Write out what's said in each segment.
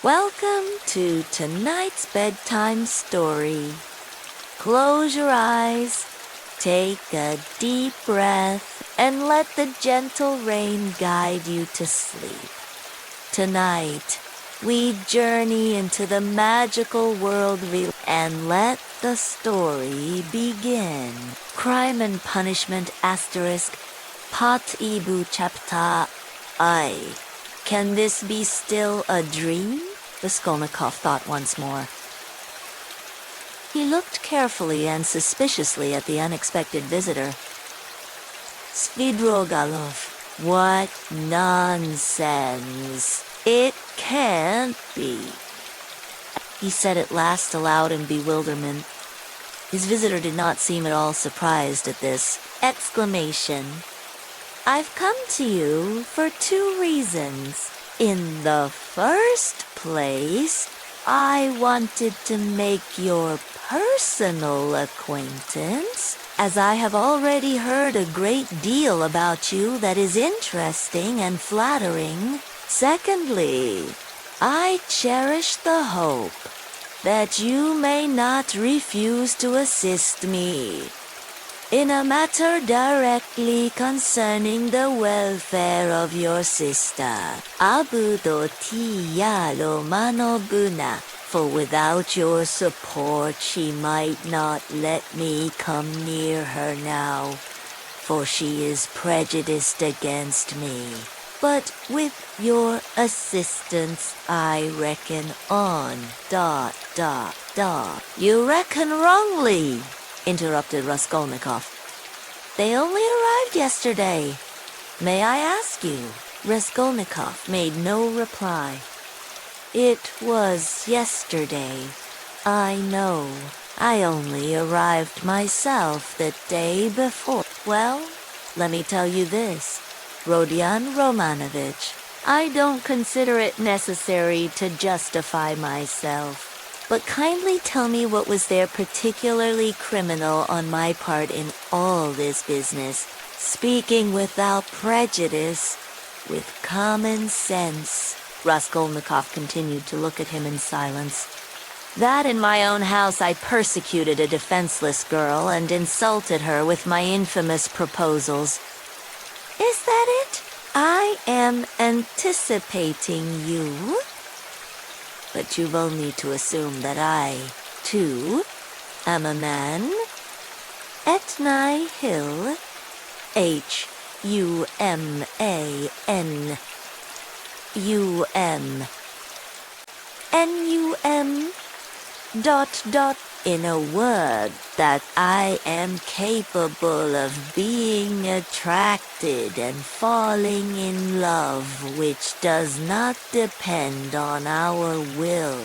Welcome to tonight's bedtime story. Close your eyes, take a deep breath, and let the gentle rain guide you to sleep. Tonight, we journey into the magical world and let the story begin. Crime and Punishment * Part Ibu Chapter I. Can this be still a dream? Raskolnikov thought once more. He looked carefully and suspiciously at the unexpected visitor. Svidrogalov, what nonsense! It can't be, he said at last aloud in bewilderment. His visitor did not seem at all surprised at this exclamation. I've come to you for 2 reasons. In the first place, I wanted to make your personal acquaintance, as I have already heard a great deal about you that is interesting and flattering. Secondly, I cherish the hope that you may not refuse to assist me in a matter directly concerning the welfare of your sister, Abudo Tiyalo Manobuna, for without your support she might not let me come near her now, for she is prejudiced against me. But with your assistance I reckon on, ... You reckon wrongly, interrupted Raskolnikov. They only arrived yesterday. May I ask you? Raskolnikov made no reply. It was yesterday. I know. I only arrived myself the day before. Well, let me tell you this, Rodion Romanovich. I don't consider it necessary to justify myself. But kindly tell me what was there particularly criminal on my part in all this business, speaking without prejudice, with common sense. Raskolnikov continued to look at him in silence. That in my own house I persecuted a defenseless girl and insulted her with my infamous proposals. Is that it? I am anticipating you. But you've only to assume that I, too, am a man. Etnai Hill, Human, in a word, that I am capable of being attracted and falling in love, which does not depend on our will,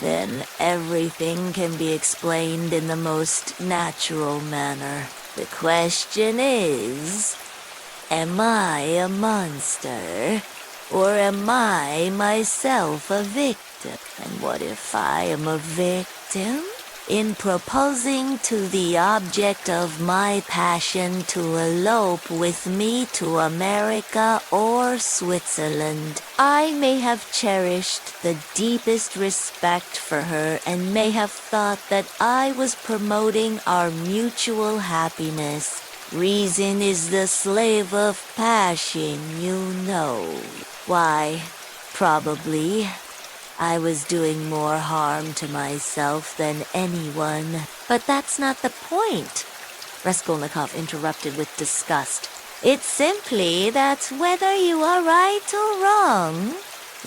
then everything can be explained in the most natural manner. The question is, am I a monster, or am I myself a victim? And what if I am a victim? In proposing to the object of my passion to elope with me to America or Switzerland, I may have cherished the deepest respect for her and may have thought that I was promoting our mutual happiness. Reason is the slave of passion, you know. Why, probably I was doing more harm to myself than anyone. But that's not the point, Raskolnikov interrupted with disgust. It's simply that whether you are right or wrong,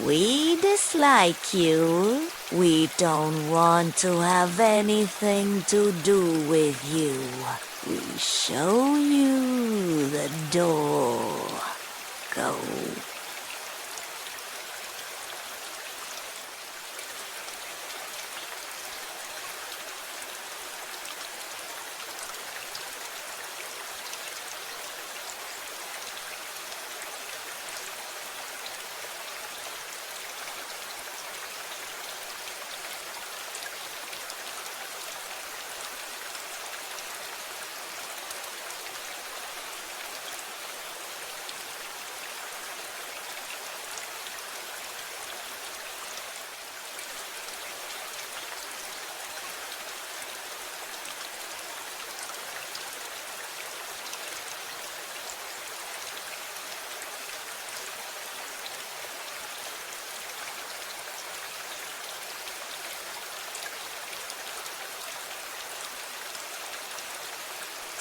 we dislike you. We don't want to have anything to do with you. We show you the door. Go.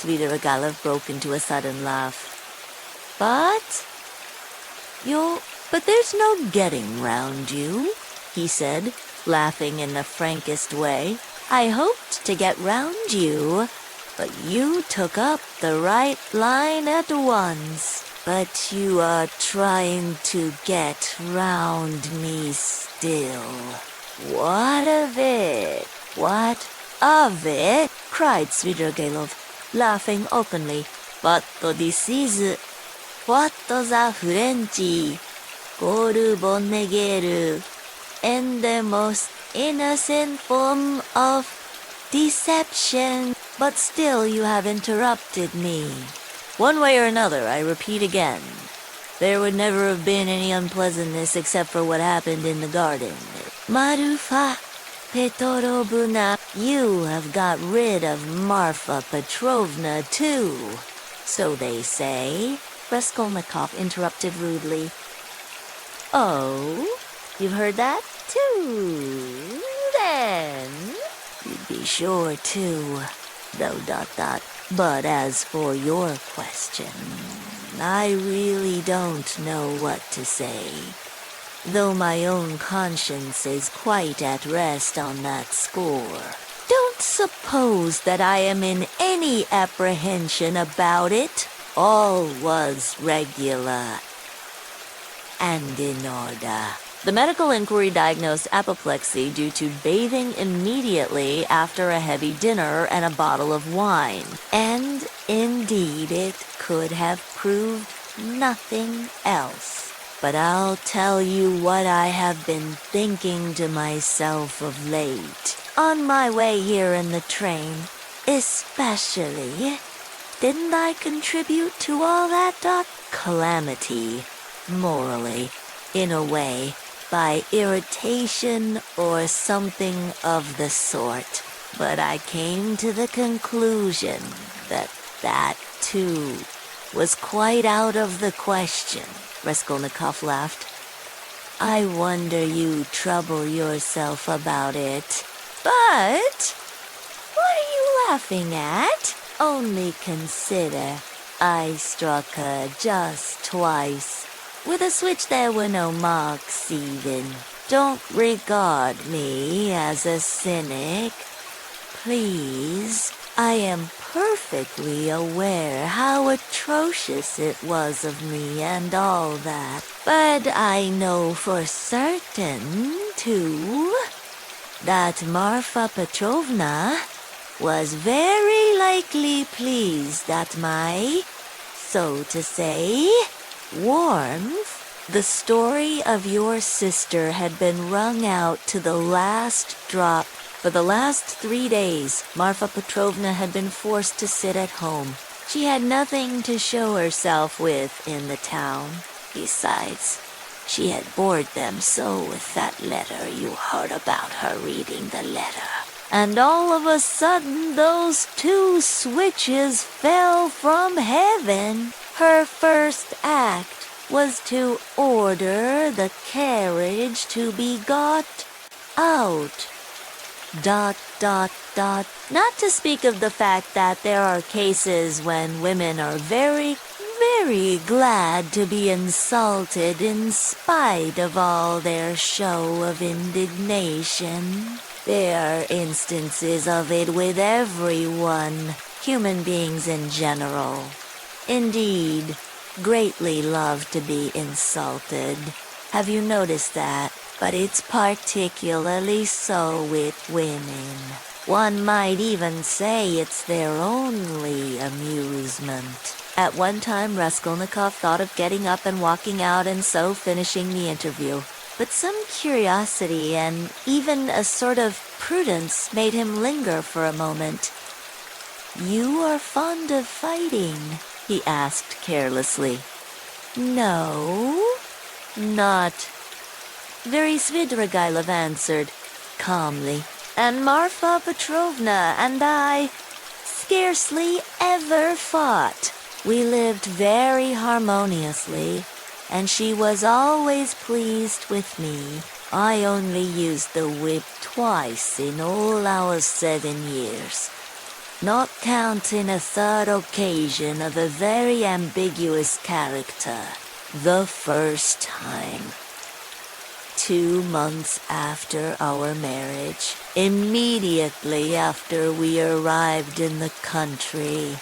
Svidrigailov broke into a sudden laugh. But there's no getting round you, he said, laughing in the frankest way. I hoped to get round you, but you took up the right line at once. But you are trying to get round me still. What of it? What of it? Cried Svidrigailov, laughing openly. But this is what the French call bonnegeru, and the most innocent form of deception. But still you have interrupted me. One way or another, I repeat again, there would never have been any unpleasantness except for what happened in the garden. Marufa Petrovna, you have got rid of Marfa Petrovna too. So they say, Raskolnikov interrupted rudely. Oh, you've heard that too, then? You'd be sure to, though ... But as for your question, I really don't know what to say, though my own conscience is quite at rest on that score. Don't suppose that I am in any apprehension about it. All was regular and in order. The medical inquiry diagnosed apoplexy due to bathing immediately after a heavy dinner and a bottle of wine. And indeed, it could have proved nothing else. But I'll tell you what I have been thinking to myself of late, on my way here in the train, especially. Didn't I contribute to all that, calamity, morally, in a way, by irritation or something of the sort? But I came to the conclusion that too was quite out of the question. Raskolnikov laughed. I wonder you trouble yourself about it. But what are you laughing at? Only consider, I struck her just twice. With a switch there were no marks even. Don't regard me as a cynic. Please, I am perfectly aware how atrocious it was of me and all that. But I know for certain, too, that Marfa Petrovna was very likely pleased at my, so to say, warmth. The story of your sister had been wrung out to the last drop. For the last 3 days, Marfa Petrovna had been forced to sit at home. She had nothing to show herself with in the town. Besides, she had bored them so with that letter you heard about her reading the letter. And all of a sudden, those 2 switches fell from heaven. Her first act was to order the carriage to be got out. ... Not to speak of the fact that there are cases when women are very, very glad to be insulted in spite of all their show of indignation. There are instances of it with everyone, human beings in general. Indeed, greatly love to be insulted. Have you noticed that? But it's particularly so with women. One might even say it's their only amusement. At one time, Raskolnikov thought of getting up and walking out and so finishing the interview. But some curiosity and even a sort of prudence made him linger for a moment. You are fond of fighting? He asked carelessly. No, not. Very Svidrigailov answered, calmly. And Marfa Petrovna and I scarcely ever fought. We lived very harmoniously, and she was always pleased with me. I only used the whip twice in all our 7 years. not counting a third occasion of a very ambiguous character, the first time. 2 months after our marriage, immediately after we arrived in the country,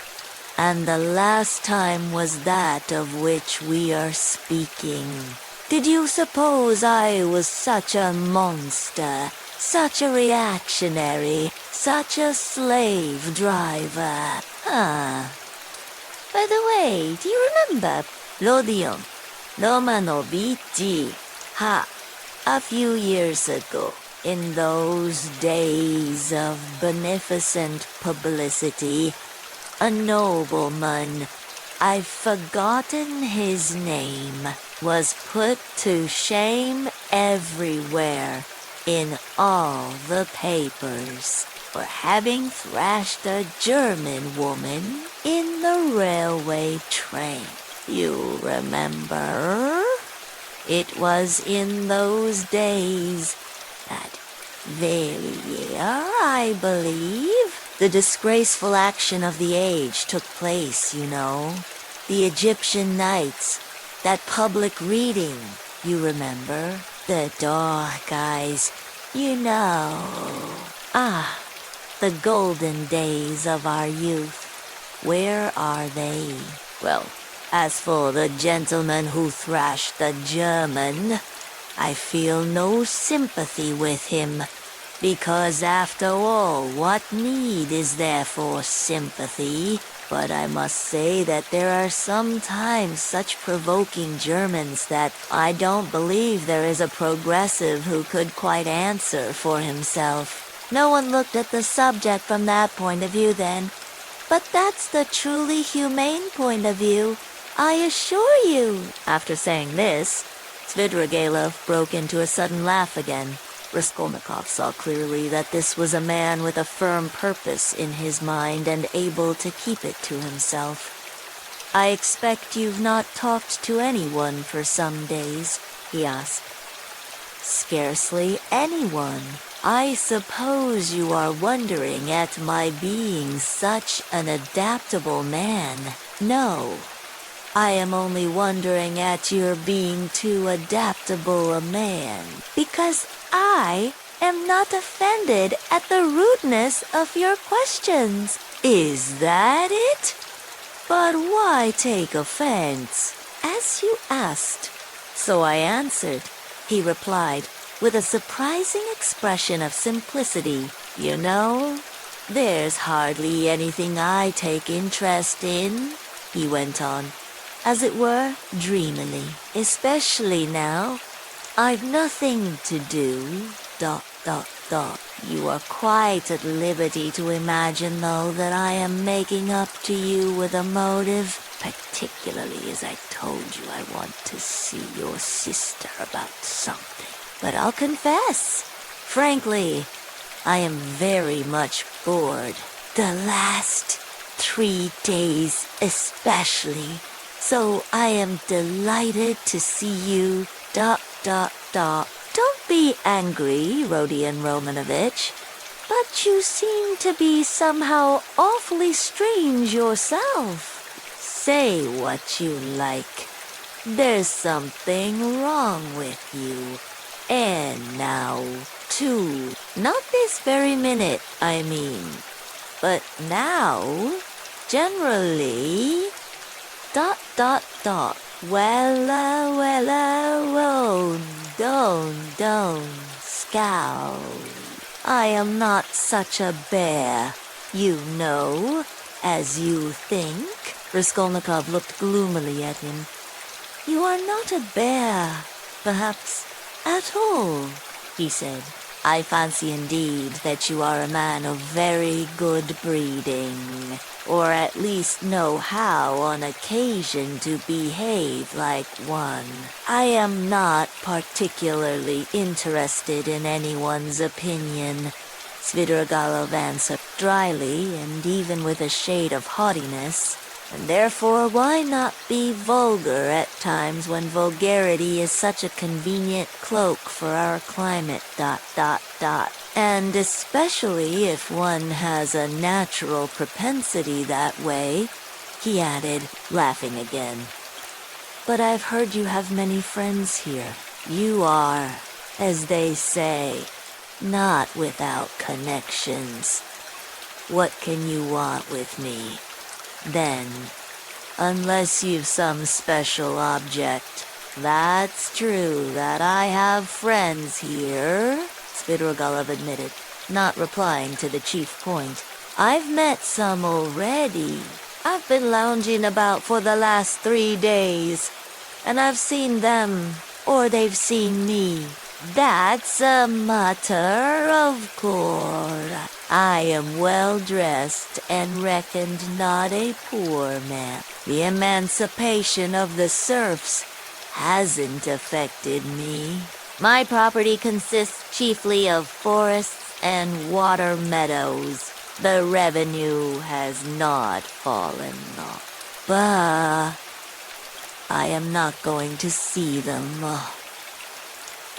and the last time was that of which we are speaking. Did you suppose I was such a monster, such a reactionary, such a slave driver? By the way, do you remember Rodion, Roma no Bichi? A few years ago, in those days of beneficent publicity, a nobleman, I've forgotten his name, was put to shame everywhere, in all the papers, for having thrashed a German woman in the railway train. You remember? It was in those days, that very year, I believe, the disgraceful action of the age took place, you know. The Egyptian Nights, that public reading, you remember? The dark eyes, you know. The golden days of our youth. Where are they? Well, as for the gentleman who thrashed the German, I feel no sympathy with him, because after all, what need is there for sympathy? But I must say that there are sometimes such provoking Germans that I don't believe there is a progressive who could quite answer for himself. No one looked at the subject from that point of view then. But that's the truly humane point of view, I assure you. After saying this, Svidrigailov broke into a sudden laugh again. Raskolnikov saw clearly that this was a man with a firm purpose in his mind and able to keep it to himself. "I expect you've not talked to anyone for some days?" he asked. "Scarcely anyone. I suppose you are wondering at my being such an adaptable man. No. I am only wondering at your being too adaptable a man, because I am not offended at the rudeness of your questions. Is that it? But why take offense? As you asked, so I answered," he replied, with a surprising expression of simplicity. "You know, there's hardly anything I take interest in," he went on, as it were, dreamily. "Especially now. I've nothing to do, ... You are quite at liberty to imagine, though, that I am making up to you with a motive, particularly as I told you I want to see your sister about something. But I'll confess, frankly, I am very much bored. The last 3 days especially. So I am delighted to see you, ... Don't be angry, Rodion Romanovich, but you seem to be somehow awfully strange yourself. Say what you like. There's something wrong with you. And now, too. Not this very minute, I mean. But now, generally... ... Well, don't scowl. I am not such a bear, you know, as you think." Raskolnikov looked gloomily at him. "You are not a bear, perhaps, at all," he said. "I fancy indeed that you are a man of very good breeding, or at least know how on occasion to behave like one. I am not particularly interested in anyone's opinion," Svidrigailov answered dryly and even with a shade of haughtiness. And therefore, why not be vulgar at times when vulgarity is such a convenient cloak for our climate, ... And especially if one has a natural propensity that way, he added, laughing again. But I've heard you have many friends here. You are, as they say, not without connections. What can you want with me? Then, unless you've some special object. That's true that I have friends here, Svidrigailov admitted, not replying to the chief point. I've met some already. I've been lounging about for the last 3 days, and I've seen them, or they've seen me. That's a matter of course. I am well dressed and reckoned not a poor man. The emancipation of the serfs hasn't affected me. My property consists chiefly of forests and water meadows. The revenue has not fallen off. But I am not going to see them.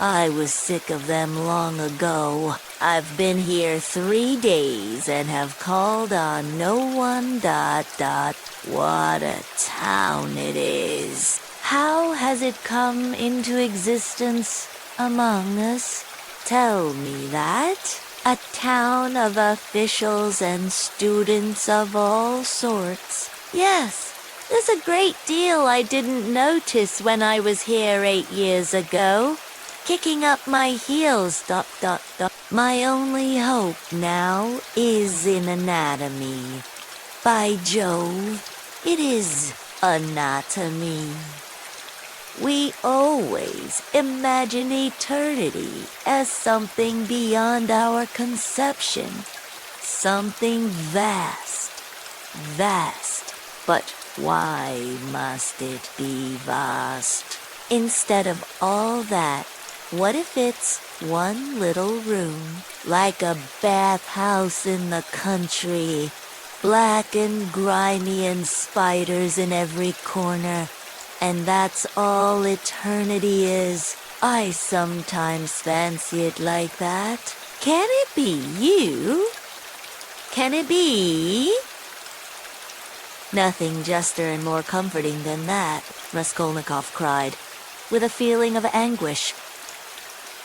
I was sick of them long ago. I've been here 3 days and have called on no one. ... What a town it is. How has it come into existence among us? Tell me that. A town of officials and students of all sorts. Yes, there's a great deal I didn't notice when I was here 8 years ago. Kicking up my heels, ... My only hope now is in anatomy. By Jove, it is anatomy. We always imagine eternity as something beyond our conception. Something vast. But why must it be vast? Instead of all that, what if it's one little room, like a bathhouse in the country, black and grimy and spiders in every corner, and that's all eternity is? I sometimes fancy it like that. Can it be you? Can it be? Nothing juster and more comforting than that, Raskolnikov cried, with a feeling of anguish.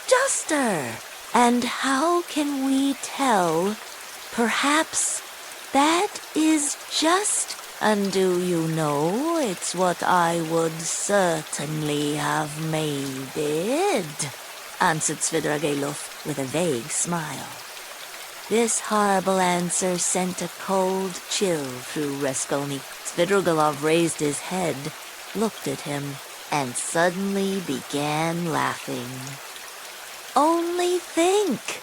Juster! And how can we tell? Perhaps that is just, and do you know, it's what I would certainly have made it, answered Svidrigailov with a vague smile. This horrible answer sent a cold chill through Raskolnikov. Svidrigailov raised his head, looked at him, and suddenly began laughing. Only think,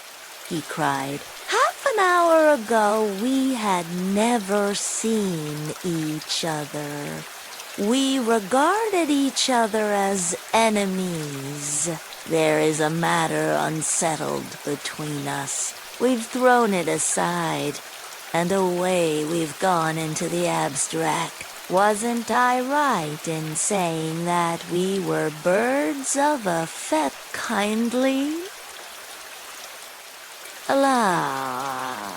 he cried. Half an hour ago we had never seen each other. We regarded each other as enemies. There is a matter unsettled between us. We've thrown it aside, and away we've gone into the abstract. Wasn't I right in saying that we were birds of a feather? Kindly allow,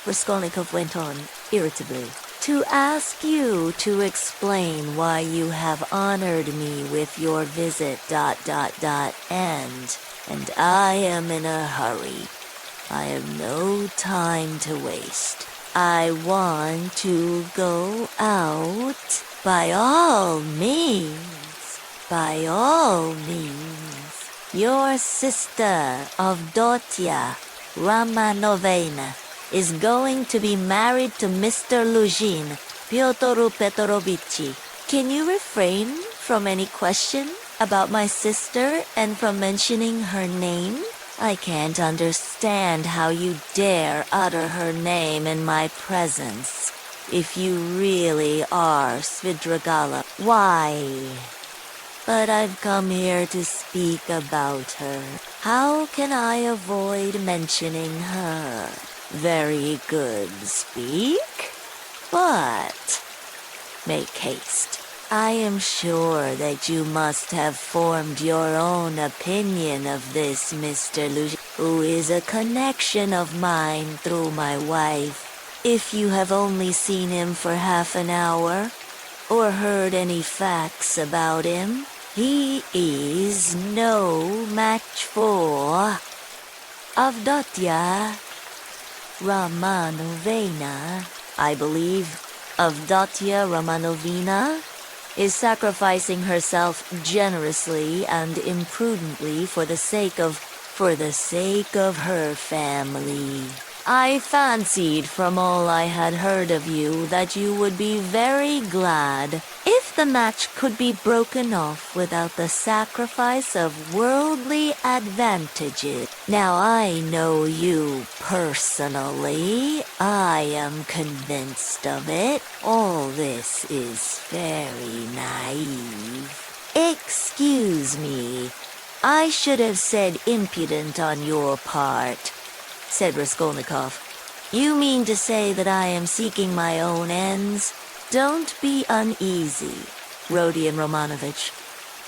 Raskolnikov went on irritably, to ask you to explain why you have honored me with your visit ... and I am in a hurry. I have no time to waste. I want to go out. By all means. By all means. Your sister, Avdotia Romanovna, is going to be married to Mr. Luzhin, Pyotr Petrovich. Can you refrain from any question about my sister and from mentioning her name? I can't understand how you dare utter her name in my presence. If you really are Svidrigailov, why? But I've come here to speak about her. How can I avoid mentioning her? Very good, speak. But make haste. I am sure that you must have formed your own opinion of this Mr. Luigi, who is a connection of mine through my wife. If you have only seen him for half an hour, or heard any facts about him, he is no match for Avdotya Romanovna. I believe Avdotya Romanovna is sacrificing herself generously and imprudently for the sake of her family. I fancied from all I had heard of you that you would be very glad if the match could be broken off without the sacrifice of worldly advantages. Now I know you personally. I am convinced of it. All this is very naive. Excuse me. I should have said impudent on your part, said Raskolnikov. You mean to say that I am seeking my own ends? Don't be uneasy, Rodion Romanovich.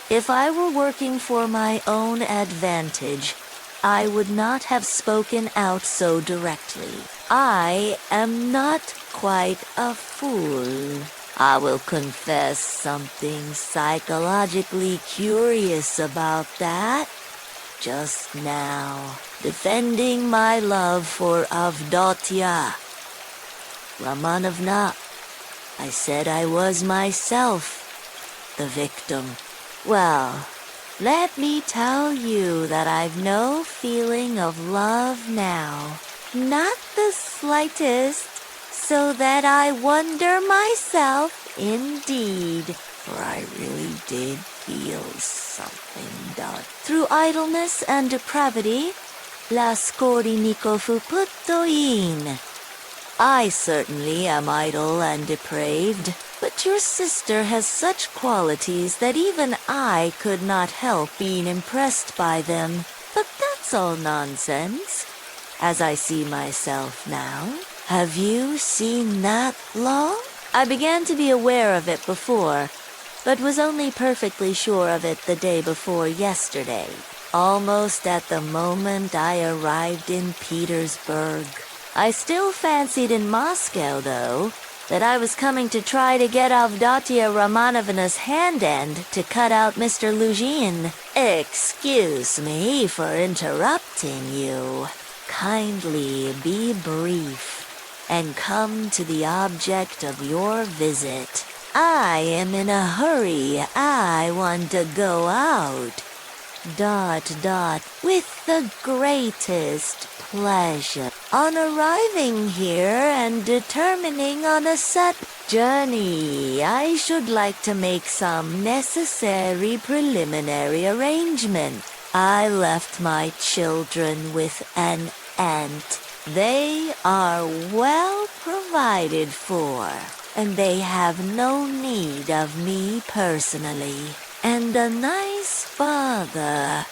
If I were working for my own advantage, I would not have spoken out so directly. I am not quite a fool. I will confess something psychologically curious about that. Just now, defending my love for Avdotya Romanovna, I said I was myself the victim. Well, let me tell you that I've no feeling of love now. Not the slightest, so that I wonder myself indeed. For I really did feel something done. Through idleness and depravity, la scorniko puttoin. I certainly am idle and depraved, but your sister has such qualities that even I could not help being impressed by them. But that's all nonsense, as I see myself now. Have you seen that law? I began to be aware of it before, but was only perfectly sure of it the day before yesterday, almost at the moment I arrived in Petersburg. I still fancied in Moscow, though, that I was coming to try to get Avdotya Romanovna's hand end to cut out Mr. Luzhin. Excuse me for interrupting you. Kindly be brief and come to the object of your visit. I am in a hurry. I want to go out. ... with the greatest pleasure. On arriving here and determining on a set journey, I should like to make some necessary preliminary arrangement. I left my children with an aunt. They are well provided for, and they have no need of me personally. And a nice father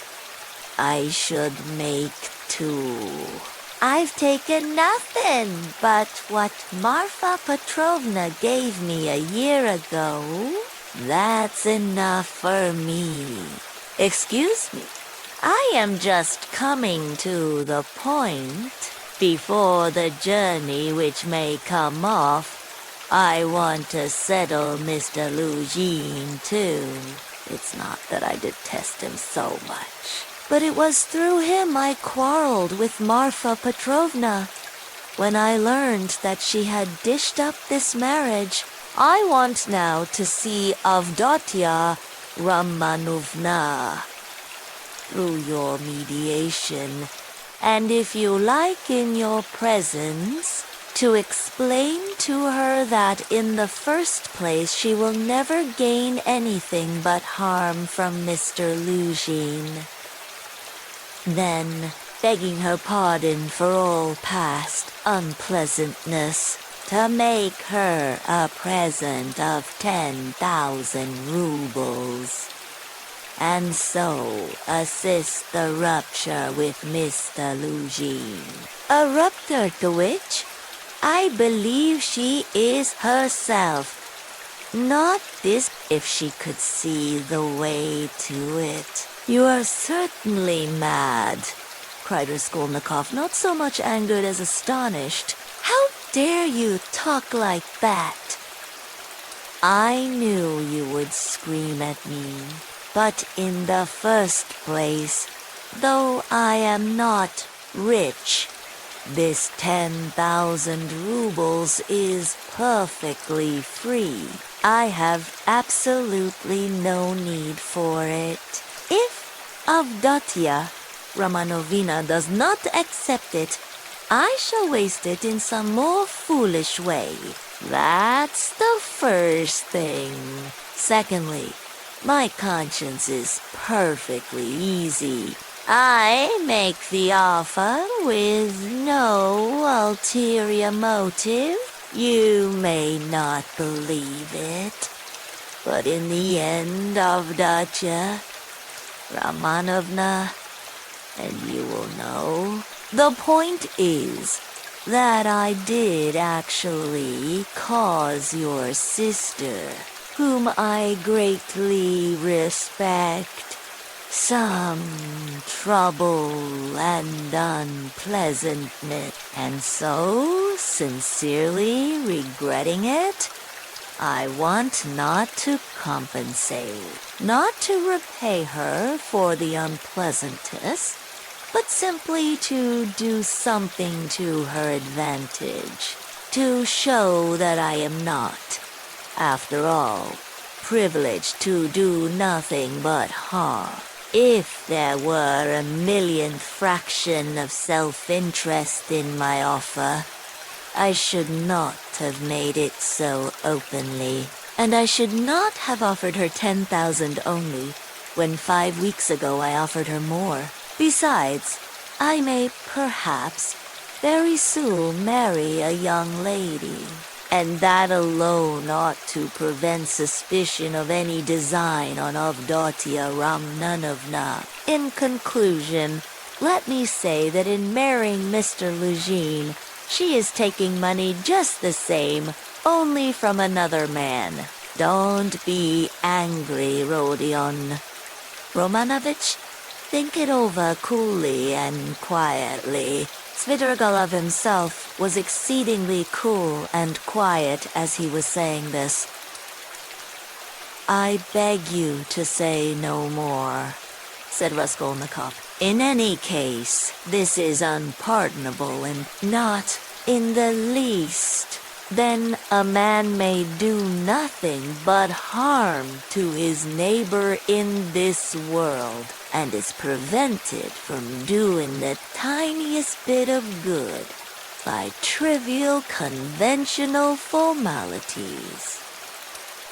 I should make too. I've taken nothing but what Marfa Petrovna gave me a year ago. That's enough for me. Excuse me, I am just coming to the point. Before the journey which may come off, I want to settle Mr. Luzhin too. It's not that I detest him so much, but it was through him I quarreled with Marfa Petrovna. When I learned that she had dished up this marriage, I want now to see Avdotya Romanovna through your mediation, and if you like in your presence, to explain to her that in the first place she will never gain anything but harm from Mr. Luzhin. Then, begging her pardon for all past unpleasantness, to make her a present of 10,000 rubles, and so assist the rupture with Mr. Luzhin. A rupture to which I believe she is herself. Not this, if she could see the way to it. You are certainly mad, cried Raskolnikov, not so much angered as astonished. How dare you talk like that? I knew you would scream at me, but in the first place, though I am not rich, this 10,000 rubles is perfectly free. I have absolutely no need for it. If Avdotya Romanovna does not accept it, I shall waste it in some more foolish way. That's the first thing. Secondly, my conscience is perfectly easy. I make the offer with no ulterior motive. You may not believe it, but in the end, Avdotya Romanovna, and you will know. The point is that I did actually cause your sister, whom I greatly respect, some trouble and unpleasantness, and so, sincerely regretting it, I want not to compensate, not to repay her for the unpleasantness, but simply to do something to her advantage, to show that I am not, after all, privileged to do nothing but harm. If there were a millionth fraction of self-interest in my offer, I should not have made it so openly, and I should not have offered her 10,000 only, when 5 weeks ago I offered her more. Besides, I may perhaps very soon marry a young lady, and that alone ought to prevent suspicion of any design on Avdotya Romanovna. In conclusion, let me say that in marrying Mr. Luzhin, she is taking money just the same, only from another man. Don't be angry, Rodion Romanovich. Think it over coolly and quietly. Svidrigailov himself was exceedingly cool and quiet as he was saying this. I beg you to say no more, said Raskolnikov. In any case, this is unpardonable and not in the least. Then a man may do nothing but harm to his neighbor in this world, and is prevented from doing the tiniest bit of good by trivial conventional formalities.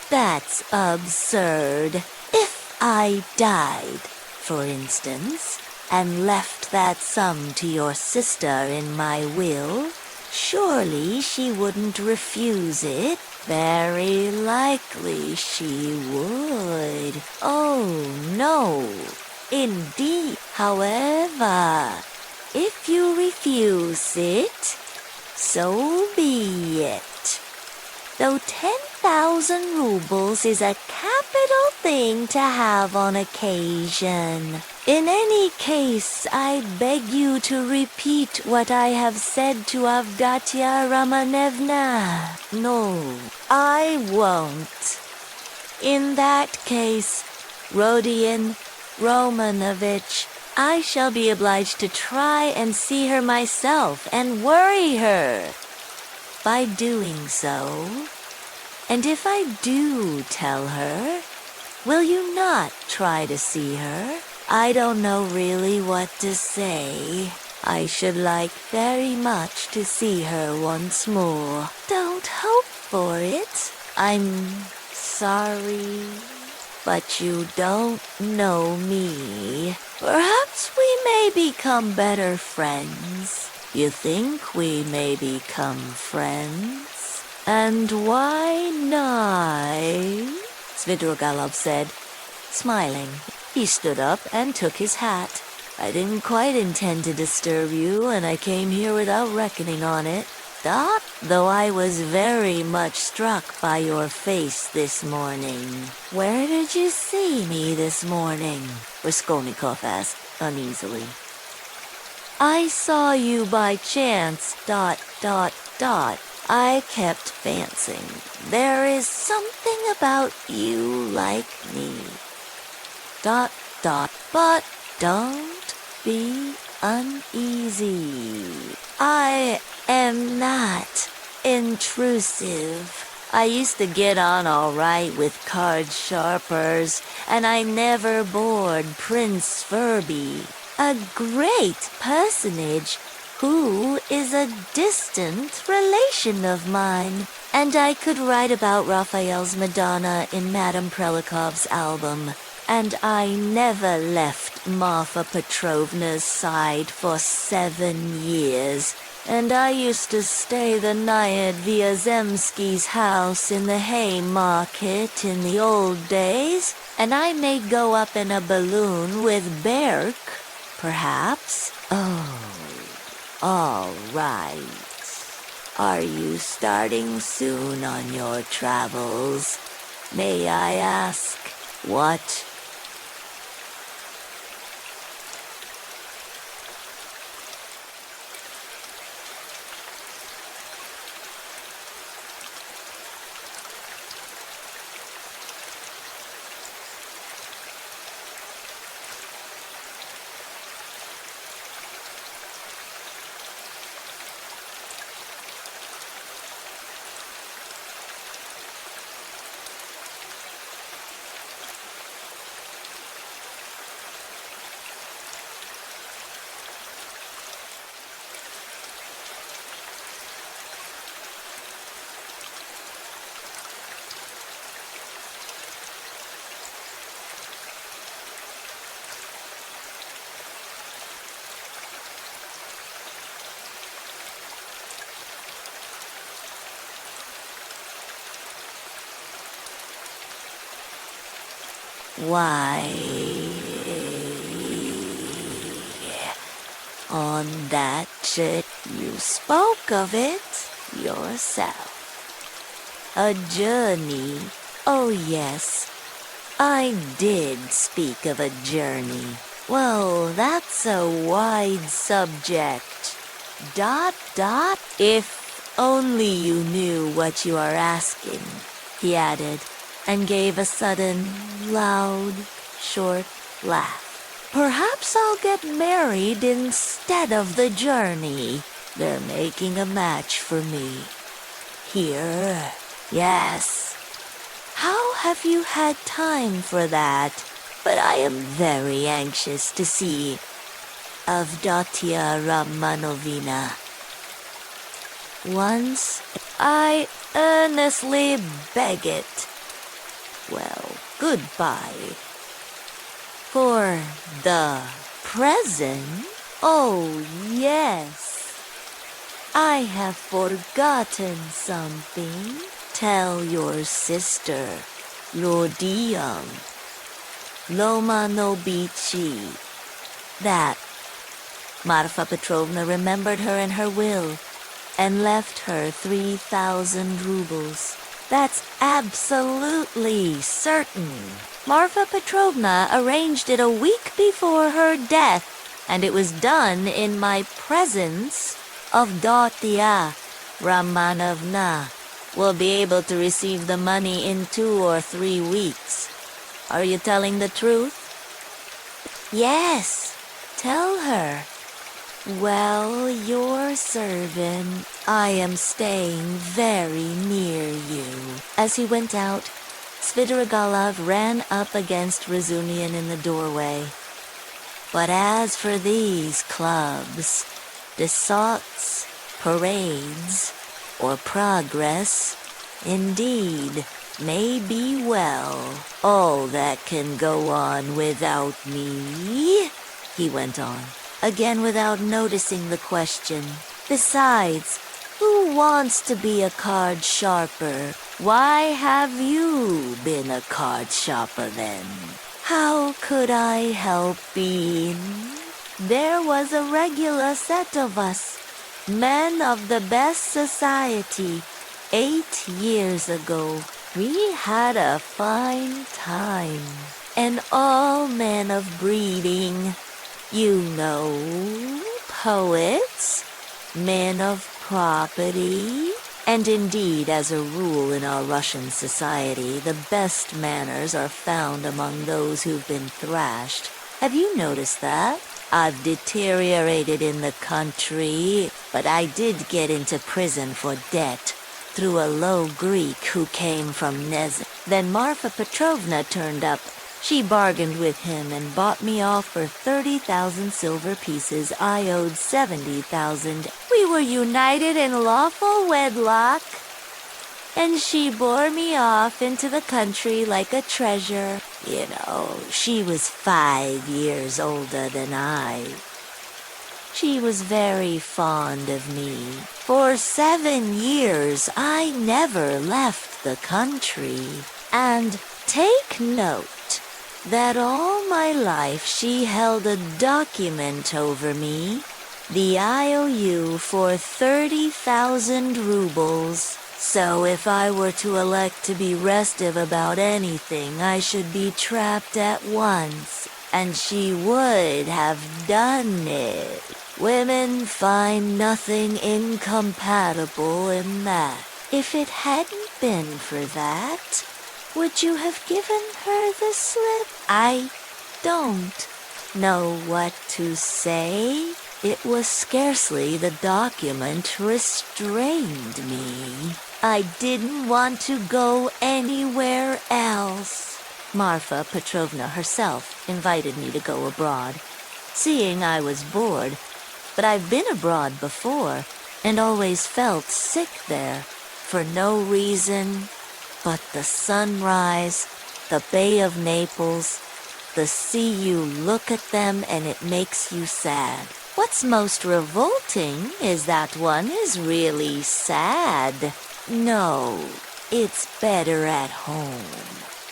That's absurd. If I died, for instance, and left that sum to your sister in my will, surely she wouldn't refuse it. Very likely she would. Oh, no. Indeed. However, if you refuse it, so be it. Though 10,000 rubles is a capital thing to have on occasion. In any case, I beg you to repeat what I have said to Avdotya Romanovna. No, I won't. In that case, Rodion Romanovich, I shall be obliged to try and see her myself and worry her. By doing so, and if I do tell her, will you not try to see her? I don't know really what to say. I should like very much to see her once more. Don't hope for it. I'm sorry, but you don't know me. Perhaps we may become better friends. You think we may become friends? And why not? Svidrigailov said, smiling. He stood up and took his hat. I didn't quite intend to disturb you, and I came here without reckoning on it. dot, though I was very much struck by your face this morning. Where did you see me this morning? Raskolnikov asked uneasily. I saw you by chance, dot, dot, dot. I kept fancying there is something about you like me. Dot, dot, but don't be uneasy. I am not intrusive. I used to get on all right with card sharpers, and I never bored Prince Furby, a great personage who is a distant relation of mine. And I could write about Raphael's Madonna in Madame Prelikov's album. And I never left Marfa Petrovna's side for 7 years. And I used to stay the night at Vyazemsky's house in the Haymarket in the old days. And I may go up in a balloon with Berk, perhaps. Oh, all right. Are you starting soon on your travels? May I ask what? Why, on that trip you spoke of it yourself. A journey. Oh yes, I did speak of a journey. Well, that's a wide subject. Dot, dot. If only you knew what you are asking, he added, and gave a sudden, loud, short laugh. Perhaps I'll get married instead of the journey. They're making a match for me. Here, yes. How have you had time for that? But I am very anxious to see Avdotia Romanovna. Once, I earnestly beg it. Well, goodbye. For the present? Oh, yes. I have forgotten something. Tell your sister, Lodium, Loma no Bichi, that Marfa Petrovna remembered her in her will and left her 3,000 rubles. That's absolutely certain. Marfa Petrovna arranged it a week before her death, and it was done in my presence. Avdotia Romanovna will be able to receive the money in 2 or 3 weeks. Are you telling the truth? Yes, tell her. Well, your servant. I am staying very near you. As he went out, Svidrigailov ran up against Razumyan in the doorway. But as for these clubs, dessaults, parades, or progress, indeed, may be well all that can go on without me, he went on, again without noticing the question. Besides, who wants to be a card sharper? Why have you been a card sharper then? How could I help being? There was a regular set of us, men of the best society. 8 years ago, we had a fine time, and all men of breeding, you know, poets, men of property, and indeed, as a rule in our Russian society, the best manners are found among those who've been thrashed. Have you noticed that? I've deteriorated in the country, but I did get into prison for debt through a low Greek who came from Nez. Then Marfa Petrovna turned up. She bargained with him and bought me off for 30,000 silver pieces. I owed 70,000. We were united in lawful wedlock, and she bore me off into the country like a treasure. You know, she was 5 years older than I. She was very fond of me. For 7 years, I never left the country. And take note that all my life she held a document over me, the IOU for 30,000 rubles. So if I were to elect to be restive about anything, I should be trapped at once, and she would have done it. Women find nothing incompatible in that. If it hadn't been for that, would you have given her the slip? I don't know what to say. It was scarcely the document restrained me. I didn't want to go anywhere else. Marfa Petrovna herself invited me to go abroad, seeing I was bored. But I've been abroad before, and always felt sick there, for no reason but the sunrise, the Bay of Naples, the sea. You look at them and it makes you sad. What's most revolting is that one is really sad. No, it's better at home.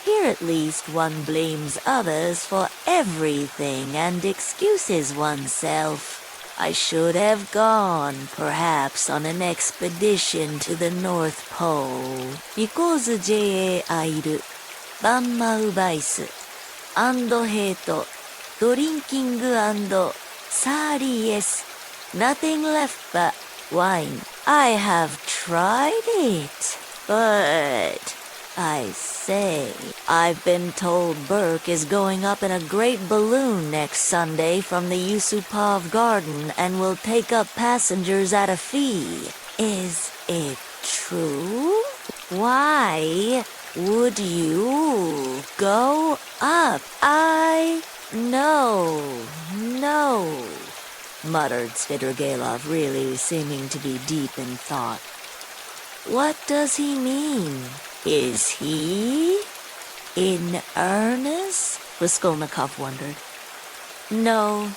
Here at least one blames others for everything and excuses oneself. I should have gone, perhaps, on an expedition to the North Pole. Because JA いる。バンマウバイス。アンドヘイト。ドリンキングサーリエス。Nothing left but wine. I have tried it, but I say, I've been told Burke is going up in a great balloon next Sunday from the Yusupov Garden and will take up passengers at a fee. Is it true? Why would you go up? No, muttered Svidrigailov, really seeming to be deep in thought. What does he mean? Is he in earnest? Raskolnikov wondered. No,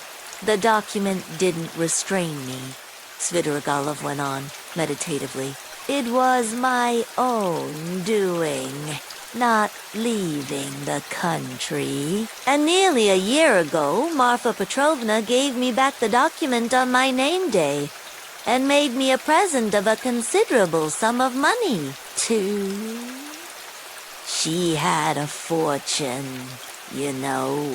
the document didn't restrain me, Svidrigailov went on, meditatively. It was my own doing, not leaving the country. And nearly a year ago, Marfa Petrovna gave me back the document on my name day, and made me a present of a considerable sum of money, too. She had a fortune, you know.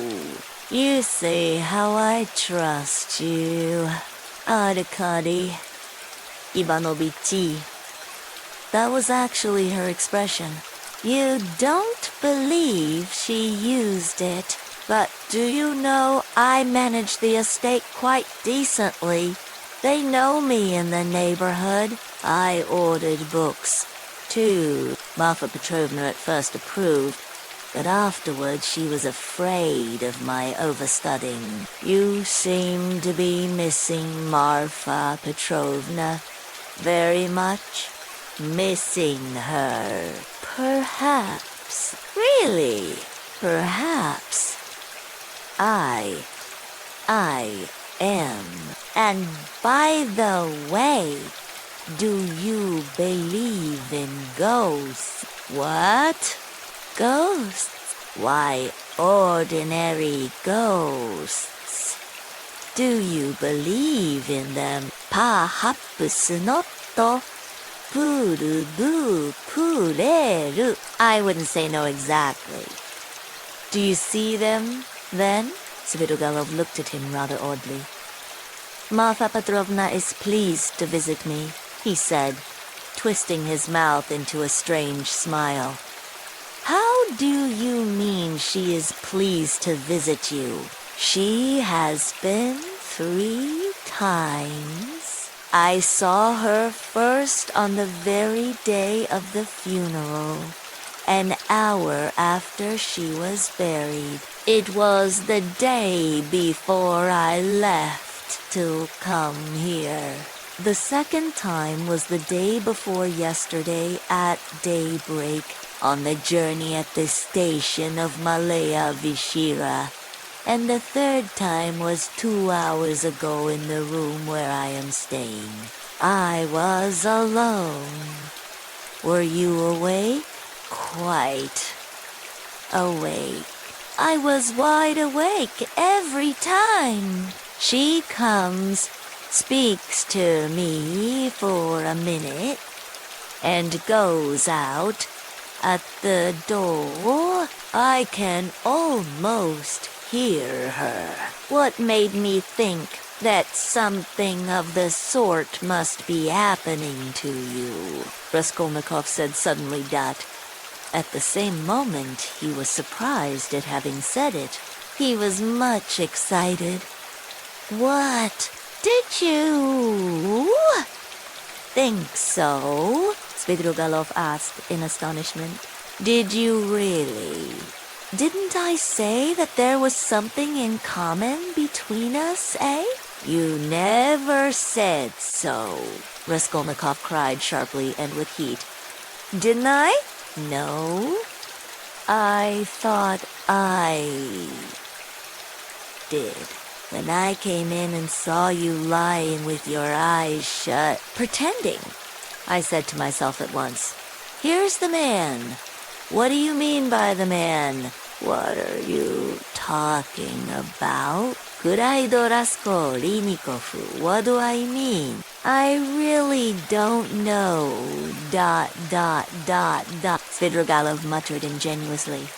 You see how I trust you, Arkady Ivanovich. That was actually her expression. You don't believe she used it, but do you know I managed the estate quite decently. They know me in the neighborhood. I ordered books, too. Marfa Petrovna at first approved, but afterwards she was afraid of my overstudying. You seem to be missing Marfa Petrovna very much. Missing her. Perhaps. Really? Perhaps. I am. And by the way, do you believe in ghosts? What? Ghosts? Why, ordinary ghosts. Do you believe in them? Perhaps not. Purubu pureru. I wouldn't say no exactly. Do you see them, then? Svidrigailov looked at him rather oddly. Marfa Petrovna is pleased to visit me, he said, twisting his mouth into a strange smile. How do you mean she is pleased to visit you? She has been 3 times. I saw her first on the very day of the funeral, an hour after she was buried. It was the day before I left to come here. The second time was the day before yesterday at daybreak, on the journey at the station of Malaya Vishira. And the third time was 2 hours ago in the room where I am staying. I was alone. Were you awake? Quite awake. I was wide awake every time. She comes, speaks to me for a minute, and goes out. At the door, I can almost hear her. What made me think that something of the sort must be happening to you? Raskolnikov said suddenly that. At the same moment, he was surprised at having said it. He was much excited. What? Did you think so? Svidrigailov asked in astonishment. Did you really? Didn't I say that there was something in common between us, eh? You never said so, Raskolnikov cried sharply and with heat. Didn't I? No. I thought I did. When I came in and saw you lying with your eyes shut, pretending, I said to myself at once, here's the man. What do you mean by the man? What are you talking about? Kuraido Raskolnikov, what do I mean? I really don't know. ... Svidrigailov muttered ingenuously,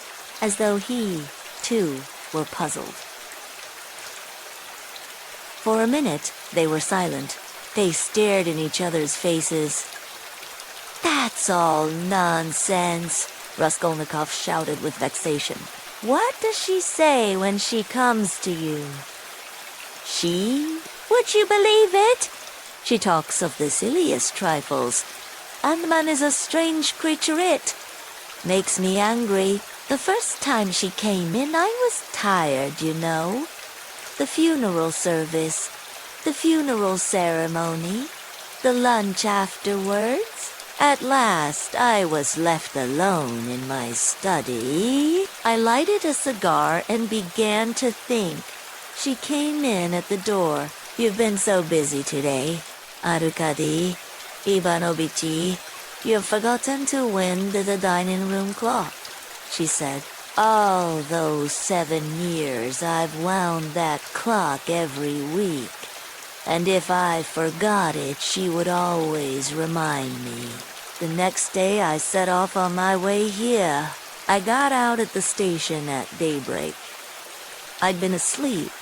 as though he, too, were puzzled. For a minute, they were silent. They stared in each other's faces. That's all nonsense, Raskolnikov shouted with vexation. What does she say when she comes to you? She? Would you believe it? She talks of the silliest trifles. Andman is a strange creature, it. Makes me angry. The first time she came in, I was tired, you know. The funeral service, the funeral ceremony, the lunch afterwards. At last, I was left alone in my study. I lighted a cigar and began to think. She came in at the door. You've been so busy today, Arkady Ivanovich. You've forgotten to wind the dining room clock, she said. All those 7 years I've wound that clock every week. And if I forgot it, she would always remind me. The next day I set off on my way here. I got out at the station at daybreak. I'd been asleep,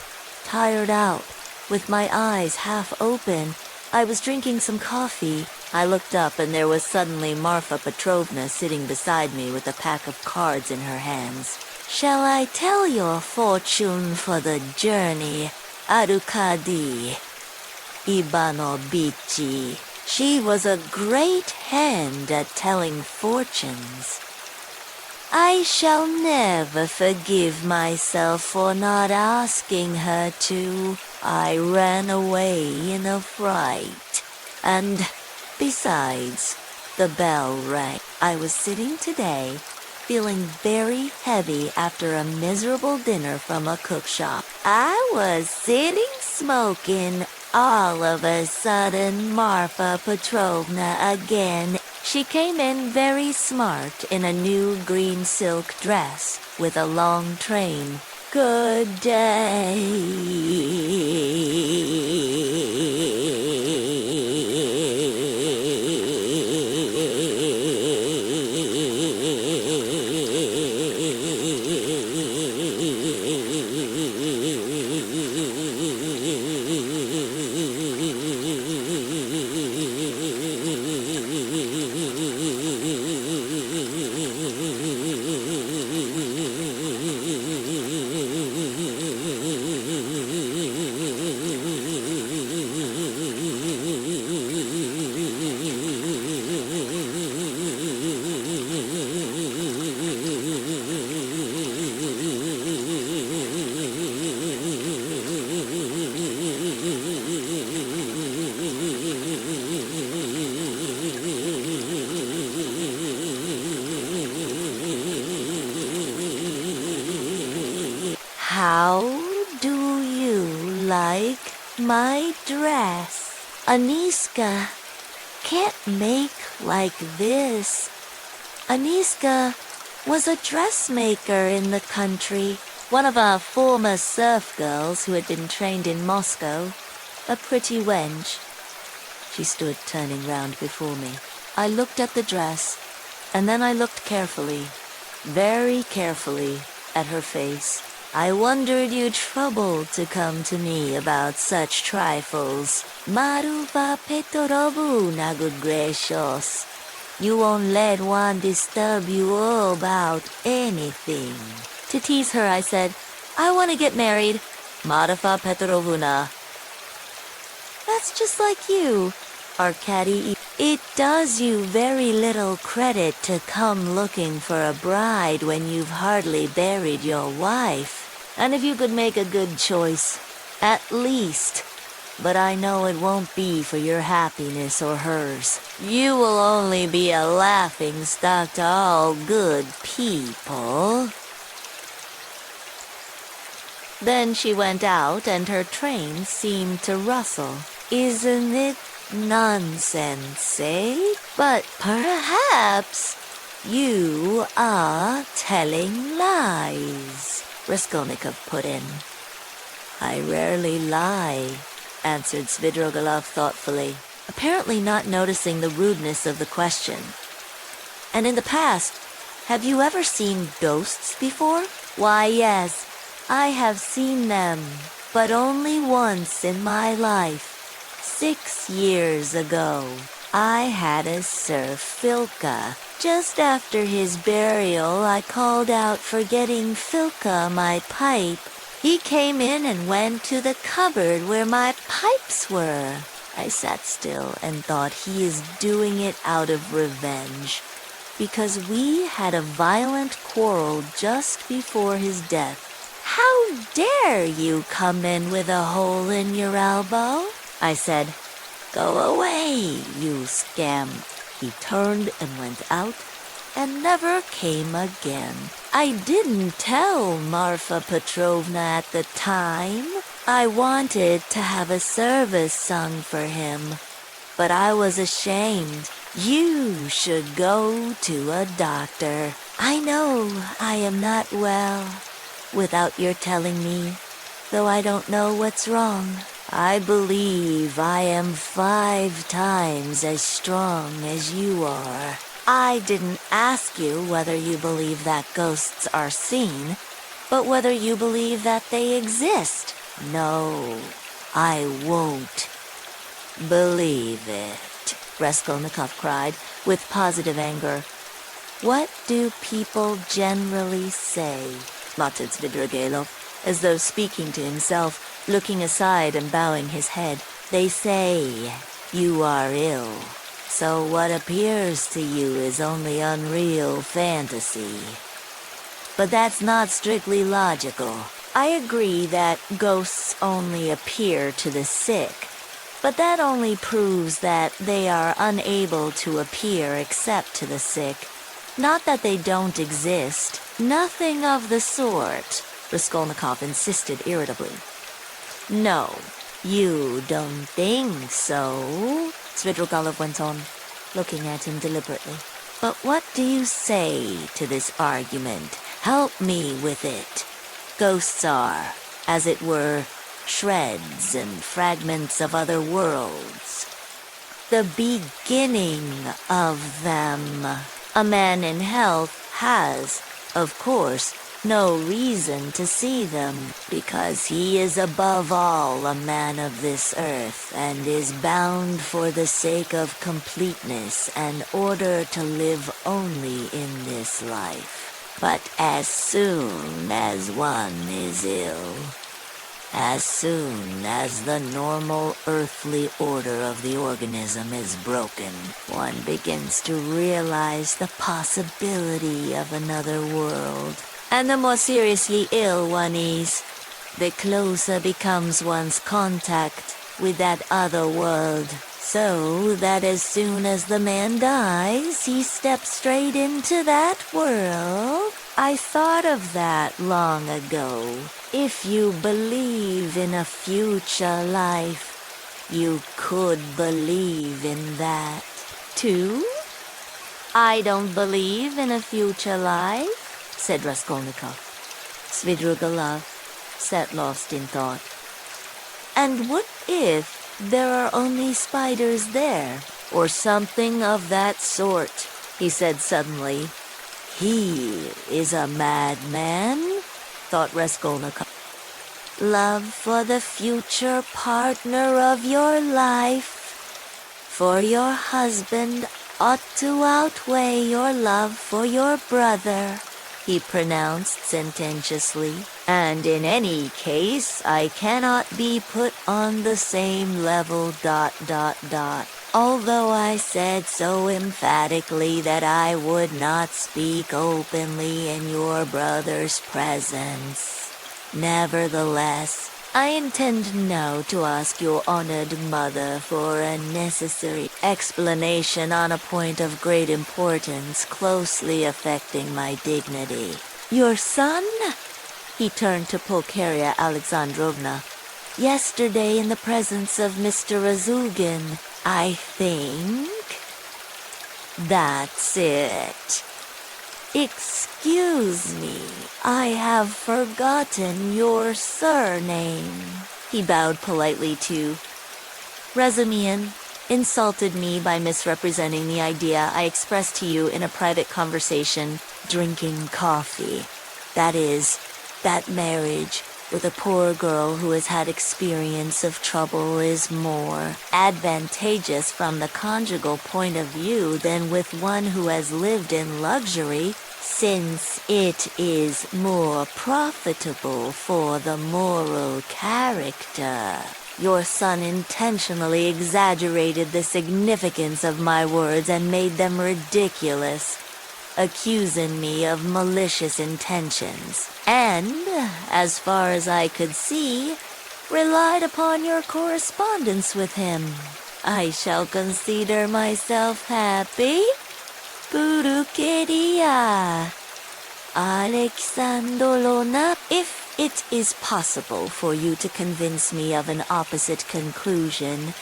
tired out, with my eyes half open. I was drinking some coffee. I looked up and there was suddenly Marfa Petrovna sitting beside me with a pack of cards in her hands. Shall I tell your fortune for the journey, Arkady Ivanovich? She was a great hand at telling fortunes. I shall never forgive myself for not asking her to. I ran away in a fright. And besides, the bell rang. I was sitting today, feeling very heavy after a miserable dinner from a cook shop. I was sitting smoking. All of a sudden, Marfa Petrovna again. She came in very smart in a new green silk dress with a long train. good day. How do you like my dress? Aniska can't make like this. Aniska was a dressmaker in the country, one of our former surf girls who had been trained in Moscow, a pretty wench. She stood turning round before me. I looked at the dress, and then I looked carefully, very carefully, at her face. I wondered you troubled to come to me about such trifles. Maruva Petrovna, good gracious. You won't let one disturb you about anything. To tease her, I said, I want to get married. Maruva Petrovna. That's just like you, Arkady. It does you very little credit to come looking for a bride when you've hardly buried your wife. And if you could make a good choice, at least. But I know it won't be for your happiness or hers. You will only be a laughingstock to all good people. Then she went out and her train seemed to rustle. Isn't it nonsense, eh? But perhaps you are telling lies, Raskolnikov put in. I rarely lie, answered Svidrigailov thoughtfully, apparently not noticing the rudeness of the question. And in the past, have you ever seen ghosts before? Why, yes, I have seen them, but only once in my life. 6 years ago, I had a serf Filka. Just after his burial, I called out for getting Filka my pipe. He came in and went to the cupboard where my pipes were. I sat still and thought he is doing it out of revenge, because we had a violent quarrel just before his death. How dare you come in with a hole in your elbow? I said, Go away, you scamp. He turned and went out and never came again. I didn't tell Marfa Petrovna at the time. I wanted to have a service sung for him, but I was ashamed. You should go to a doctor. I know I am not well, without your telling me, though I don't know what's wrong. I believe I am 5 times as strong as you are. I didn't ask you whether you believe that ghosts are seen, but whether you believe that they exist. No, I won't believe it, Raskolnikov cried with positive anger. What do people generally say? Muttered Svidrigailov, as though speaking to himself, looking aside and bowing his head. They say you are ill, so what appears to you is only unreal fantasy. But that's not strictly logical. I agree that ghosts only appear to the sick, but that only proves that they are unable to appear except to the sick. Not that they don't exist. Nothing of the sort, Raskolnikov insisted irritably. No, you don't think so, Svidrigailov went on, looking at him deliberately. But what do you say to this argument? Help me with it. Ghosts are, as it were, shreds and fragments of other worlds. The beginning of them. A man in health has, of course, no reason to see them, because he is above all a man of this earth, and is bound for the sake of completeness and order to live only in this life. But as soon as one is ill, as soon as the normal earthly order of the organism is broken, one begins to realize the possibility of another world. And the more seriously ill one is, the closer becomes one's contact with that other world. So that as soon as the man dies, he steps straight into that world. I thought of that long ago. If you believe in a future life, you could believe in that, too? I don't believe in a future life, said Raskolnikov. Svidrigaïlov sat lost in thought. And what if there are only spiders there, or something of that sort? He said suddenly. He is a madman, thought Raskolnikov. Love for the future partner of your life, for your husband, ought to outweigh your love for your brother, he pronounced sententiously. And in any case, I cannot be put on the same level, ... Although I said so emphatically that I would not speak openly in your brother's presence. Nevertheless, I intend now to ask your honored mother for a necessary explanation on a point of great importance closely affecting my dignity. Your son? He turned to Pulcheria Alexandrovna. Yesterday in the presence of Mr. Razulgin, I think. That's it. Excuse me, I have forgotten your surname. He bowed politely to Razumian, insulted me by misrepresenting the idea I expressed to you in a private conversation, drinking coffee. That is, that marriage with a poor girl who has had experience of trouble is more advantageous from the conjugal point of view than with one who has lived in luxury, since it is more profitable for the moral character. Your son intentionally exaggerated the significance of my words and made them ridiculous, accusing me of malicious intentions, and, as far as I could see, relied upon your correspondence with him. I shall consider myself happy. Purukeria Alexandrovna, if it is possible for you to convince me of an opposite conclusion,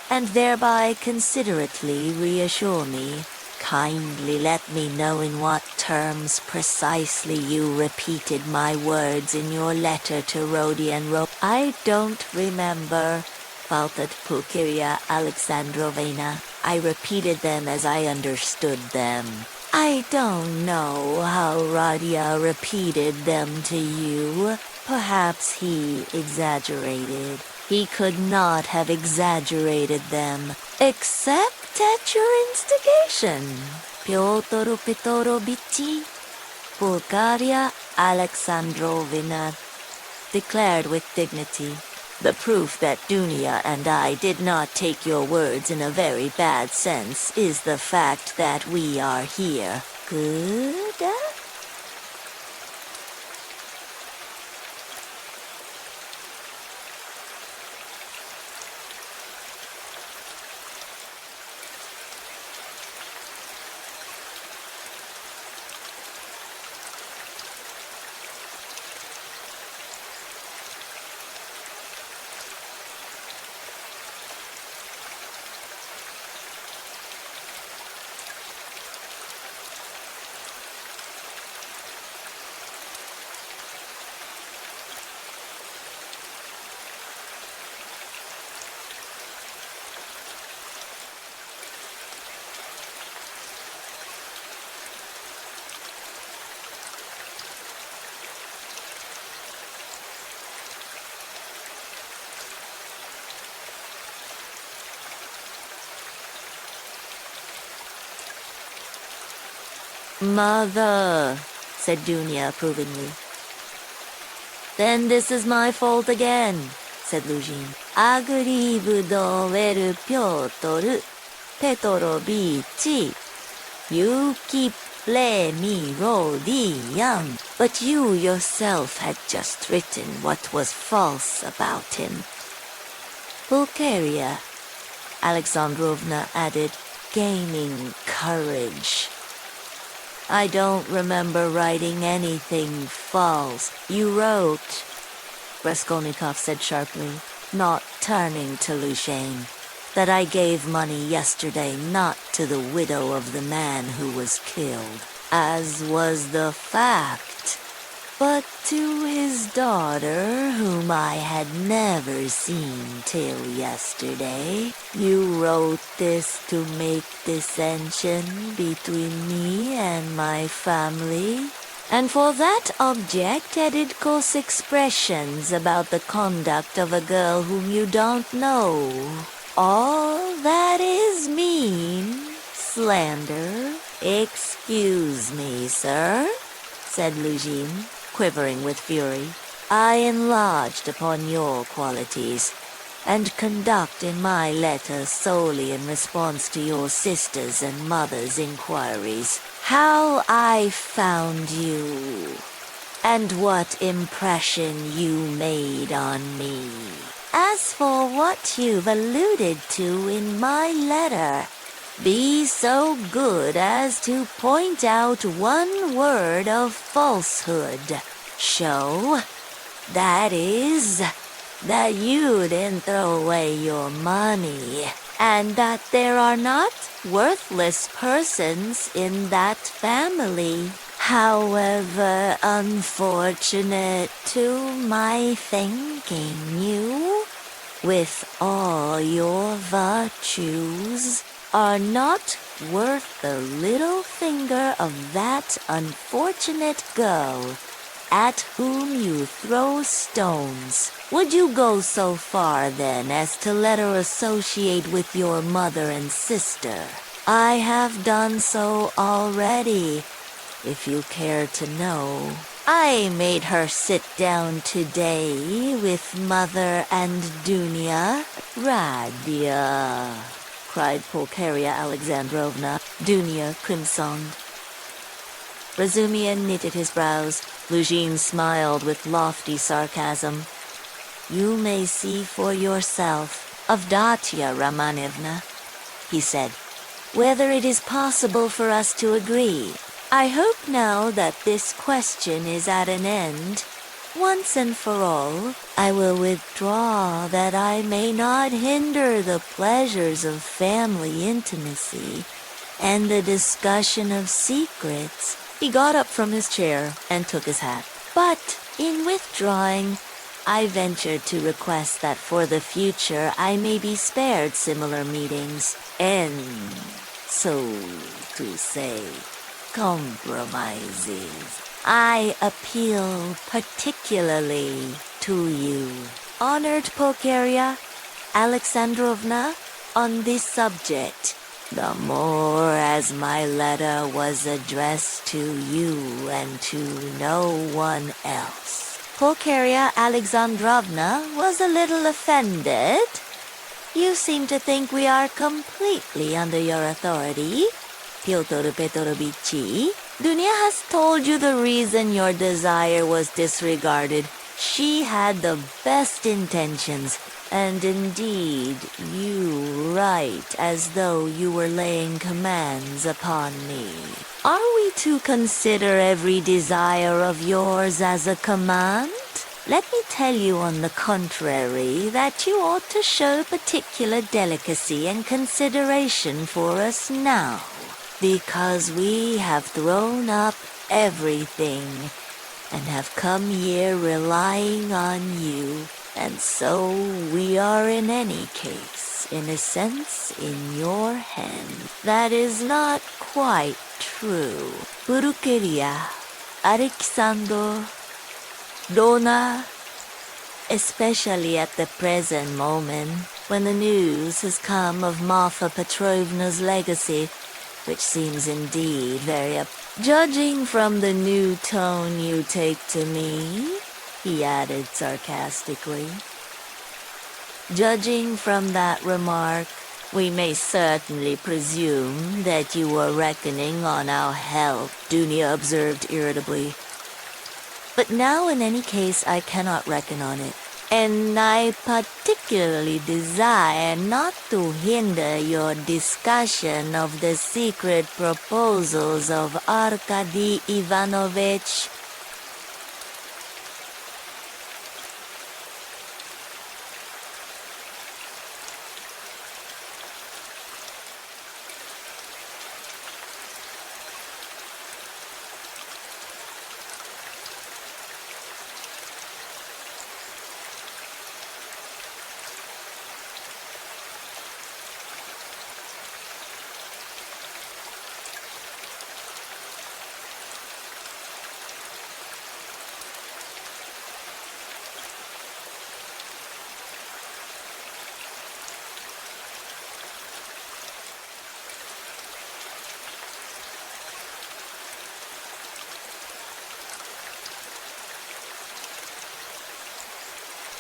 and thereby considerately reassure me, kindly let me know in what terms precisely you repeated my words in your letter to Rodion. I don't remember, faltered Pulcheria Alexandrovna. I repeated them as I understood them. I don't know how Radia repeated them to you. Perhaps he exaggerated. He could not have exaggerated them, except at your instigation. Pyotr Petrovich, Pulcheria Alexandrovna declared with dignity. The proof that Dunia and I did not take your words in a very bad sense is the fact that we are here. Good? Mother, said Dunya approvingly. Then this is my fault again, said Lujin. Agribudo veru Piotr, Petro bici. You keep me Rodian, but you yourself had just written what was false about him. Bulgaria, Alexandrovna added, gaining courage. I don't remember writing anything false. You wrote, Raskolnikov said sharply, not turning to Lushain, that I gave money yesterday not to the widow of the man who was killed, as was the fact, but to his daughter, whom I had never seen till yesterday. You wrote this to make dissension between me and my family, and for that object added coarse expressions about the conduct of a girl whom you don't know. All that is mean, slander. Excuse me, sir, said Lujin, quivering with fury. I enlarged upon your qualities, and conduct in my letter solely in response to your sister's and mother's inquiries. How I found you, and what impression you made on me. As for what you've alluded to in my letter, be so good as to point out one word of falsehood. Show, that is, that you didn't throw away your money, and that there are not worthless persons in that family. However unfortunate to my thinking, you, with all your virtues, are not worth the little finger of that unfortunate girl at whom you throw stones. Would you go so far, then, as to let her associate with your mother and sister? I have done so already, if you care to know. I made her sit down today with Mother and Dunya. Radia, cried Pulcheria Alexandrovna. Dunya crimsoned. Razumian knitted his brows. Luzhin smiled with lofty sarcasm. You may see for yourself, Avdatya Romanivna, he said, whether it is possible for us to agree. I hope now that this question is at an end. Once and for all, I will withdraw that I may not hinder the pleasures of family intimacy and the discussion of secrets. He got up from his chair and took his hat. But in withdrawing, I ventured to request that for the future I may be spared similar meetings and, so to say, compromises. I appeal particularly to you, honored Pulcheria Alexandrovna, on this subject, the more as my letter was addressed to you and to no one else. Pulcheria Alexandrovna was a little offended. You seem to think we are completely under your authority, Pyotr Petrovich. Dunya has told you the reason your desire was disregarded. She had the best intentions, and indeed you write as though you were laying commands upon me. Are we to consider every desire of yours as a command? Let me tell you, on the contrary, that you ought to show particular delicacy and consideration for us now, because we have thrown up everything and have come here relying on you, and so we are in any case, in a sense, in your hand. That is not quite true. Pulcheria, Alexander, Dona, especially at the present moment, when the news has come of Marfa Petrovna's legacy, which seems indeed very Judging from the new tone you take to me, he added sarcastically. Judging from that remark, we may certainly presume that you were reckoning on our help, Dunia observed irritably. But now in any case I cannot reckon on it, and I particularly desire not to hinder your discussion of the secret proposals of Arkady Ivanovich.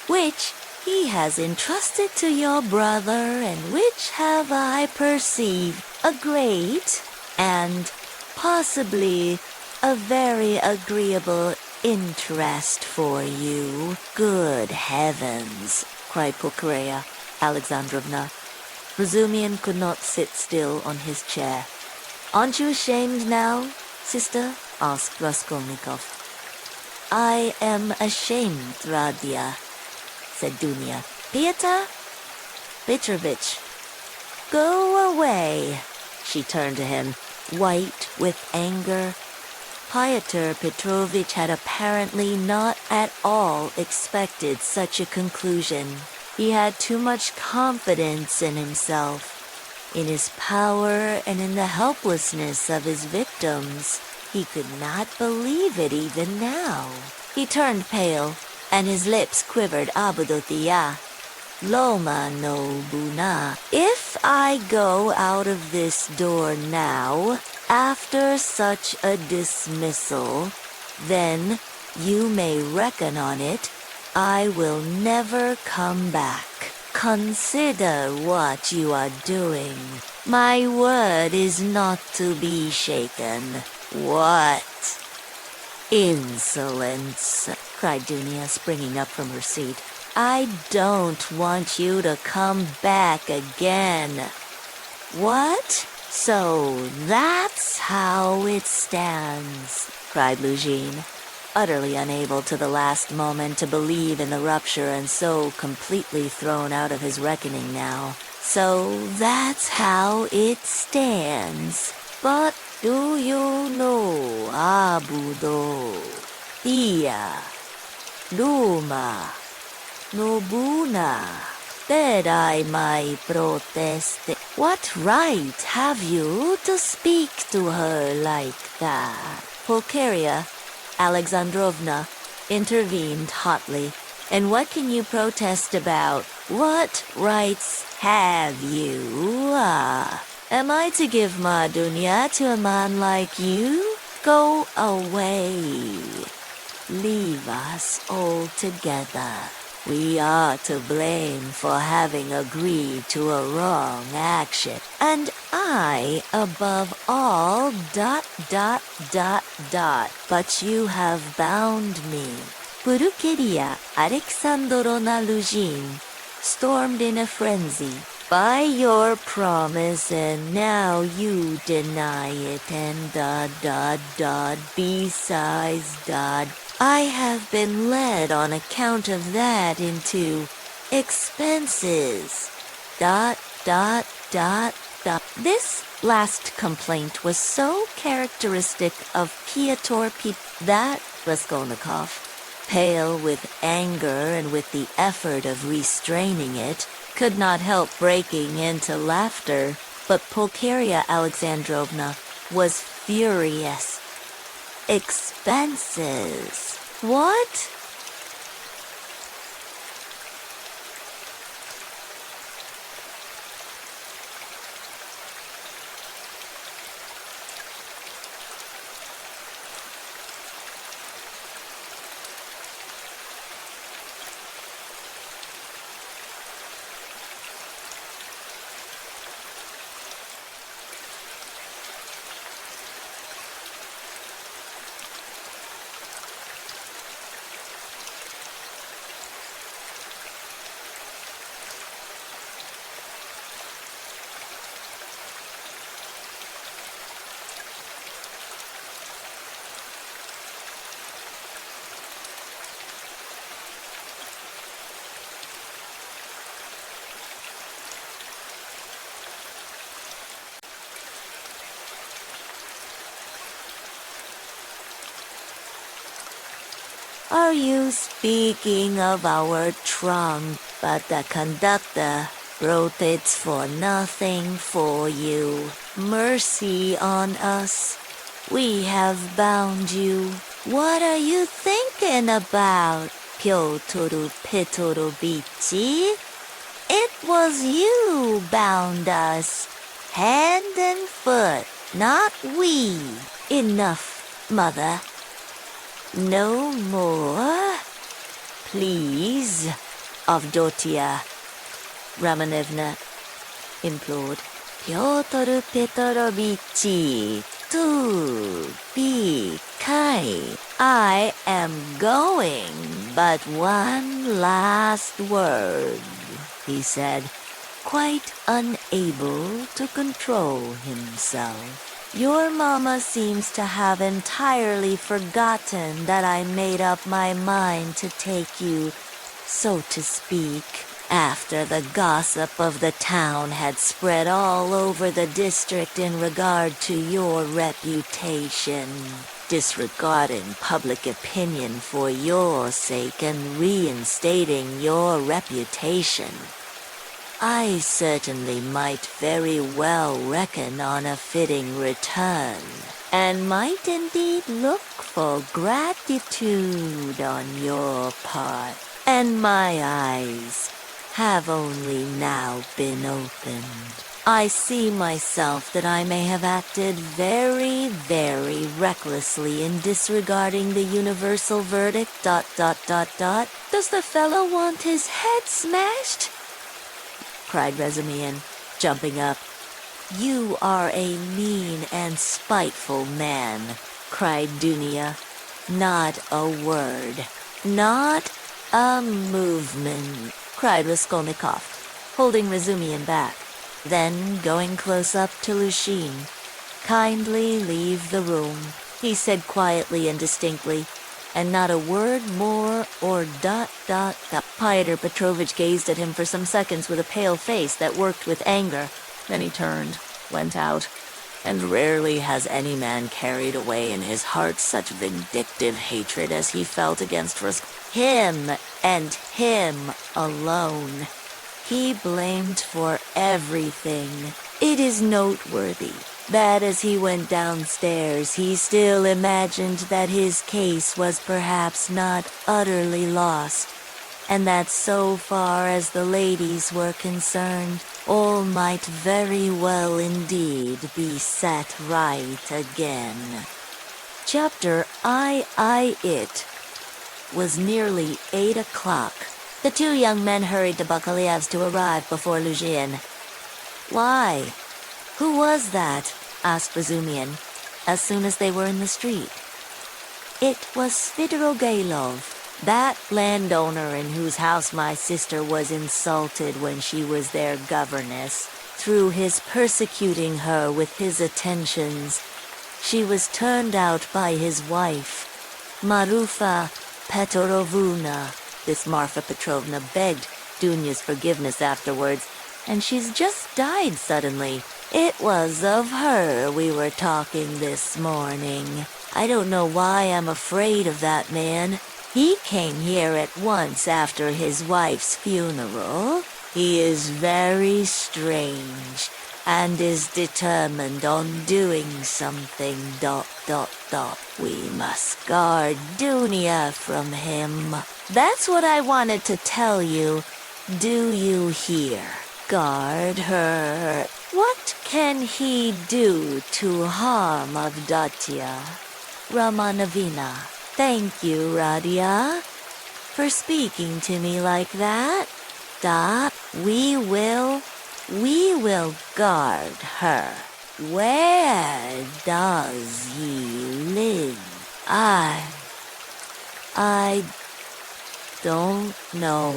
Which he has entrusted to your brother, and which have I perceived a great and possibly a very agreeable interest for you. Good heavens, cried Pulcheria Alexandrovna. Razumian could not sit still on his chair. Aren't you ashamed now, sister? Asked Raskolnikov. I am ashamed, Radia, said Dunia. Pyotr Petrovich, go away. She turned to him, white with anger. Pyotr Petrovich had apparently not at all expected such a conclusion. He had too much confidence in himself, in his power and in the helplessness of his victims. He could not believe it even now. He turned pale, and his lips quivered. Abudotia. Loma no Buna. If I go out of this door now, after such a dismissal, then you may reckon on it, I will never come back. Consider what you are doing. My word is not to be shaken. What? Insolence, cried Dunia, springing up from her seat. I don't want you to come back again. What? So that's how it stands, cried Luzhin, utterly unable to the last moment to believe in the rupture and so completely thrown out of his reckoning now. So that's how it stands. But do you know, Abudo, Tia, Luma, Nobuna, that I might protest? What right have you to speak to her like that? Pulcheria Alexandrovna intervened hotly. And what can you protest about? What rights have you? Am I to give my Dunya to a man like you? Go away. Leave us all together. We are to blame for having agreed to a wrong action. And I, above all, ... But you have bound me. Pulcheria Alexandrovna Luzhin stormed in a frenzy. By your promise, and now you deny it, and ... Besides, I have been led on account of that into expenses. ... This last complaint was so characteristic of Pyotr that Raskolnikov, pale with anger and with the effort of restraining it, could not help breaking into laughter. But Pulcheria Alexandrovna was furious. Expenses? What? Are you speaking of our trunk? But the conductor wrote it's for nothing for you. Mercy on us. We have bound you. What are you thinking about, Pyotoru Pitoru Bichi? It was you bound us, hand and foot, not we. Enough, Mother. No more, please, Avdotia, Ramanevna implored. Pyotr Petrovich, do be kind. I am going, but one last word, he said, quite unable to control himself. Your mama seems to have entirely forgotten that I made up my mind to take you, so to speak, after the gossip of the town had spread all over the district in regard to your reputation. Disregarding public opinion for your sake and reinstating your reputation, I certainly might very well reckon on a fitting return, and might indeed look for gratitude on your part. And my eyes have only now been opened. I see myself that I may have acted very, very recklessly in disregarding the universal verdict, ... Does the fellow want his head smashed? Cried Resumian, jumping up. You are a mean and spiteful man, cried Dunia. Not a word, not a movement, cried Raskolnikov, holding Resumian back. Then, going close up to Lushin, kindly leave the room, he said quietly and distinctly, and not a word more or ... Pyotr Petrovich gazed at him for some seconds with a pale face that worked with anger. Then he turned, went out, and rarely has any man carried away in his heart such vindictive hatred as he felt against him and him alone. He blamed for everything. It is noteworthy that as he went downstairs, he still imagined that his case was perhaps not utterly lost, and that so far as the ladies were concerned, all might very well indeed be set right again. Chapter It was nearly 8 o'clock. The two young men hurried to Bakaliev's to arrive before Luzhin. Why? Who was that? Asked Razumian, as soon as they were in the street. It was Svidrigailov, that landowner in whose house my sister was insulted when she was their governess. Through his persecuting her with his attentions, she was turned out by his wife, Marufa Petrovna. This Marfa Petrovna begged Dunya's forgiveness afterwards, and she's just died suddenly. It was of her we were talking this morning. I don't know why I'm afraid of that man. He came here at once after his wife's funeral. He is very strange, and is determined on doing something ... We must guard Dunya from him. That's what I wanted to tell you. Do you hear? Guard her. What can he do to harm Avdotya? Ramanavina. Thank you, Radia, for speaking to me like that. We will guard her. Where does he live? I don't know.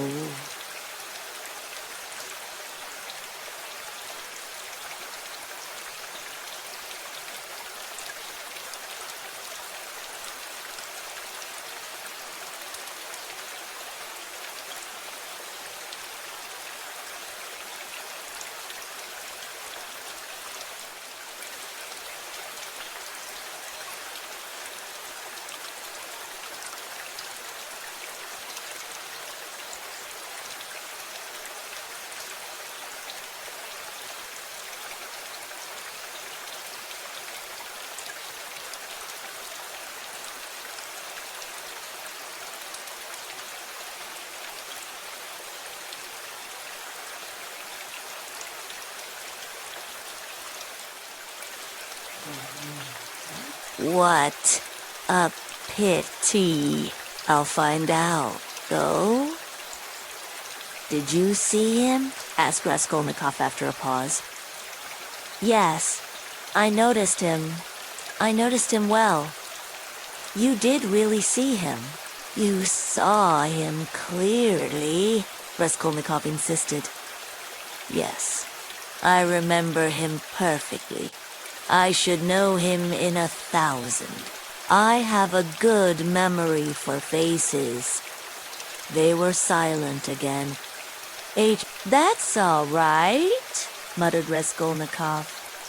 What a pity. I'll find out, though. Did you see him? Asked Raskolnikov after a pause. Yes, I noticed him. I noticed him well. You did really see him. You saw him clearly, Raskolnikov insisted. Yes, I remember him perfectly. I should know him in 1,000. I have a good memory for faces. They were silent again. That's all right, muttered Raskolnikov.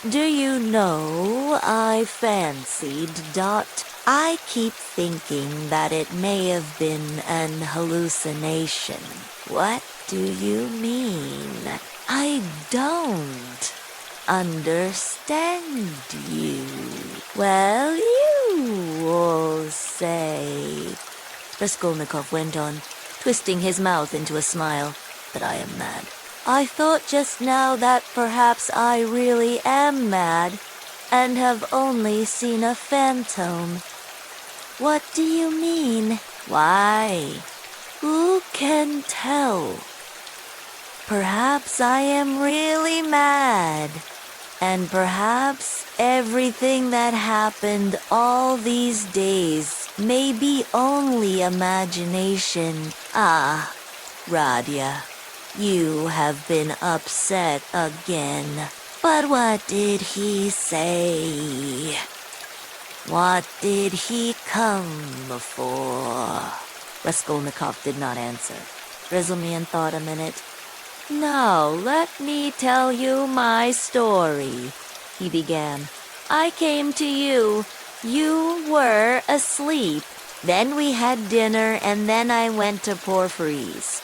Do you know, I fancied, Dot. I keep thinking that it may have been an hallucination. What do you mean? I don't understand you. Well, you will say, Raskolnikov went on, twisting his mouth into a smile, that I am mad. I thought just now that perhaps I really am mad, and have only seen a phantom. What do you mean? Why? Who can tell? Perhaps I am really mad, and perhaps everything that happened all these days may be only imagination. Ah, Radia, you have been upset again. But what did he say? What did he come for? Raskolnikov did not answer. Grizzlemian thought a minute. Now, let me tell you my story, he began. I came to you. You were asleep. Then we had dinner, and then I went to Porphyry's.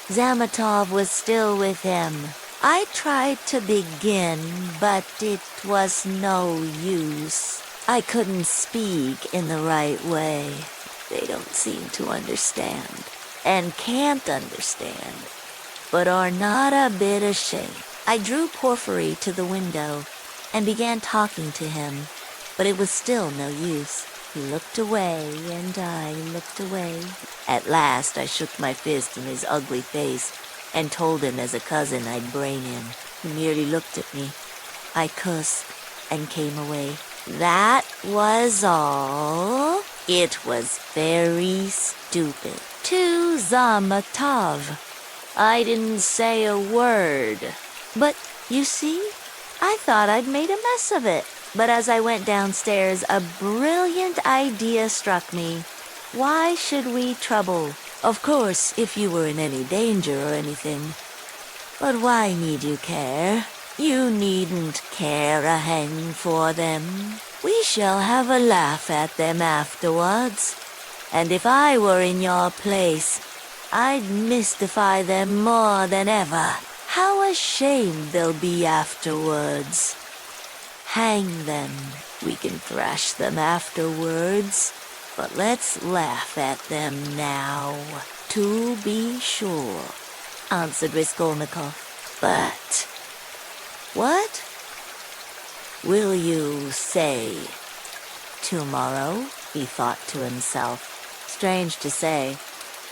Zametov was still with him. I tried to begin, but it was no use. I couldn't speak in the right way. They don't seem to understand, and can't understand, but are not a bit ashamed. I drew Porphyry to the window and began talking to him, but it was still no use. He looked away, and I looked away. At last I shook my fist in his ugly face and told him as a cousin I'd brain him. He merely looked at me. I cursed and came away. That was all. It was very stupid. To Zametov. I didn't say a word. But, you see, I thought I'd made a mess of it. But as I went downstairs, a brilliant idea struck me. Why should we trouble? Of course, if you were in any danger or anything. But why need you care? You needn't care a hang for them. We shall have a laugh at them afterwards. And if I were in your place, I'd mystify them more than ever. How ashamed they'll be afterwards. Hang them. We can thrash them afterwards. But let's laugh at them now, to be sure, answered Raskolnikov. But what will you say tomorrow? He thought to himself. Strange to say,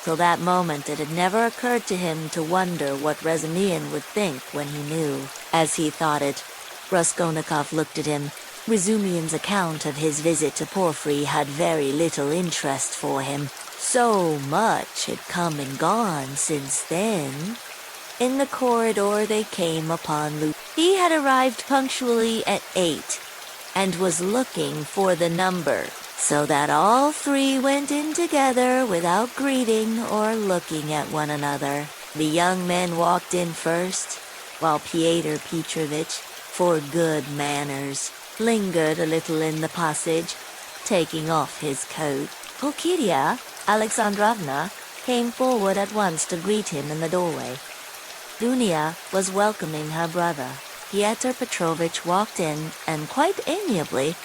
till that moment it had never occurred to him to wonder what Rezemian would think when he knew. As he thought it, Raskolnikov looked at him. Rezemian's account of his visit to Porphyry had very little interest for him. So much had come and gone since then. In the corridor they came upon Luke. He had arrived punctually at 8, and was looking for the number, so that all three went in together without greeting or looking at one another. The young men walked in first, while Pyotr Petrovitch, for good manners, lingered a little in the passage, taking off his coat. Pulcheria Alexandrovna came forward at once to greet him in the doorway. Dunya was welcoming her brother. Pyotr Petrovitch walked in and quite amiably,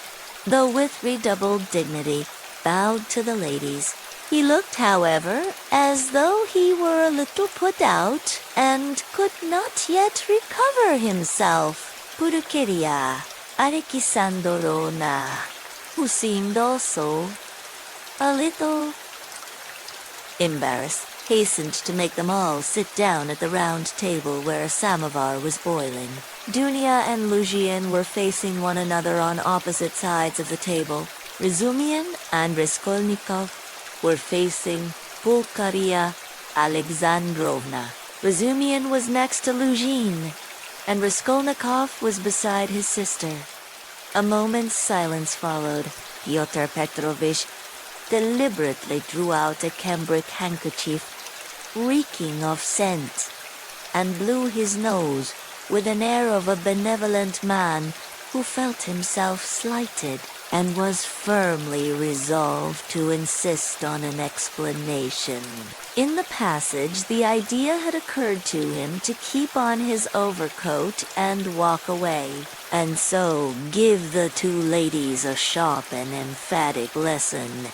though with redoubled dignity, bowed to the ladies. He looked, however, as though he were a little put out and could not yet recover himself. Pulcheria Alexandrona, who seemed also a little embarrassed, hastened to make them all sit down at the round table where a samovar was boiling. Dunia and Lujian were facing one another on opposite sides of the table. Razumian and Raskolnikov were facing Pulkaria Alexandrovna. Razumian was next to Luzhin, and Raskolnikov was beside his sister. A moment's silence followed. Pyotr Petrovich deliberately drew out a cambric handkerchief, reeking of scent, and blew his nose with an air of a benevolent man who felt himself slighted and was firmly resolved to insist on an explanation. In the passage, the idea had occurred to him to keep on his overcoat and walk away, and so give the two ladies a sharp and emphatic lesson,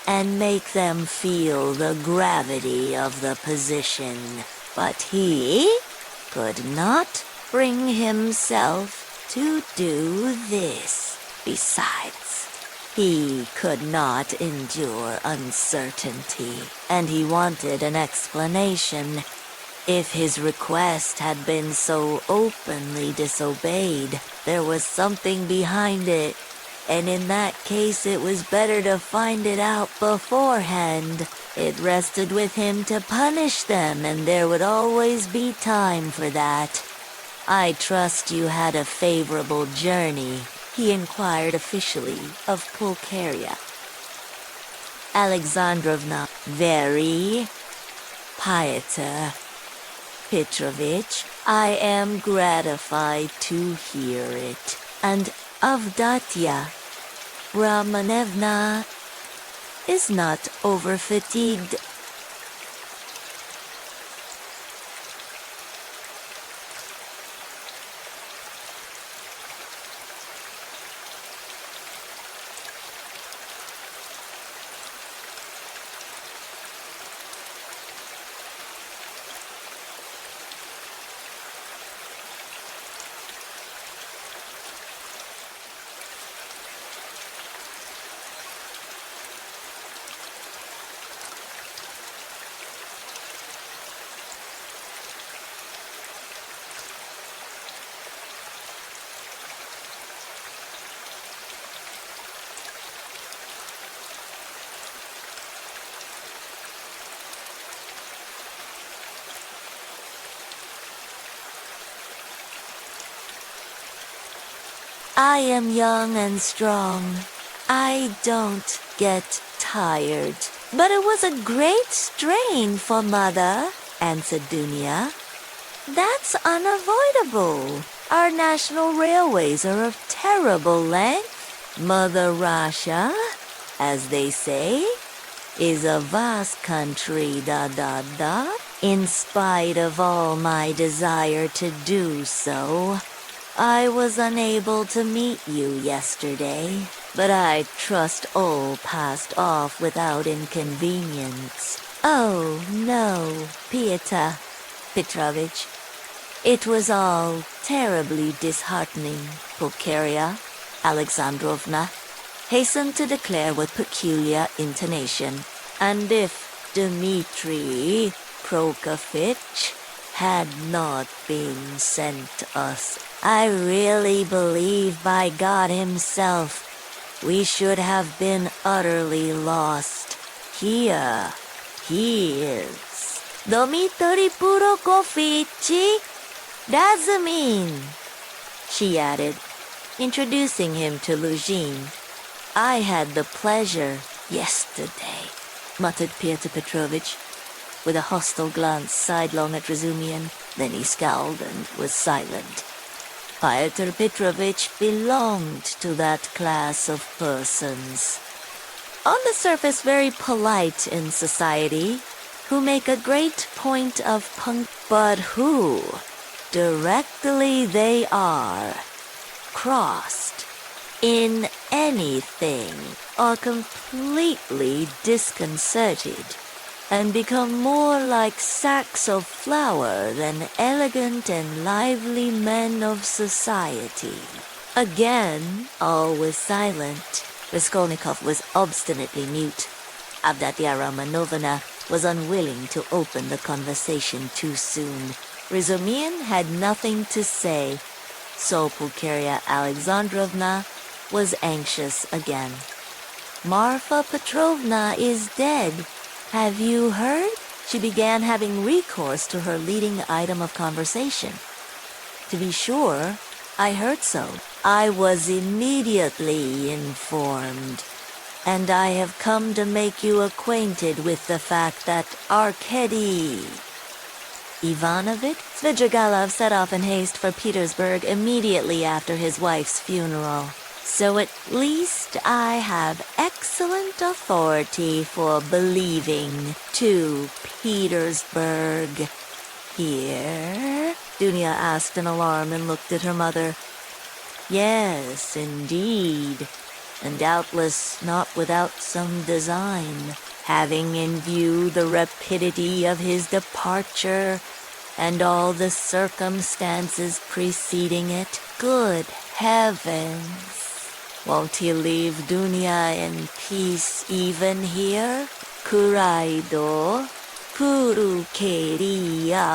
and make them feel the gravity of the position. But he could not bring himself to do this. Besides, he could not endure uncertainty, and he wanted an explanation. If his request had been so openly disobeyed, there was something behind it, and in that case it was better to find it out beforehand. It rested with him to punish them, and there would always be time for that. "I trust you had a favorable journey," he inquired officially of Pulcheria Alexandrovna. "Very, Pyotr Petrovich, I am gratified to hear it. And Avdatya Romanevna is not over-fatigued." "I am young and strong. I don't get tired." "But it was a great strain for Mother," answered Dunia. "That's unavoidable. Our national railways are of terrible length. Mother Russia, as they say, is a vast country, In spite of all my desire to do so, I was unable to meet you yesterday, but I trust all passed off without inconvenience." "Oh, no, Pyotr Petrovich. It was all terribly disheartening," Pulcheria Alexandrovna hastened to declare with peculiar intonation. "And if Dmitri Prokofitch had not been sent us, I really believe by God himself we should have been utterly lost. Here he is." "Dmitri Prokofitch Razumin," she added, introducing him to Luzhin. "I had the pleasure yesterday," muttered Pyotr Petrovich, with a hostile glance sidelong at Razumian. Then he scowled and was silent. Pyotr Petrovich belonged to that class of persons, on the surface very polite in society, who make a great point of but who, directly they are crossed in anything, are completely disconcerted and become more like sacks of flour than elegant and lively men of society. Again, all was silent. Raskolnikov was obstinately mute. Avdatia Romanovna was unwilling to open the conversation too soon. Razumihin had nothing to say, so Pulcheria Alexandrovna was anxious again. "Marfa Petrovna is dead. Have you heard?" She began having recourse to her leading item of conversation. "To be sure, I heard so. I was immediately informed. And I have come to make you acquainted with the fact that Arkady Ivanovich Svidrigailov set off in haste for Petersburg immediately after his wife's funeral. So at least I have excellent authority for believing to Petersburg. Here?" Dunya asked in alarm and looked at her mother. "Yes, indeed, and doubtless not without some design, having in view the rapidity of his departure and all the circumstances preceding it. Good heavens! Won't he leave Dunya in peace even here? Kuraido, Purukeria,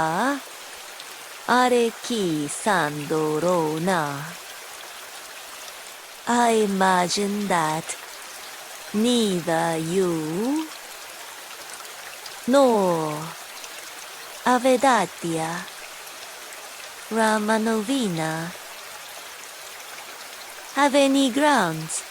Areki Sandorona. I imagine that neither you nor Avdatia Romanovna have any grounds."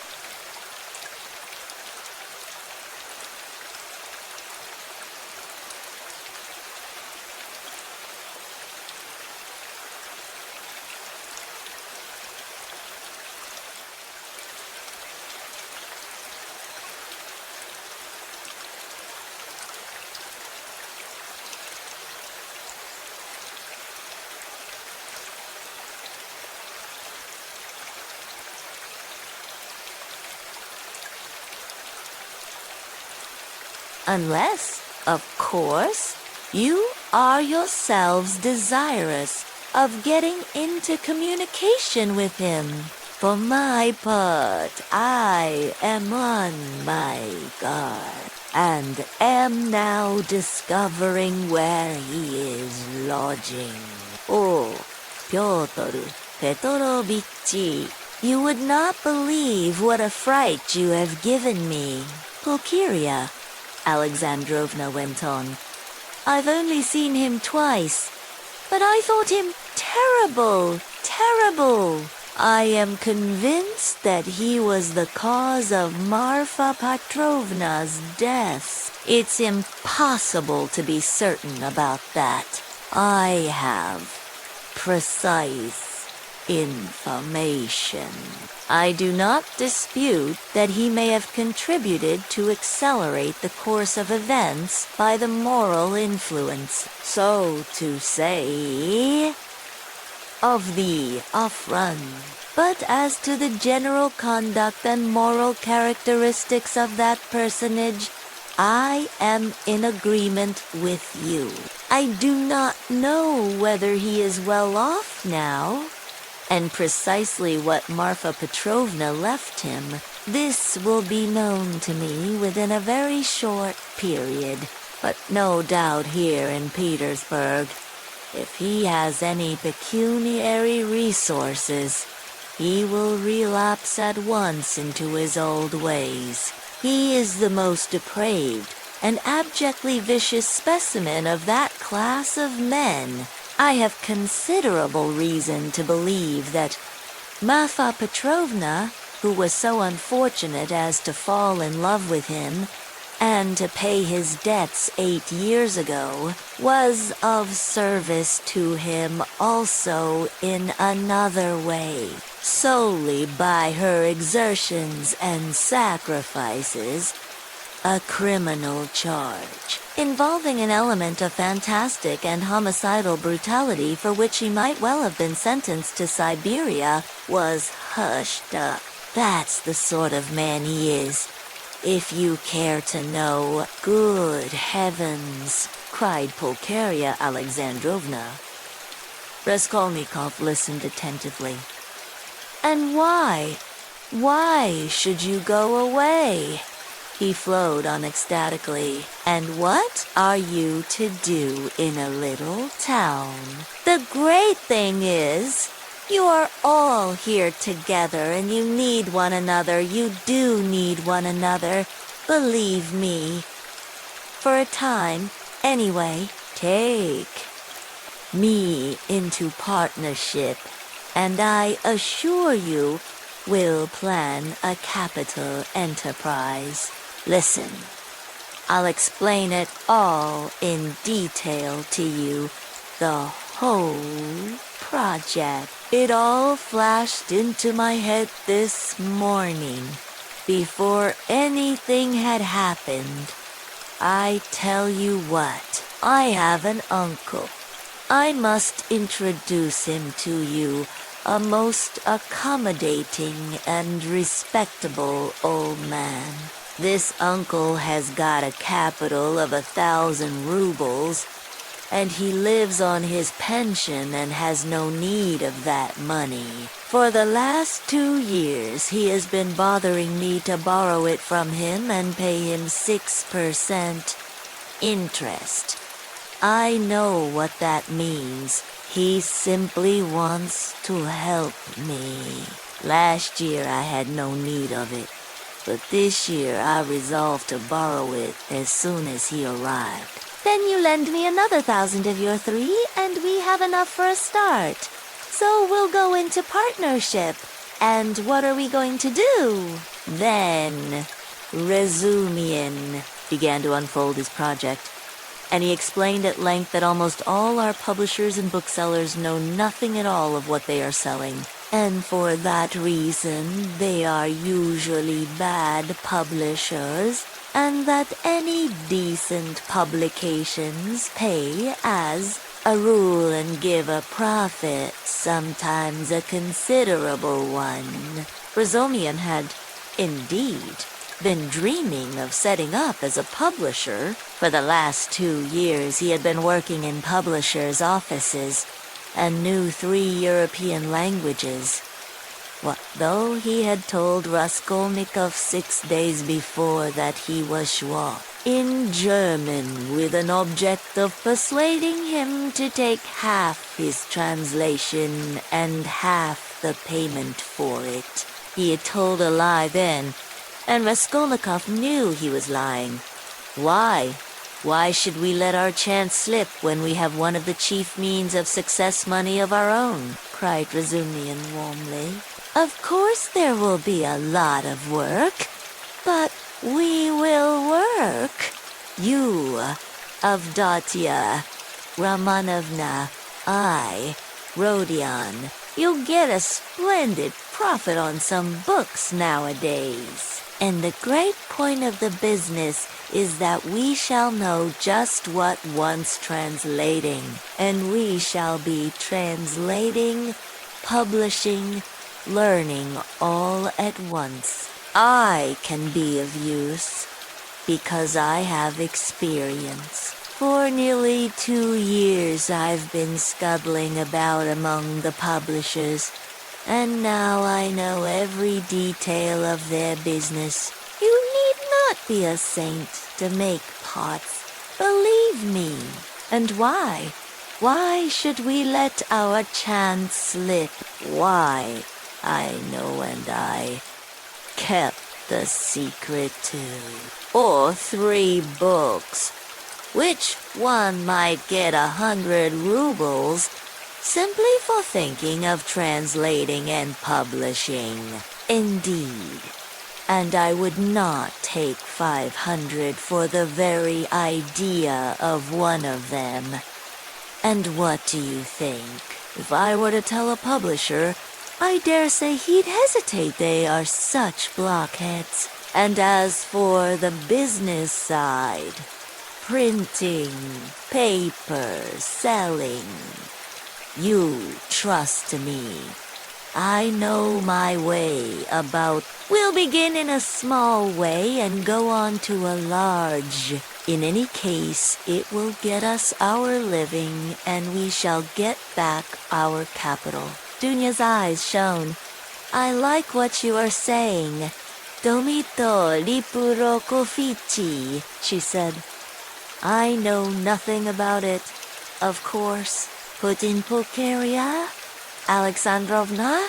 "Unless, of course, you are yourselves desirous of getting into communication with him. For my part, I am on my guard, and am now discovering where he is lodging. Oh, Pyotr Petrovich, you would not believe what a fright you have given me." "Pulcheria," Alexandrovna went on, "I've only seen him twice, but I thought him terrible, terrible. I am convinced that he was the cause of Marfa Petrovna's death. It's impossible to be certain about that. I have precise information. I do not dispute that he may have contributed to accelerate the course of events by the moral influence, so to say, of the affront. But as to the general conduct and moral characteristics of that personage, I am in agreement with you. I do not know whether he is well off now, and precisely what Marfa Petrovna left him. This will be known to me within a very short period, but no doubt here in Petersburg, if he has any pecuniary resources, he will relapse at once into his old ways. He is the most depraved and abjectly vicious specimen of that class of men. I have considerable reason to believe that Marfa Petrovna, who was so unfortunate as to fall in love with him and to pay his debts 8 years ago, was of service to him also in another way, solely by her exertions and sacrifices, a criminal charge involving an element of fantastic and homicidal brutality for which he might well have been sentenced to Siberia, was hushed up. That's the sort of man he is, if you care to know." "Good heavens!" cried Pulcheria Alexandrovna. Raskolnikov listened attentively. And why? Why should you go away? He flowed on ecstatically. And what are you to do in a little town? The great thing is, you are all here together and you need one another. You do need one another. Believe me. For a time, anyway, take me into partnership, and I assure you, we'll plan a capital enterprise. Listen, I'll explain it all in detail to you, the whole project. It all flashed into my head this morning, before anything had happened. I tell you what, I have an uncle. I must introduce him to you, a most accommodating and respectable old man. This uncle has got a capital of 1,000 rubles, and he lives on his pension and has no need of that money. For the last 2 years, he has been bothering me to borrow it from him and pay him 6% interest. I know what that means. He simply wants to help me. Last year I had no need of it, but this year I resolved to borrow it as soon as he arrived. Then you lend me another 1,000 of your 3, and we have enough for a start. So we'll go into partnership. And what are we going to do? Then, Resumian began to unfold his project, and he explained at length that almost all our publishers and booksellers know nothing at all of what they are selling. And for that reason, they are usually bad publishers, and that any decent publications pay as a rule and give a profit, sometimes a considerable one. Brazomian had, indeed, been dreaming of setting up as a publisher. For the last 2 years he had been working in publishers' offices and knew 3 European languages. What though he had told Raskolnikov 6 days before that he was Schwab in German, with an object of persuading him to take half his translation and half the payment for it. He had told a lie then, and Raskolnikov knew he was lying. Why? Why should we let our chance slip when we have one of the chief means of success money of our own? Cried Razumian warmly. Of course there will be a lot of work, but we will work. You, Avdotya Romanovna, I, Rodion. You'll get a splendid profit on some books nowadays. And the great point of the business is that we shall know just what wants translating, and we shall be translating, publishing, learning all at once. I can be of use because I have experience. For nearly 2 years I've been scuttling about among the publishers, and now I know every detail of their business. You need not be a saint to make pots, believe me. And why? Why should we let our chance slip? Why? I know, and I kept the secret too. Or 3 books, which one might get 100 rubles, simply for thinking of translating and publishing. Indeed. And I would not take 500 for the very idea of one of them. And what do you think? If I were to tell a publisher, I dare say he'd hesitate. They are such blockheads. And as for the business side, printing, paper, selling, you trust me. I know my way about. We'll begin in a small way and go on to a large. In any case, it will get us our living, and we shall get back our capital. Dunya's eyes shone. I like what you are saying. Domito lipuro kofichi, she said. I know nothing about it, of course. Put in Pulcheria, Alexandrovna?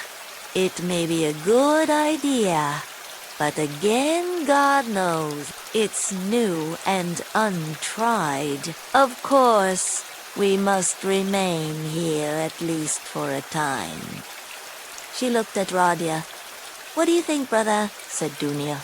It may be a good idea. But again, God knows, it's new and untried. Of course, we must remain here at least for a time. She looked at Radia. What do you think, brother? Said Dunia.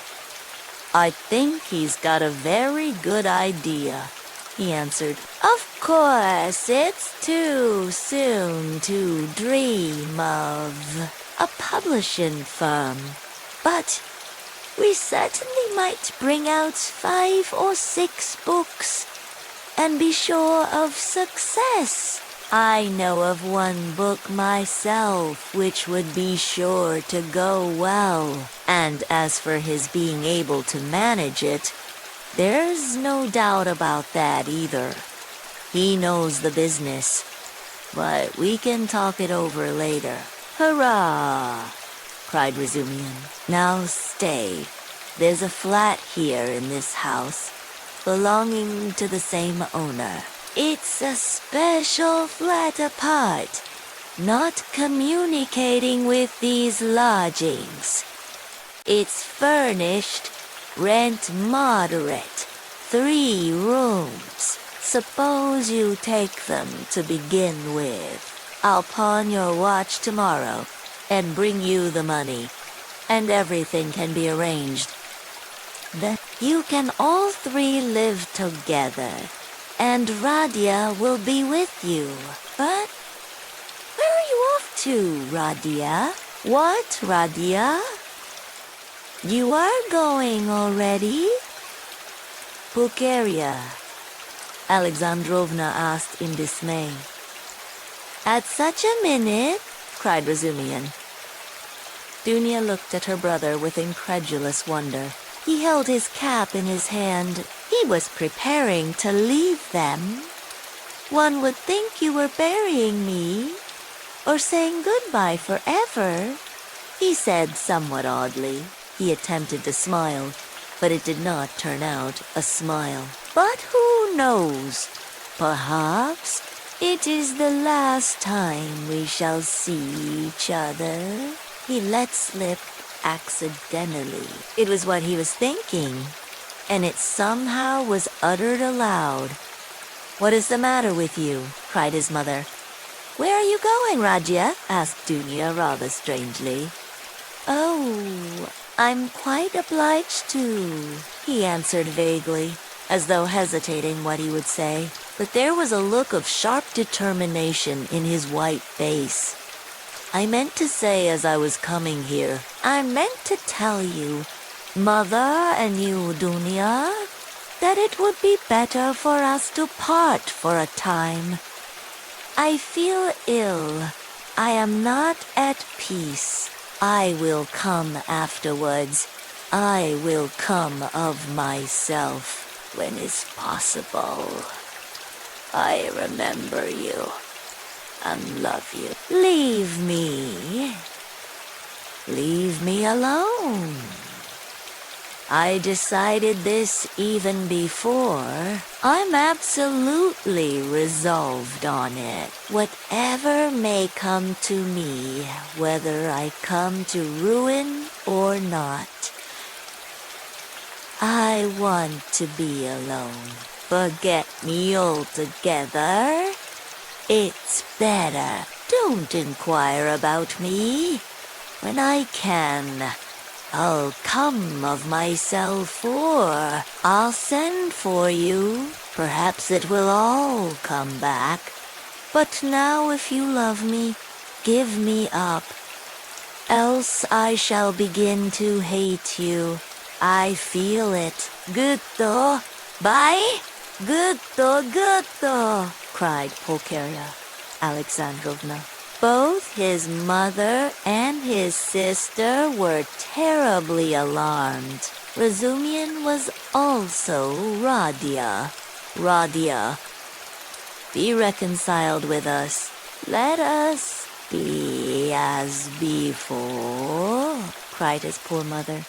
I think he's got a very good idea, he answered. Of course, it's too soon to dream of a publishing firm, but we certainly might bring out 5 or 6 books and be sure of success. I know of one book myself which would be sure to go well, and as for his being able to manage it, there's no doubt about that either. He knows the business, but we can talk it over later. Hurrah! Cried Razumian. Now stay. There's a flat here in this house, belonging to the same owner. It's a special flat apart, not communicating with these lodgings. It's furnished, rent moderate, 3 rooms. Suppose you take them to begin with. I'll pawn your watch tomorrow and bring you the money, and everything can be arranged. Then you can all 3 live together, and Radia will be with you. But where are you off to, Radia? What, Radia? You are going already? Pulcheria, Alexandrovna asked in dismay. At such a minute? Cried Razumian. Dunia looked at her brother with incredulous wonder. He held his cap in his hand. He was preparing to leave them. One would think you were burying me, or saying goodbye forever, he said somewhat oddly. He attempted to smile, but it did not turn out a smile. But who knows? Perhaps it is the last time we shall see each other. He let slip accidentally. It was what he was thinking, and it somehow was uttered aloud. What is the matter with you? Cried his mother. Where are you going, Radia? Asked Dunia rather strangely. Oh, I'm quite obliged to, he answered vaguely, as though hesitating what he would say. But there was a look of sharp determination in his white face. I meant to say as I was coming here, I meant to tell you, Mother and you, Dunia, that it would be better for us to part for a time. I feel ill. I am not at peace. I will come afterwards. I will come of myself when it's possible. I remember you and love you. Leave me. Leave me alone. I decided this even before. I'm absolutely resolved on it. Whatever may come to me, whether I come to ruin or not, I want to be alone. Forget me altogether. It's better. Don't inquire about me. When I can, I'll come of myself, or I'll send for you. Perhaps it will all come back. But now, if you love me, give me up. Else I shall begin to hate you. I feel it. Gutto. Bye. Gutto, cried Pulcheria Alexandrovna. Both his mother and his sister were terribly alarmed. Razumian was also Radia. Radia, be reconciled with us. Let us be as before," cried his poor mother.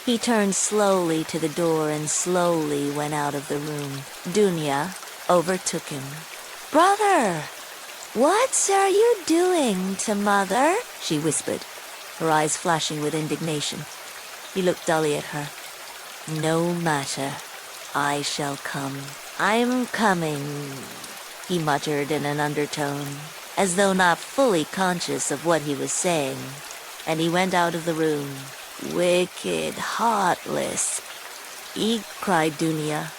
He turned slowly to the door and slowly went out of the room. Dunya overtook him. "Brother, what are you doing to Mother?" she whispered, her eyes flashing with indignation. He looked dully at her. "No matter. I shall come. I'm coming," he muttered in an undertone, as though not fully conscious of what he was saying, and he went out of the room. "Wicked, heartless," cried Dunya.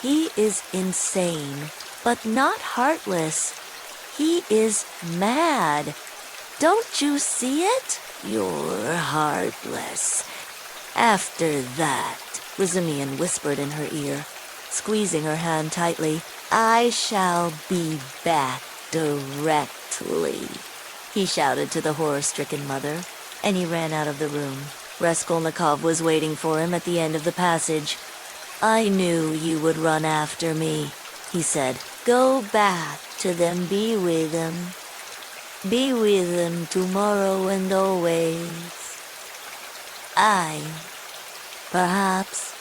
"He is insane, but not heartless. He is mad. Don't you see it?" "You're heartless." After that, Razumyan whispered in her ear, squeezing her hand tightly, "I shall be back directly," he shouted to the horror-stricken mother, and he ran out of the room. Raskolnikov was waiting for him at the end of the passage. "I knew you would run after me," he said. "Go back to them, be with them. Be with them tomorrow and always. Perhaps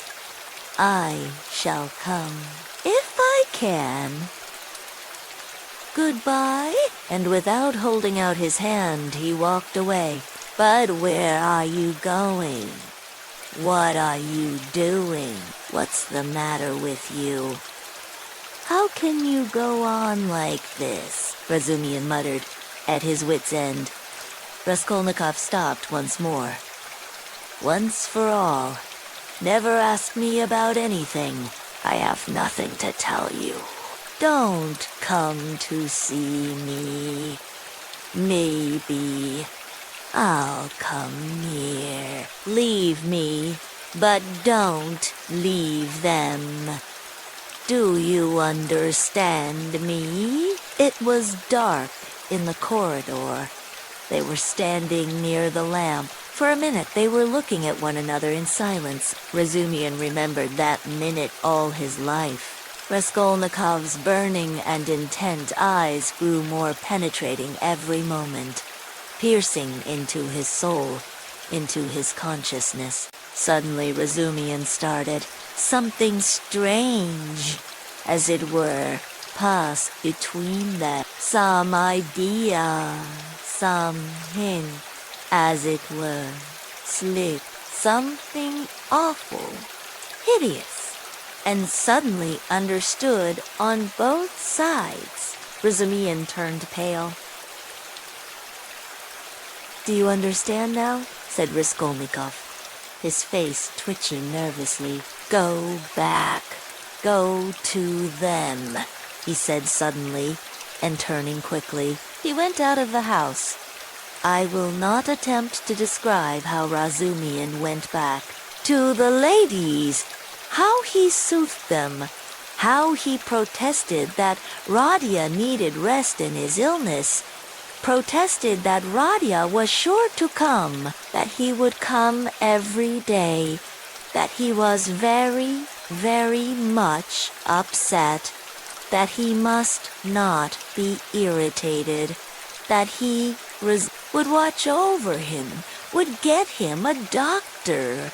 I shall come, if I can. Goodbye." And without holding out his hand, he walked away. "But where are you going? What are you doing? What's the matter with you? How can you go on like this?" Razumyan muttered, at his wit's end. Raskolnikov stopped once more. "Once for all, never ask me about anything. I have nothing to tell you. Don't come to see me. Maybe I'll come near. Leave me, but don't leave them. Do you understand me?" It was dark in the corridor. They were standing near the lamp. For a minute they were looking at one another in silence. Razumyan remembered that minute all his life. Raskolnikov's burning and intent eyes grew more penetrating every moment, piercing into his soul, into his consciousness. Suddenly Razumyan started. Something strange, as it were, passed between them. Some idea, some hint, as it were, slipped. Something awful, hideous, and suddenly understood on both sides. Razumyan turned pale. "Do you understand now?" said Raskolnikov, his face twitching nervously. "Go back. Go to them," he said suddenly, and turning quickly, he went out of the house. I will not attempt to describe how Razumyan went back. To the ladies, how he soothed them, how he protested that Radia needed rest in his illness, protested that Radia was sure to come, that he would come every day, that he was very, very much upset, that he must not be irritated, that he would watch over him, would get him a doctor,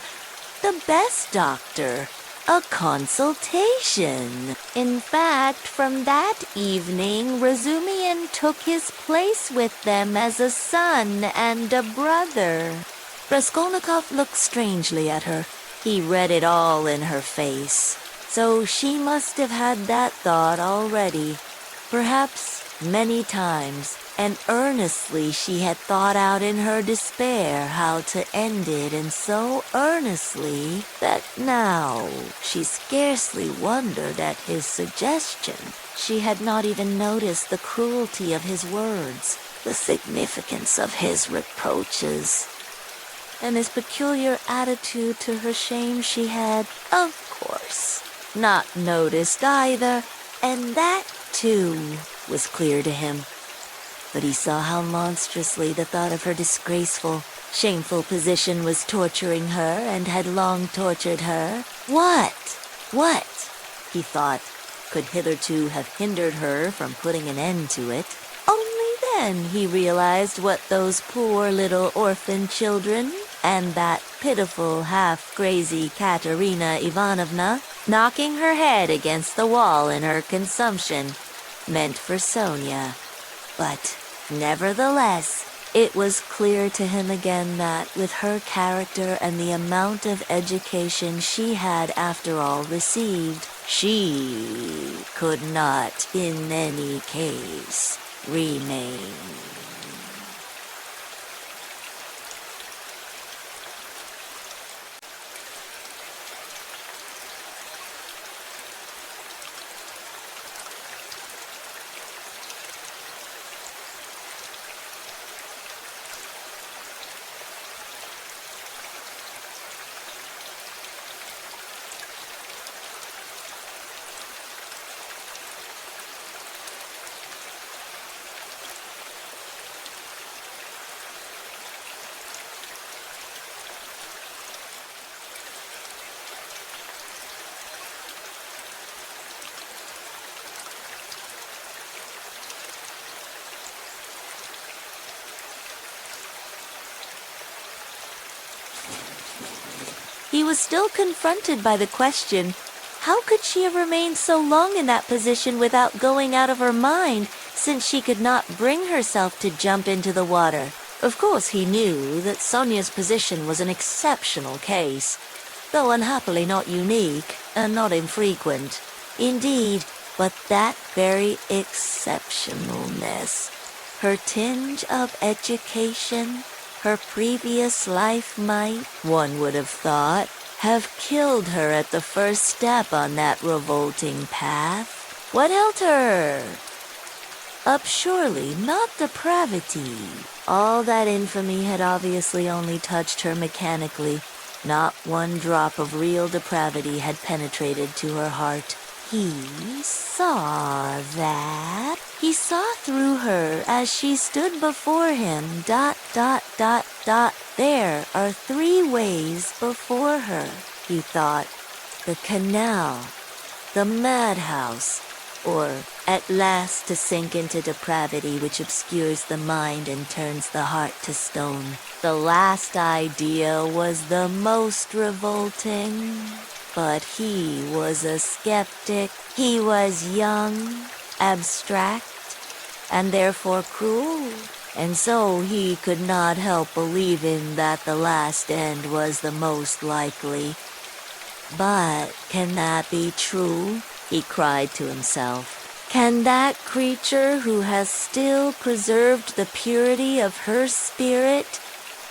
the best doctor, a consultation. In fact, from that evening, Razumyan took his place with them as a son and a brother. Raskolnikov looked strangely at her. He read it all in her face. So she must have had that thought already, perhaps many times, and earnestly she had thought out in her despair how to end it, and so earnestly that now she scarcely wondered at his suggestion. She had not even noticed the cruelty of his words, the significance of his reproaches, and his peculiar attitude to her shame. She had, of course, not noticed either, and that, too, was clear to him. But he saw how monstrously the thought of her disgraceful, shameful position was torturing her and had long tortured her. What, he thought, could hitherto have hindered her from putting an end to it? Only then he realized what those poor little orphan children and that pitiful half-crazy Katerina Ivanovna, knocking her head against the wall in her consumption, meant for Sonia. But, nevertheless, it was clear to him again that, with her character and the amount of education she had after all received, she could not, in any case, remain. He was still confronted by the question, how could she have remained so long in that position without going out of her mind, since she could not bring herself to jump into the water? Of course he knew that Sonia's position was an exceptional case, though unhappily not unique and not infrequent. Indeed, but that very exceptionalness, her tinge of education, her previous life might, one would have thought, have killed her at the first step on that revolting path. What held her up? Surely not depravity. All that infamy had obviously only touched her mechanically. Not one drop of real depravity had penetrated to her heart. He saw that. He saw through her as she stood before him. ... There are 3 ways before her, he thought. The canal, the madhouse, or at last to sink into depravity which obscures the mind and turns the heart to stone. The last idea was the most revolting. But he was a skeptic. He was young, abstract, and therefore cruel. And so he could not help believing that the last end was the most likely. But can that be true? He cried to himself. Can that creature who has still preserved the purity of her spirit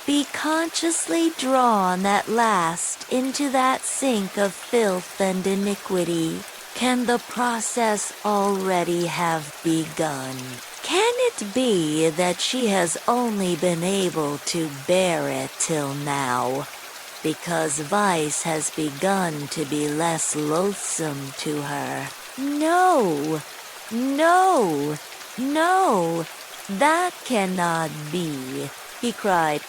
be consciously drawn at last into that sink of filth and iniquity? Can the process already have begun? Can it be that she has only been able to bear it till now, because vice has begun to be less loathsome to her? No, no, no, that cannot be, he cried,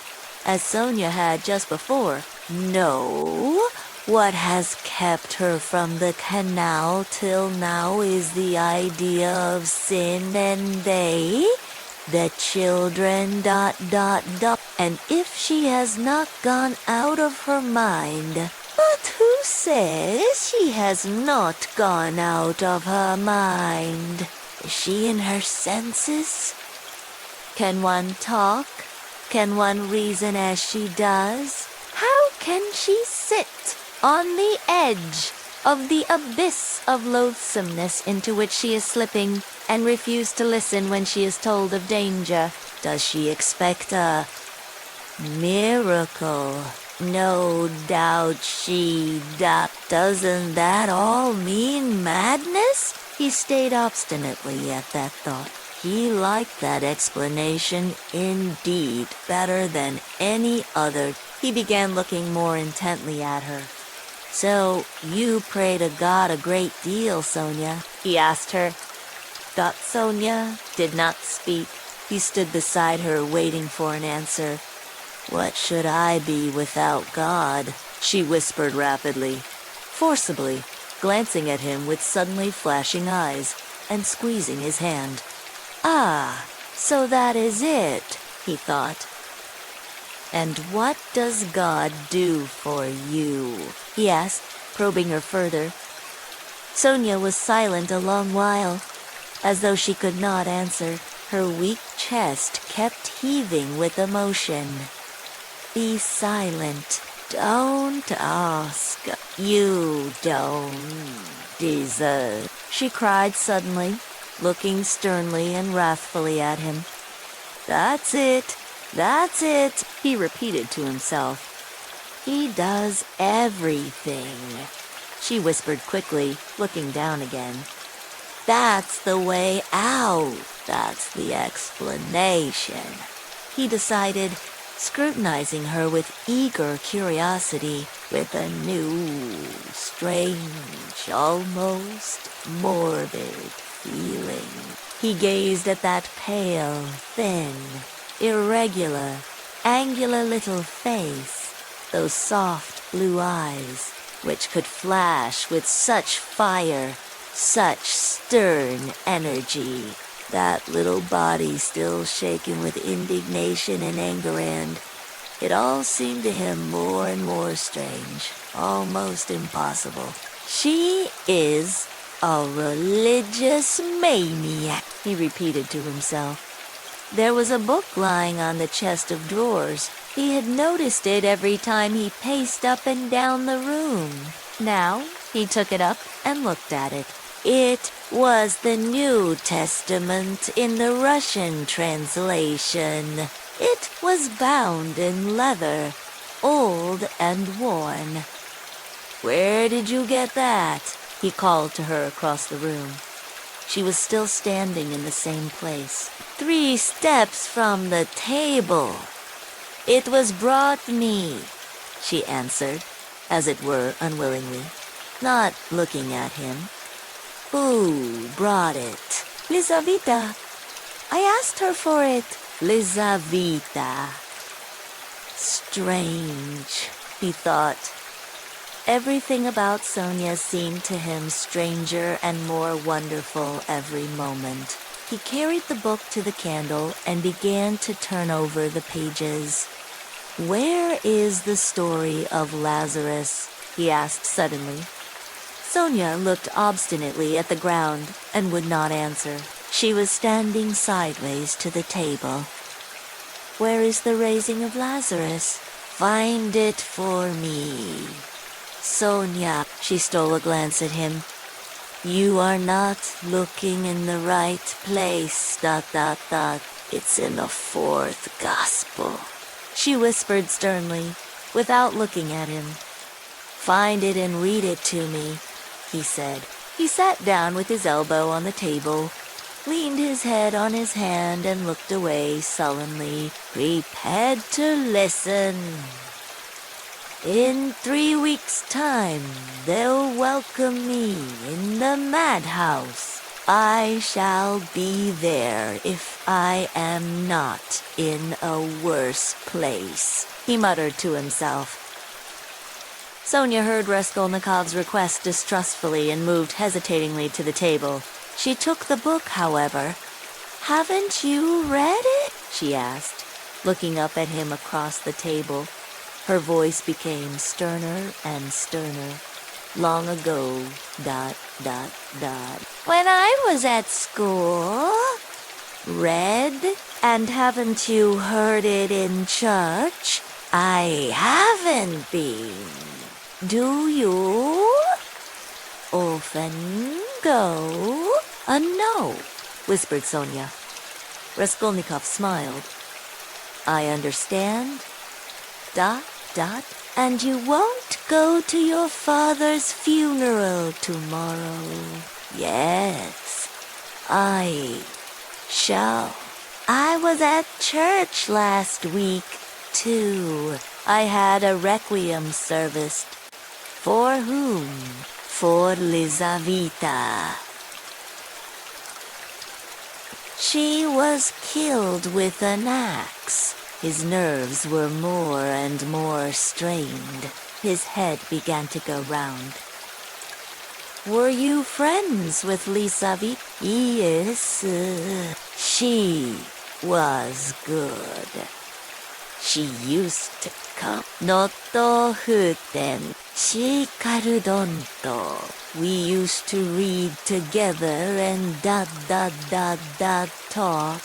as Sonia had just before. No, what has kept her from the canal till now is the idea of sin, and they, the children, ... And if she has not gone out of her mind, but who says she has not gone out of her mind? Is she in her senses? Can one talk? Can one reason as she does? How can she sit on the edge of the abyss of loathsomeness into which she is slipping and refuse to listen when she is told of danger? Does she expect a miracle? No doubt she does. Doesn't that all mean madness? He stayed obstinately at that thought. He liked that explanation indeed better than any other. He began looking more intently at her. So, you pray to God a great deal, Sonia? He asked her. But Sonia did not speak. He stood beside her, waiting for an answer. What should I be without God? She whispered rapidly, forcibly, glancing at him with suddenly flashing eyes and squeezing his hand. Ah, So that is it, he thought. And what does God do for you? He asked, probing her further. Sonia was silent a long while, as though she could not answer. Her weak chest kept heaving with emotion. Be silent. Don't ask. You don't deserve, she cried suddenly, looking sternly and wrathfully at him. That's it, he repeated to himself. He does everything, she whispered quickly, looking down again. That's the way out. That's the explanation, he decided, scrutinizing her with eager curiosity, with a new, strange, almost morbid feeling. He gazed at that pale, thin, irregular, angular little face, those soft blue eyes, which could flash with such fire, such stern energy. That little body still shaken with indignation and anger, and it all seemed to him more and more strange, almost impossible. She is a religious maniac, he repeated to himself. There was a book lying on the chest of drawers. He had noticed it every time he paced up and down the room. Now he took it up and looked at it. It was the New Testament in the Russian translation. It was bound in leather, old and worn. Where did you get that? He called to her across the room. She was still standing in the same place, 3 steps from the table. It was brought me, she answered, as it were unwillingly, not looking at him. Who brought it? Lizaveta. I asked her for it. Lizaveta. Strange, he thought. Everything about Sonia seemed to him stranger and more wonderful every moment. He carried the book to the candle and began to turn over the pages. Where is the story of Lazarus? He asked suddenly. Sonia looked obstinately at the ground and would not answer. She was standing sideways to the table. Where is the raising of Lazarus? Find it for me. Sonia, she stole a glance at him. You are not looking in the right place, ... It's in the 4th gospel, she whispered sternly, without looking at him. Find it and read it to me, he said. He sat down with his elbow on the table, leaned his head on his hand, and looked away sullenly, prepared to listen. In 3 weeks' time, they'll welcome me in the madhouse. I shall be there if I am not in a worse place, he muttered to himself. Sonia heard Raskolnikov's request distrustfully and moved hesitatingly to the table. She took the book, however. Haven't you read it? She asked, looking up at him across the table. Her voice became sterner and sterner. Long ago, ... When I was at school. Read? And haven't you heard it in church? I haven't been. Do you often go? No, whispered Sonia. Raskolnikov smiled. I understand. ... And you won't go to your father's funeral tomorrow. Yes, I shall. I was at church last week, too. I had a requiem service. For whom? For Lizaveta. She was killed with an axe. His nerves were more and more strained. His head began to go round. Were you friends with Lizaveta? Yes. She was good. She used to come. Noto futen, shikaru donto. We used to read together and talk.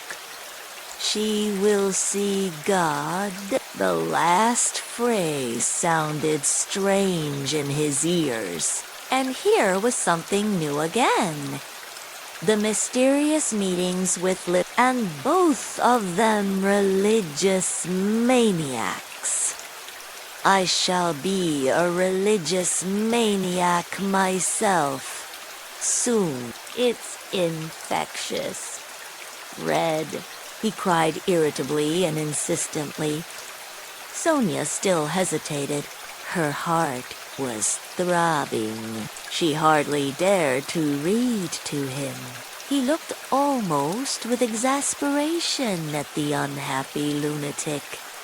She will see God. The last phrase sounded strange in his ears. And here was something new again. The mysterious meetings with Lip, and both of them religious maniacs. I shall be a religious maniac myself. Soon. It's infectious. Red, he cried irritably and insistently. Sonia still hesitated. Her heart was throbbing. She hardly dared to read to him. He looked almost with exasperation at the unhappy lunatic.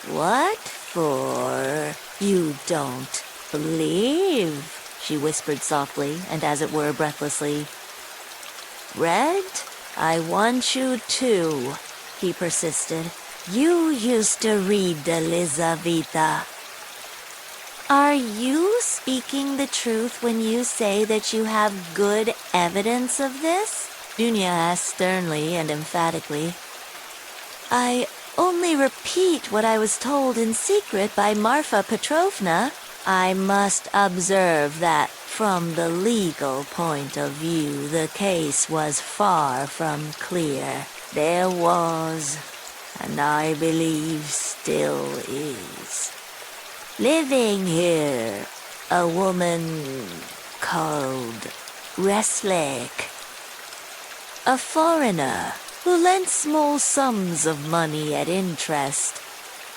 What for? You don't believe, she whispered softly and as it were breathlessly. Red, I want you to, he persisted. You used to read Elizaveta. Are you speaking the truth when you say that you have good evidence of this? Dunya asked sternly and emphatically. I only repeat what I was told in secret by Marfa Petrovna. I must observe that from the legal point of view, the case was far from clear. There was, and I believe still is, living here, a woman called Reslik, a foreigner who lent small sums of money at interest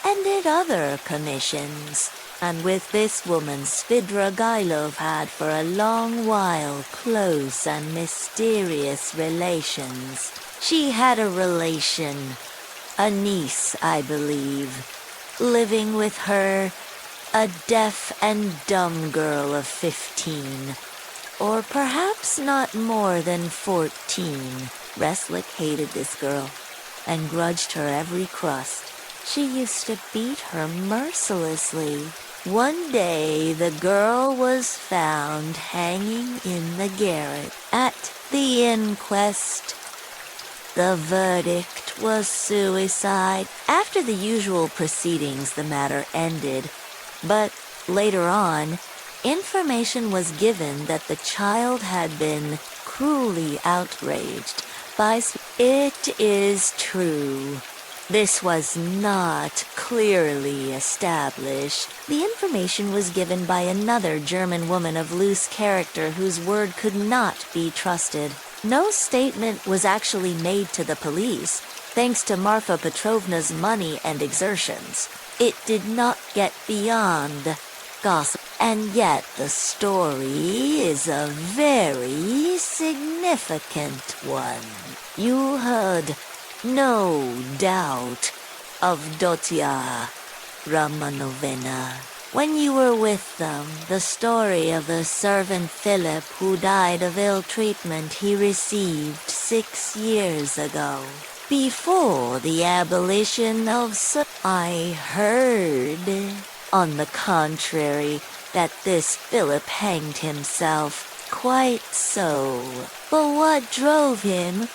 and did other commissions. And with this woman Svidrigailov had for a long while close and mysterious relations. She had a relation, a niece, I believe, living with her, a deaf and dumb girl of 15, or perhaps not more than 14. Reslik hated this girl and grudged her every crust. She used to beat her mercilessly. One day the girl was found hanging in the garret. At the inquest, the verdict was suicide. After the usual proceedings, the matter ended. But later on, information was given that the child had been cruelly outraged by... It is true. This was not clearly established. The information was given by another German woman of loose character whose word could not be trusted. No statement was actually made to the police, thanks to Marfa Petrovna's money and exertions. It did not get beyond gossip. And yet the story is a very significant one. You heard, no doubt, of Dotya Romanovna. When you were with them, the story of the servant Philip who died of ill treatment he received 6 years ago. Before the abolition of I heard, on the contrary, that this Philip hanged himself. Quite so. But what drove him,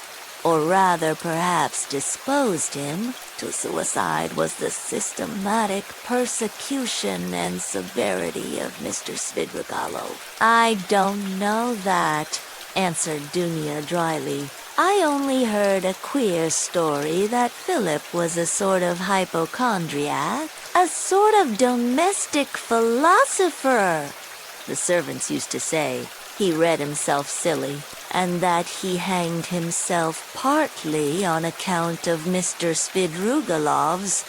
or rather perhaps disposed him, to suicide was the systematic persecution and severity of Mr. Svidrigailov. I don't know that, answered Dunya dryly. I only heard a queer story that Philip was a sort of hypochondriac, a sort of domestic philosopher, the servants used to say. He read himself silly, and that he hanged himself partly on account of Mr. Svidrigalov's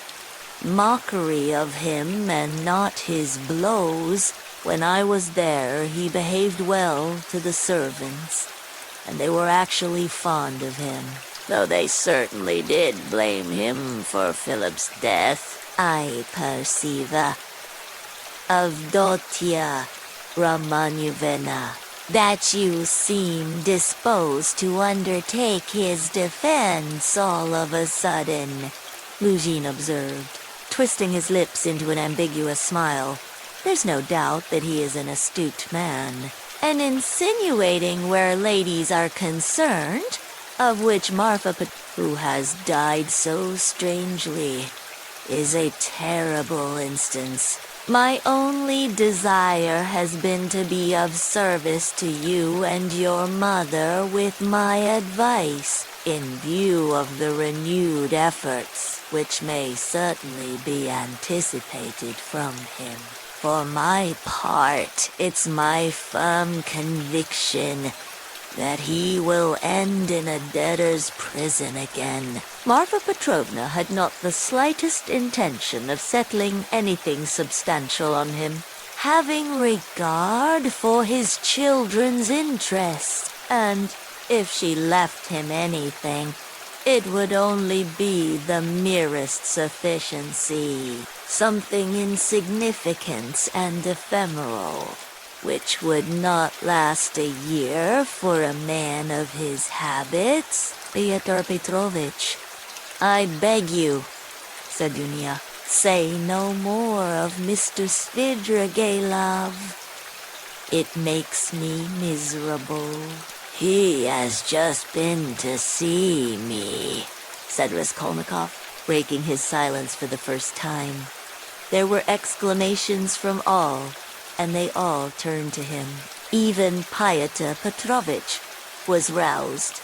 mockery of him and not his blows. When I was there, he behaved well to the servants, and they were actually fond of him, though they certainly did blame him for Philip's death. I perceive. Avdotia Romanovna, that you seem disposed to undertake his defense all of a sudden," Lugin observed, twisting his lips into an ambiguous smile. There's no doubt that he is an astute man. "And insinuating where ladies are concerned, of which Marfa, who has died so strangely, is a terrible instance. My only desire has been to be of service to you and your mother with my advice, in view of the renewed efforts which may certainly be anticipated from him. For my part, it's my firm conviction that he will end in a debtor's prison again." Marfa Petrovna had not the slightest intention of settling anything substantial on him, having regard for his children's interests, and if she left him anything, it would only be the merest sufficiency, something insignificant and ephemeral, which would not last a year for a man of his habits. "Pyotr Petrovich, I beg you," said Dunya, "say no more of Mr. Svidrigailov. It makes me miserable." "He has just been to see me," said Raskolnikov, breaking his silence for the first time. There were exclamations from all, and they all turned to him. Even Pyotr Petrovich was roused.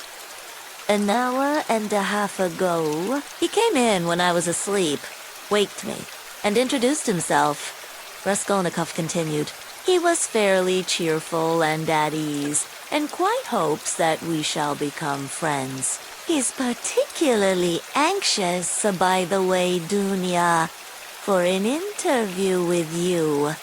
"An hour and a half ago, he came in when I was asleep, waked me, and introduced himself," Raskolnikov continued. "He was fairly cheerful and at ease, and quite hopes that we shall become friends. He's particularly anxious, by the way, Dunya, for an interview with you,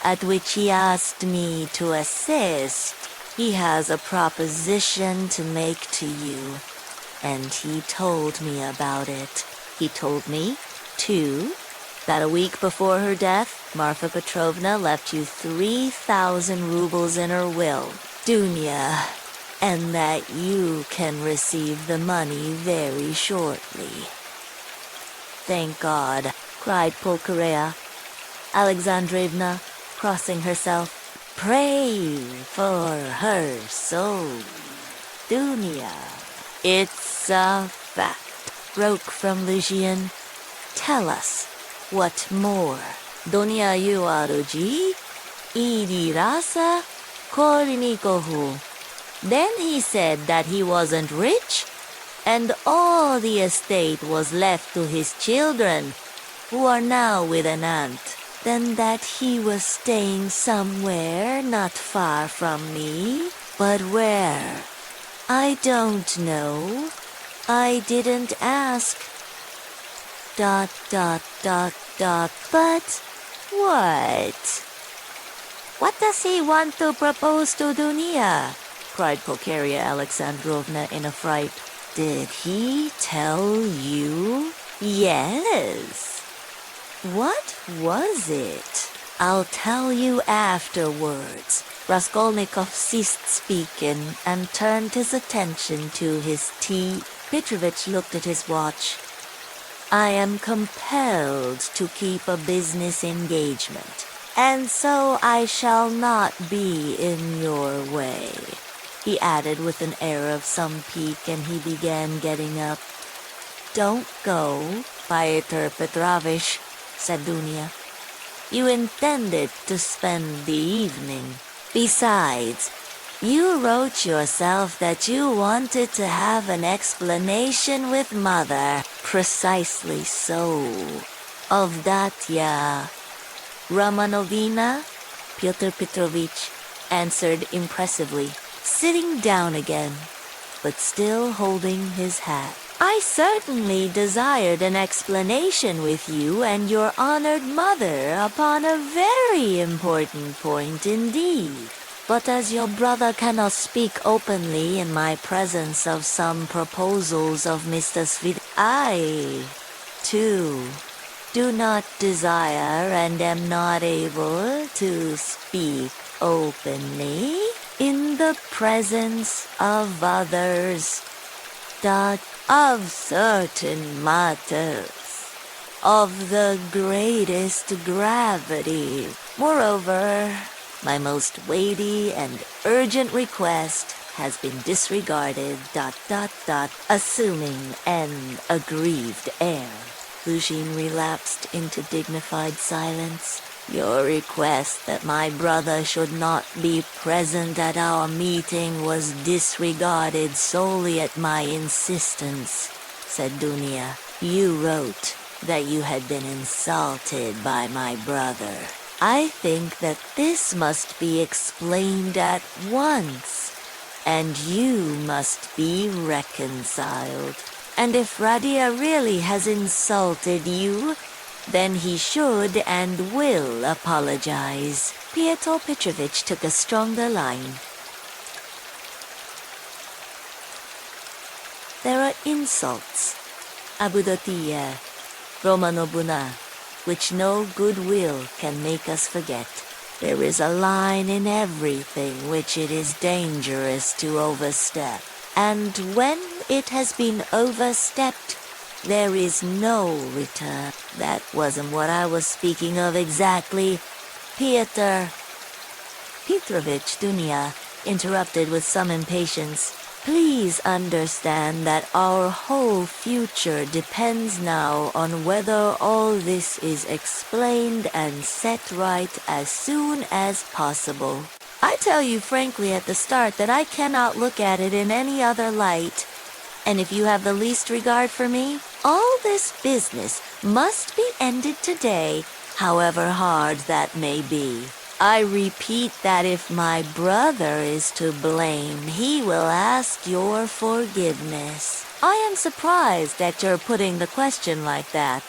at which he asked me to assist. He has a proposition to make to you, and he told me about it. He told me, too, that a week before her death, Marfa Petrovna left you 3,000 rubles in her will, Dunya, and that you can receive the money very shortly." "Thank God," cried Pulcheria Alexandrovna, crossing herself. "Pray for her soul, Dunya." "It's a fact," broke from Lugin. "Tell us, what more?" "Dunya Yuaruji, Idirasa Kornikohu." Then he said that he wasn't rich, and all the estate was left to his children, who are now with an aunt. Then that he was staying somewhere not far from me. But where? I don't know. I didn't ask. ... But what? What does he want to propose to Dunya?" cried Pulcheria Alexandrovna in a fright. "Did he tell you?" "Yes." "What was it?" "I'll tell you afterwards." Raskolnikov ceased speaking and turned his attention to his tea. Petrovich looked at his watch. "I am compelled to keep a business engagement, and so I shall not be in your way," he added with an air of some pique, and he began getting up. "Don't go, Pyotr Petrovich," said Dunya. "You intended to spend the evening. Besides, you wrote yourself that you wanted to have an explanation with Mother." "Precisely so." "Ovdatya Romanovna?" Pyotr Petrovich answered impressively, sitting down again, but still holding his hat. "I certainly desired an explanation with you and your honored mother upon a very important point indeed. But as your brother cannot speak openly in my presence of some proposals of Mr. Svid, I, too, do not desire and am not able to speak openly. in the presence of others, of certain matters, of the greatest gravity. Moreover, my most weighty and urgent request has been disregarded, assuming an aggrieved air. Lucian relapsed into dignified silence. Your request that my brother should not be present at our meeting was disregarded solely at my insistence, said Dunia. You wrote that you had been insulted by my brother. I think that this must be explained at once, and you must be reconciled. And if Radia really has insulted you, then he should and will apologize. Pietro Petrovich took a stronger line. There are insults, Abudotia, Romanobuna, which no goodwill can make us forget. There is a line in everything which it is dangerous to overstep. And when it has been overstepped, there is no return. That wasn't what I was speaking of exactly. Petrovich Dunia interrupted with some impatience. Please understand that our whole future depends now on whether all this is explained and set right as soon as possible. I tell you frankly at the start that I cannot look at it in any other light. And if you have the least regard for me, all this business must be ended today, however hard that may be. I repeat that if my brother is to blame, he will ask your forgiveness. I am surprised at your putting the question like that,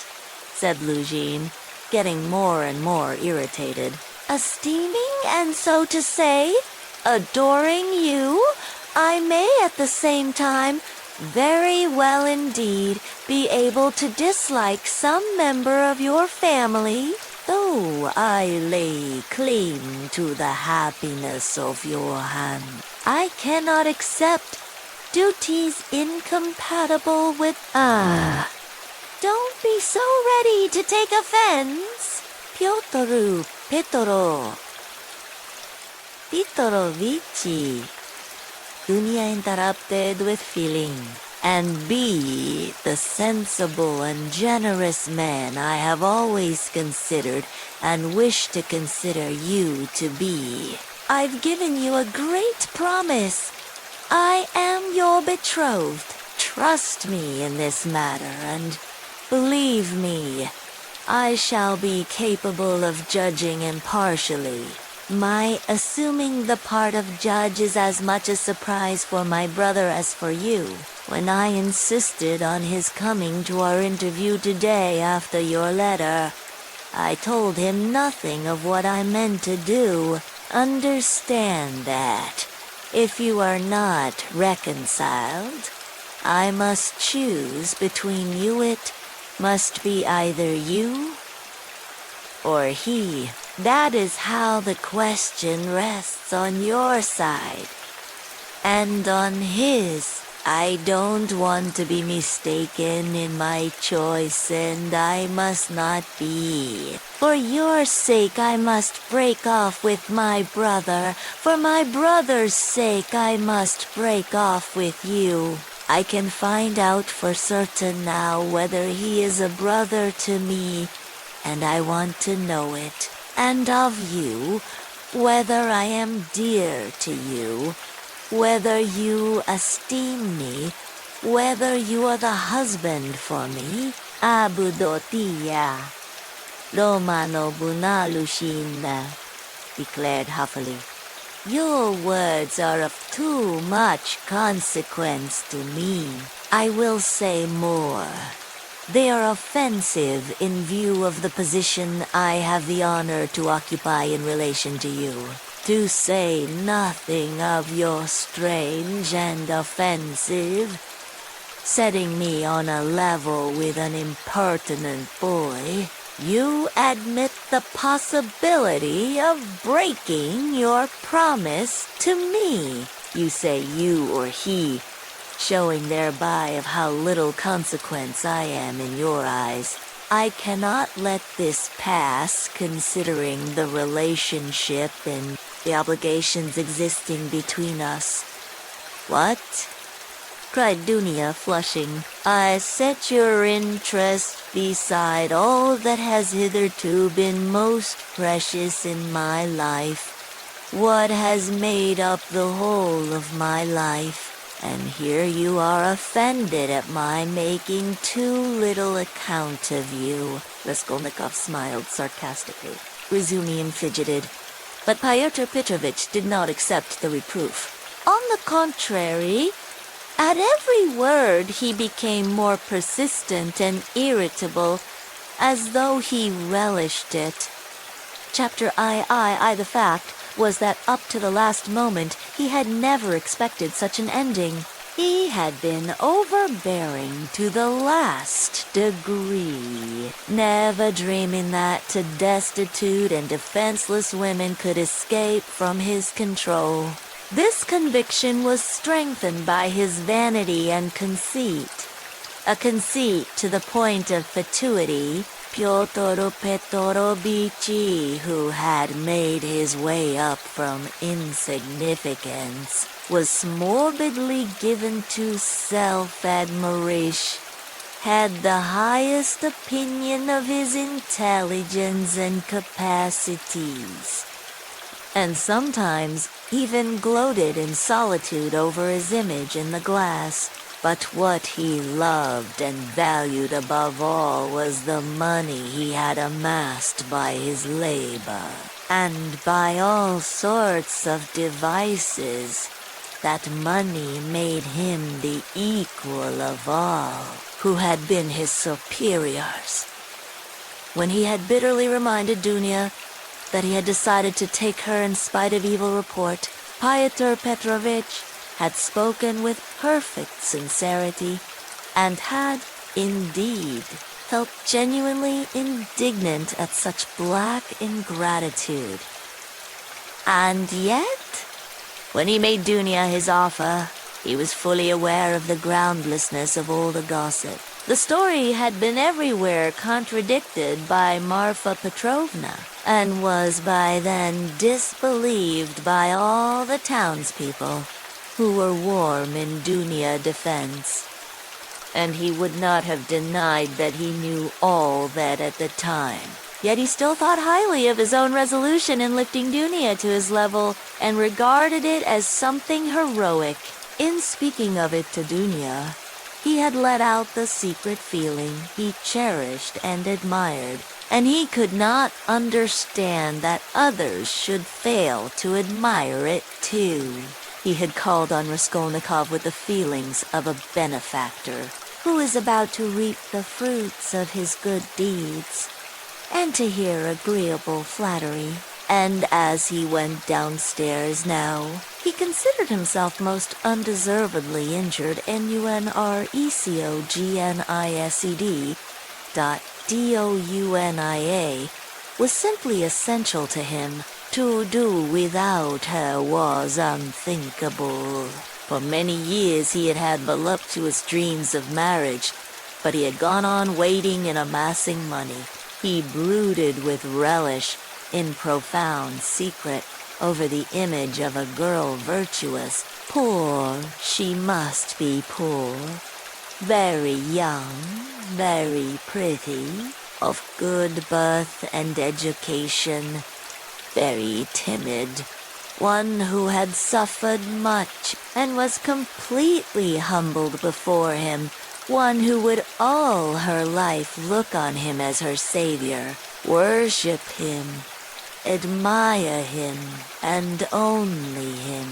said Lugin, getting more and more irritated. Esteeming and, so to say, adoring you, I may at the same time very well indeed be able to dislike some member of your family, though I lay claim to the happiness of your hand. I cannot accept duties incompatible with... Don't be so ready to take offense. Piotr Petrovich, Dunia interrupted with feeling. And be the sensible and generous man I have always considered and wish to consider you to be. I've given you a great promise. I am your betrothed. Trust me in this matter, and believe me, I shall be capable of judging impartially. My assuming the part of judge is as much a surprise for my brother as for you. When I insisted on his coming to our interview today after your letter, I told him nothing of what I meant to do. Understand that. If you are not reconciled, I must choose between you. It must be either you or he. That is how the question rests on your side. And on his, I don't want to be mistaken in my choice, and I must not be. For your sake, I must break off with my brother. For my brother's sake, I must break off with you. I can find out for certain now whether he is a brother to me, and I want to know it. And of you, whether I am dear to you, whether you esteem me, whether you are the husband for me. Abudotia, Romano Bunalushinda, declared huffily. Your words are of too much consequence to me. I will say more. They are offensive in view of the position I have the honor to occupy in relation to you. To say nothing of your strange and offensive, setting me on a level with an impertinent boy. You admit the possibility of breaking your promise to me. You say you or he, showing thereby of how little consequence I am in your eyes. I cannot let this pass, considering the relationship and the obligations existing between us. What? Cried Dunia, flushing. I set your interest beside all that has hitherto been most precious in my life, what has made up the whole of my life. And here you are offended at my making too little account of you. Raskolnikov smiled sarcastically. Razumihin fidgeted, but Pyotr Petrovitch did not accept the reproof. On the contrary, at every word he became more persistent and irritable, as though he relished it. Chapter I, the fact, was that up to the last moment he had never expected such an ending. He had been overbearing to the last degree, never dreaming that destitute and defenseless women could escape from his control. This conviction was strengthened by his vanity and conceit, a conceit to the point of fatuity. Pyotr Petrovich, who had made his way up from insignificance, was morbidly given to self-admiration, had the highest opinion of his intelligence and capacities, and sometimes even gloated in solitude over his image in the glass. But what he loved and valued above all was the money he had amassed by his labor, and by all sorts of devices. That money made him the equal of all who had been his superiors. When he had bitterly reminded Dunia that he had decided to take her in spite of evil report, Pyotr Petrovitch had spoken with perfect sincerity, and had, indeed, felt genuinely indignant at such black ingratitude. And yet, when he made Dunia his offer, he was fully aware of the groundlessness of all the gossip. The story had been everywhere contradicted by Marfa Petrovna, and was by then disbelieved by all the townspeople, who were warm in Dunia defense. And he would not have denied that he knew all that at the time. Yet he still thought highly of his own resolution in lifting Dunia to his level, and regarded it as something heroic. In speaking of it to Dunia, he had let out the secret feeling he cherished and admired, and he could not understand that others should fail to admire it too. He had called on Raskolnikov with the feelings of a benefactor who is about to reap the fruits of his good deeds, and to hear agreeable flattery. And as he went downstairs now, he considered himself most undeservedly injured. NUNRECOGNISED.DOUNIA was simply essential to him. To do without her was unthinkable. For many years he had had voluptuous dreams of marriage, but he had gone on waiting and amassing money. He brooded with relish, in profound secret, over the image of a girl virtuous. Poor, she must be poor. Very young, very pretty, of good birth and education. Very timid, one who had suffered much and was completely humbled before him, one who would all her life look on him as her savior, worship him, admire him, and only him.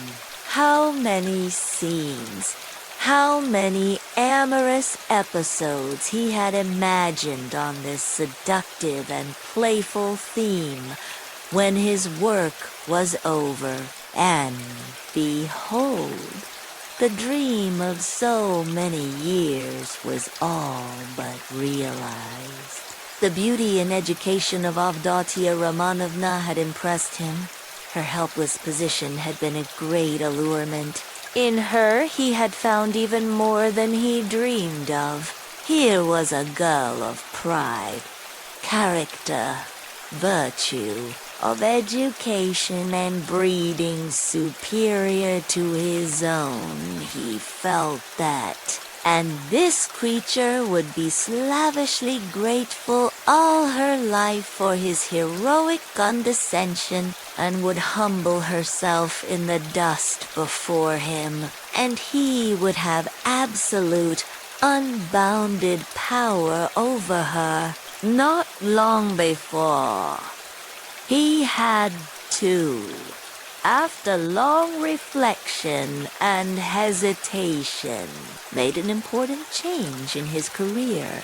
How many scenes, how many amorous episodes he had imagined on this seductive and playful theme, when his work was over, and behold, the dream of so many years was all but realized. The beauty and education of Avdotia Romanovna had impressed him. Her helpless position had been a great allurement. In her, he had found even more than he dreamed of. Here was a girl of pride, character, virtue, of education and breeding superior to his own. He felt that. And this creature would be slavishly grateful all her life for his heroic condescension and would humble herself in the dust before him. And he would have absolute, unbounded power over her. Not long before, he had too. After long reflection and hesitation, made an important change in his career,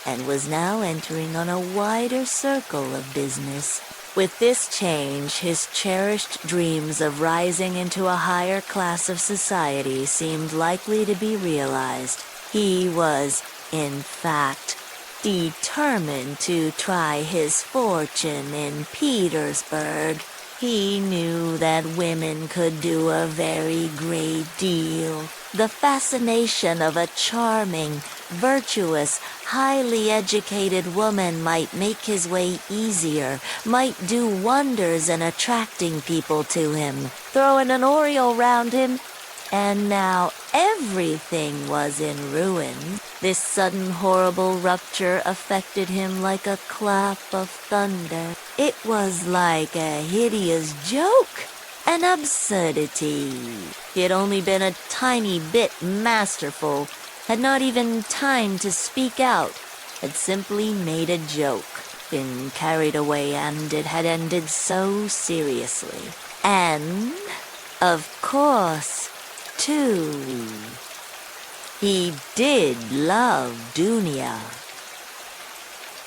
and was now entering on a wider circle of business. With this change, his cherished dreams of rising into a higher class of society seemed likely to be realized. He was, in fact, determined to try his fortune in Petersburg. He knew that women could do a very great deal. The fascination of a charming, virtuous, highly educated woman might make his way easier, might do wonders in attracting people to him, throwing an aureole round him. And now everything was in ruin. This sudden horrible rupture affected him like a clap of thunder. It was like a hideous joke, an absurdity. He had only been a tiny bit masterful, had not even time to speak out, had simply made a joke, been carried away, and it had ended so seriously. And, of course, too, he did love Dunya.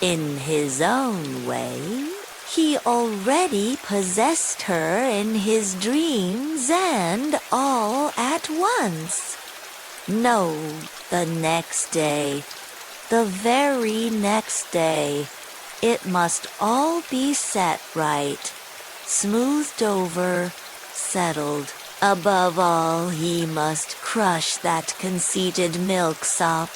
In his own way, he already possessed her in his dreams and all at once. No, the next day, the very next day, it must all be set right, smoothed over, settled. Above all, he must crush that conceited milksop,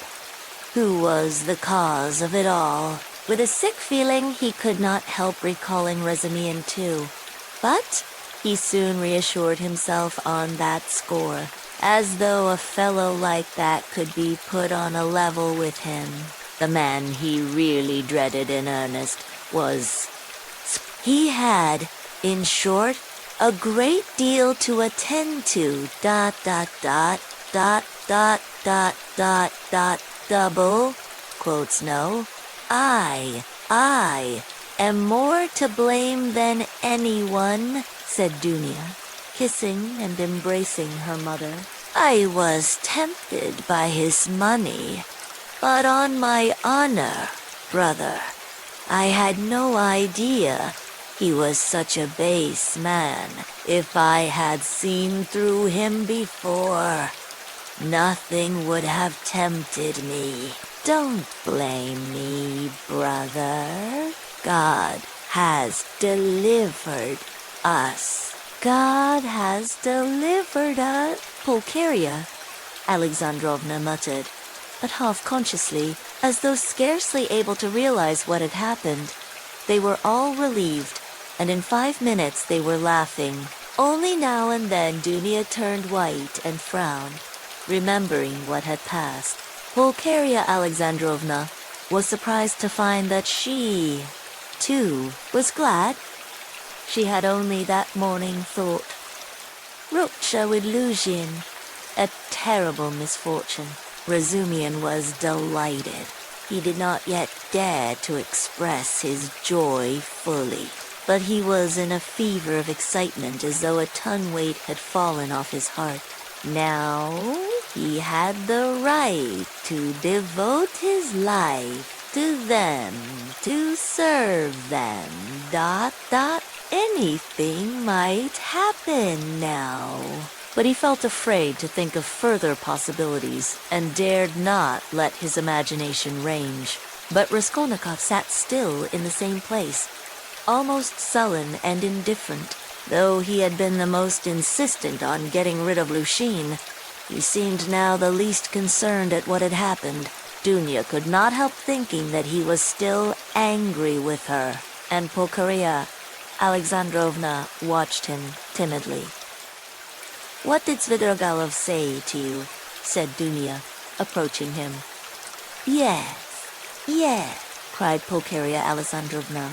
who was the cause of it all. With a sick feeling, he could not help recalling Rezamian too. But he soon reassured himself on that score, as though a fellow like that could be put on a level with him. The man he really dreaded in earnest was... He had, in short, a great deal to attend to, ... double, quotes no. I am more to blame than anyone, said Dunya, kissing and embracing her mother. I was tempted by his money, but on my honor, brother, I had no idea he was such a base man. If I had seen through him before, nothing would have tempted me. Don't blame me, brother. God has delivered us. God has delivered us. Pulcheria, Alexandrovna muttered, but half-consciously, as though scarcely able to realize what had happened. They were all relieved, and in 5 minutes they were laughing. Only now and then Dunya turned white and frowned, remembering what had passed. Pulcheria Alexandrovna was surprised to find that she, too, was glad. She had only that morning thought, Rupture with Luzhin, a terrible misfortune. Razumian was delighted. He did not yet dare to express his joy fully, but he was in a fever of excitement as though a ton weight had fallen off his heart. Now he had the right to devote his life to them, to serve them, ... Anything might happen now. But he felt afraid to think of further possibilities and dared not let his imagination range. But Raskolnikov sat still in the same place, almost sullen and indifferent. Though he had been the most insistent on getting rid of Lushin, he seemed now the least concerned at what had happened. Dunya could not help thinking that he was still angry with her, and Pulcheria Alexandrovna watched him timidly. "What did Svidrigailov say to you?" said Dunya, approaching him. Yes, cried Pulcheria Alexandrovna.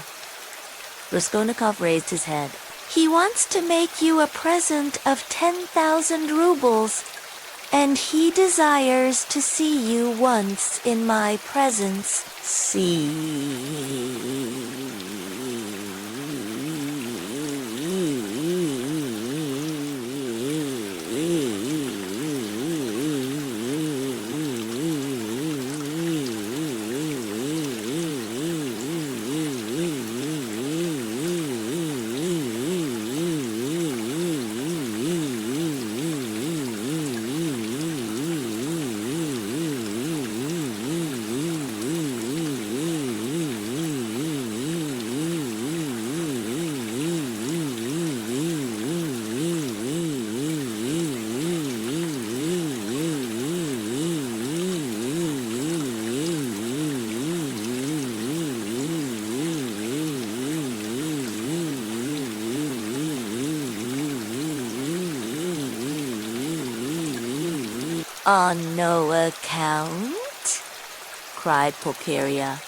Raskolnikov raised his head. "He wants to make you a present of 10,000 rubles, and he desires to see you once in my presence." "On no account?" cried Pulcheria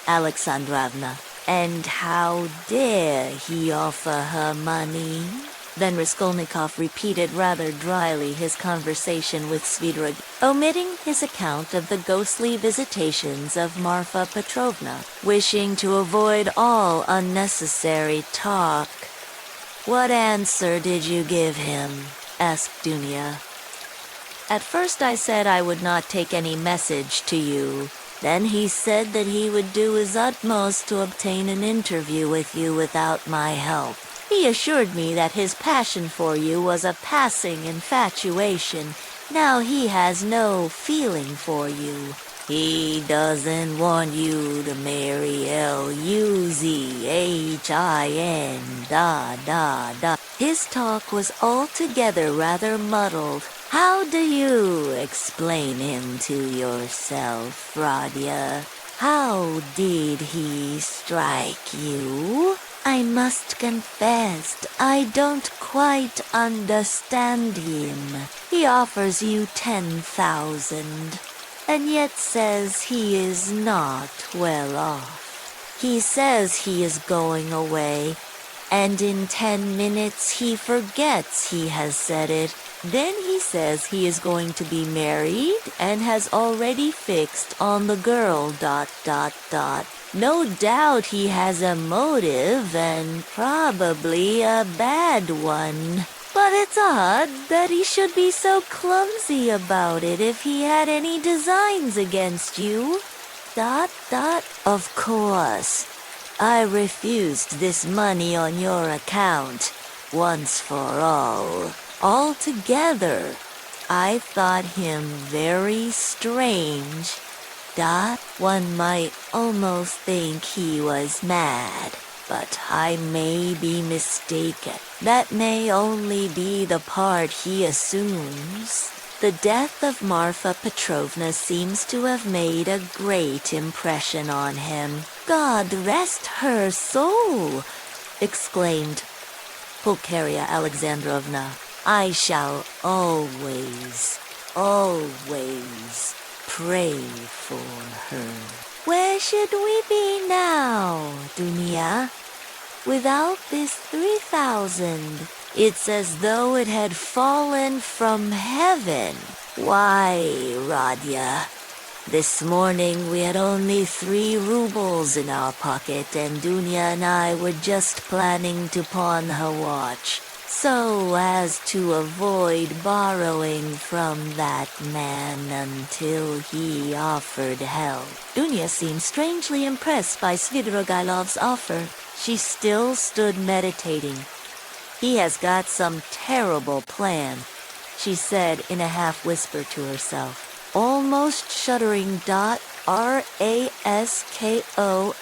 Alexandrovna. "And how dare he offer her money?" Then Raskolnikov repeated rather dryly his conversation with Svidrig, omitting his account of the ghostly visitations of Marfa Petrovna, wishing to avoid all unnecessary talk. "What answer did you give him?" asked Dunya. "At first I said I would not take any message to you. Then he said that he would do his utmost to obtain an interview with you without my help. He assured me that his passion for you was a passing infatuation. Now he has no feeling for you. He doesn't want you to marry Luzhin. His talk was altogether rather muddled. How do you explain him to yourself, Radya? How did he strike you? I must confess, I don't quite understand him. He offers you 10,000, and yet says he is not well off. He says he is going away, and in 10 minutes he forgets he has said it. Then he says he is going to be married and has already fixed on the girl. No doubt he has a motive, and probably a bad one. But it's odd that he should be so clumsy about it if he had any designs against you. Of course, I refused this money on your account, once for all. Altogether, I thought him very strange. One might almost think he was mad, but I may be mistaken. That may only be the part he assumes. The death of Marfa Petrovna seems to have made a great impression on him. God rest her soul, exclaimed Pulcheria Alexandrovna. I shall always pray for her. Where should we be now, Dunya? Without this 3,000, it's as though it had fallen from heaven. Why, Radya, this morning we had only 3 rubles in our pocket, and Dunya and I were just planning to pawn her watch, so as to avoid borrowing from that man until he offered help. Dunya seemed strangely impressed by Svidrigailov's offer. She still stood meditating. He has got some terrible plan, she said in a half-whisper to herself. Almost shuddering, R.A. Skolnikov.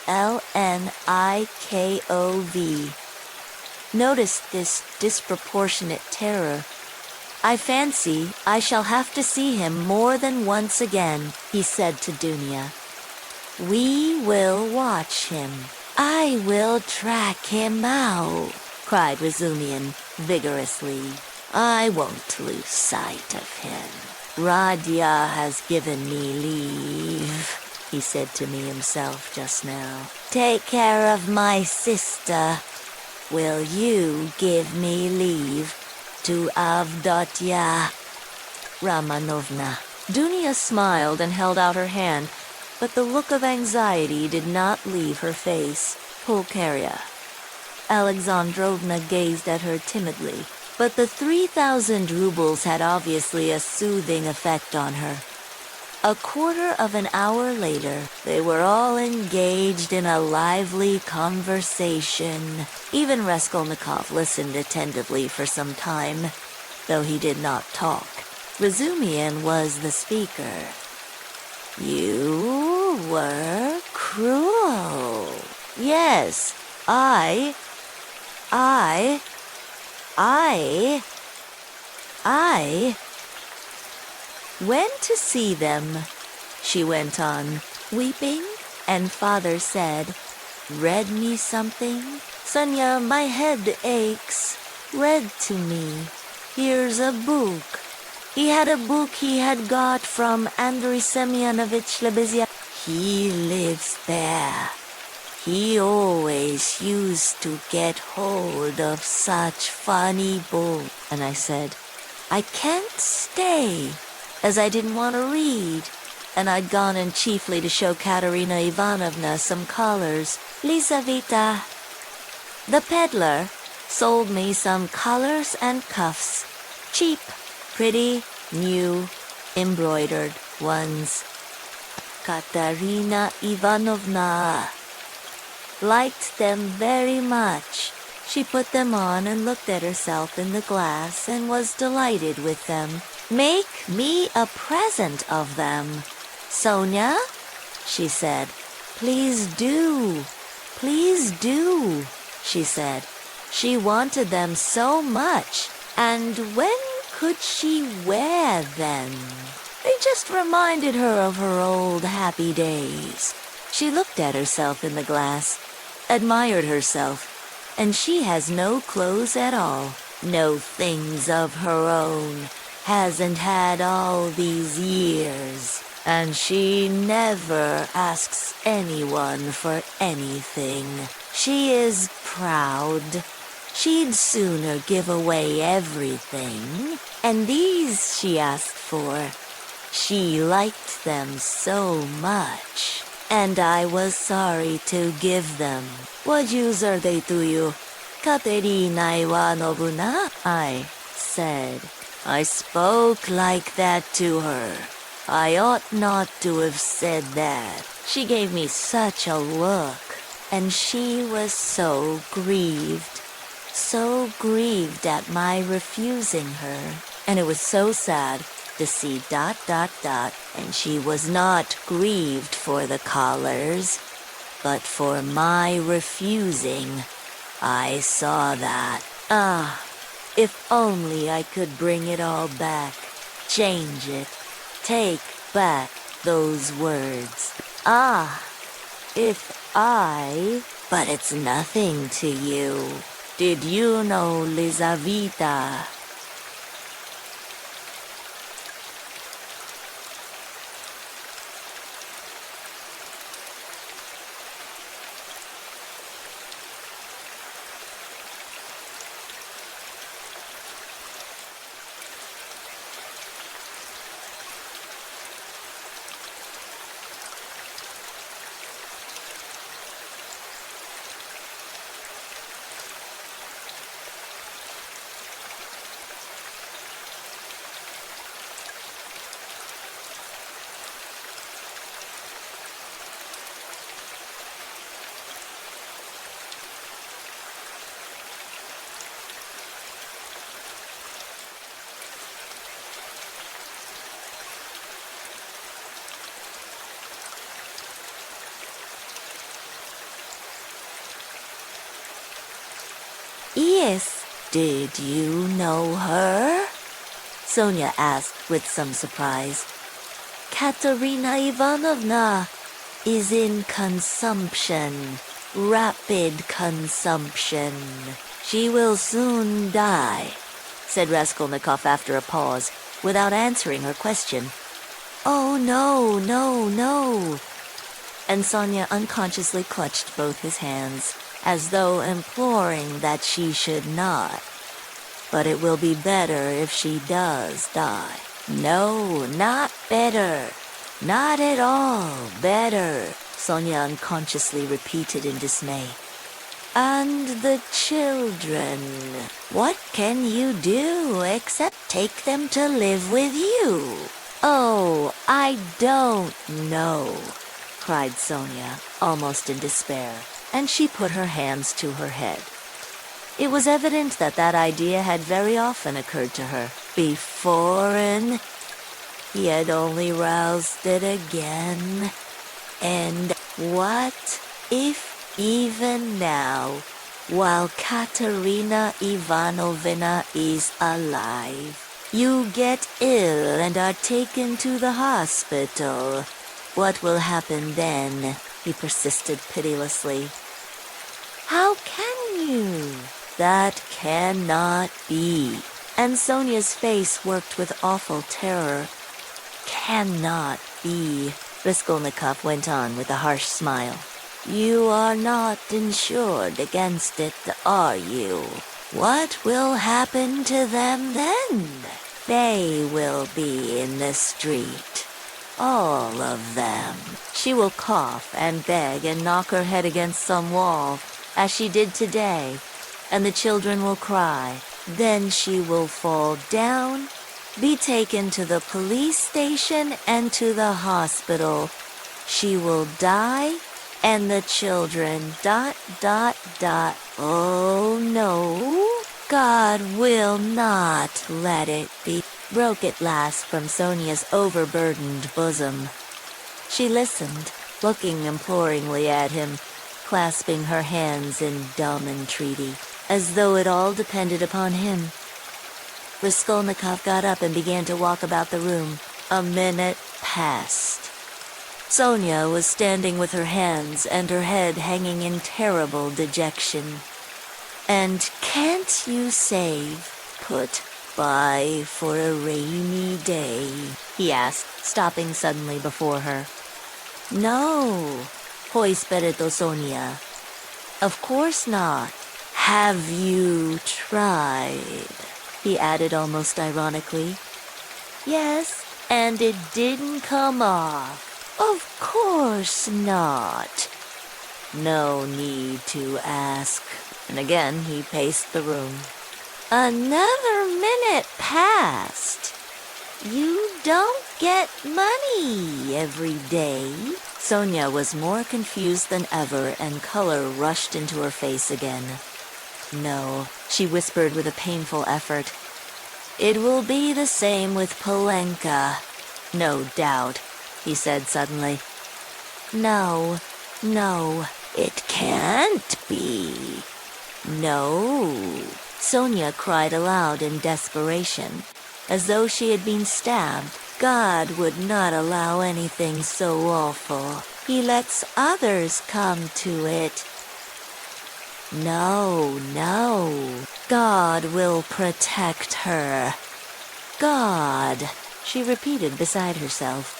Noticed this disproportionate terror. I fancy I shall have to see him more than once again, he said to Dunya. We will watch him. I will track him out, cried Razumian vigorously. I won't lose sight of him. Radia has given me leave, he said to me himself just now. Take care of my sister. Will you give me leave to Avdotya Romanovna? Dunya smiled and held out her hand, but the look of anxiety did not leave her face. Pulcheria Alexandrovna gazed at her timidly, but the 3,000 rubles had obviously a soothing effect on her. A quarter of an hour later, they were all engaged in a lively conversation. Even Raskolnikov listened attentively for some time, though he did not talk. Razumian was the speaker. You were cruel. Yes, I went to see them, she went on, weeping, and father said, read me something? Sonia, my head aches. Read to me. Here's a book. He had a book he had got from Andrei Semyonovich Lebeziev. He lives there. He always used to get hold of such funny books. And I said, I can't stay, as I didn't want to read. And I'd gone in chiefly to show Katerina Ivanovna some collars. Lizaveta, the peddler, sold me some collars and cuffs. Cheap, pretty, new, embroidered ones. Katerina Ivanovna liked them very much. She put them on and looked at herself in the glass and was delighted with them. Make me a present of them, Sonia, she said. Please do, she said. She wanted them so much, and when could she wear them? They just reminded her of her old happy days. She looked at herself in the glass, admired herself, and she has no clothes at all, no things of her own, hasn't had all these years, and she never asks anyone for anything. She is proud. She'd sooner give away everything, and these she asked for. She liked them so much. And I was sorry to give them. What use are they to you, Katerina Ivanovna? I said. I spoke like that to her. I ought not to have said that. She gave me such a look, and she was so grieved at my refusing her. And it was so sad to see ... and she was not grieved for the collars, but for my refusing. I saw that. Ah, if only I could bring it all back, change it, take back those words. Ah, if I... But it's nothing to you. Did you know, Lizaveta? this. Did you know her? Sonia asked with some surprise. Katerina Ivanovna is in consumption, rapid consumption. She will soon die, said Raskolnikov after a pause, without answering her question. Oh, no, no, no. And Sonia unconsciously clutched both his hands, as though imploring that she should not. But it will be better if she does die. No, not better. Not at all better, Sonia unconsciously repeated in dismay. And the children, what can you do except take them to live with you? Oh, I don't know, cried Sonia, almost in despair, and she put her hands to her head. It was evident that that idea had very often occurred to her. Before, and he had only roused it again. And what if even now, while Katerina Ivanovna is alive, you get ill and are taken to the hospital? What will happen then? He persisted pitilessly. How can you? That cannot be. And Sonia's face worked with awful terror. Cannot be, Raskolnikov went on with a harsh smile. You are not insured against it, are you? What will happen to them then? They will be in the street. All of them. She will cough and beg and knock her head against some wall, as she did today, and the children will cry. Then she will fall down, be taken to the police station and to the hospital. She will die, and the children ... Oh no, God will not let it be, broke at last from Sonia's overburdened bosom. She listened, looking imploringly at him, clasping her hands in dumb entreaty, as though it all depended upon him. Raskolnikov got up and began to walk about the room. A minute passed. Sonia was standing with her hands and her head hanging in terrible dejection. And can't you save, put by for a rainy day? He asked, stopping suddenly before her. No, ho espirito Sonia. Of course not. Have you tried? He added almost ironically. Yes, and it didn't come off. Of course not. No need to ask. And again he paced the room. Another minute passed. You don't get money every day. Sonia was more confused than ever, and color rushed into her face again. No, she whispered with a painful effort. It will be the same with Polenka. No doubt, he said suddenly. No, it can't be. No. Sonia cried aloud in desperation, as though she had been stabbed. God would not allow anything so awful. He lets others come to it. No. God will protect her. God, she repeated beside herself.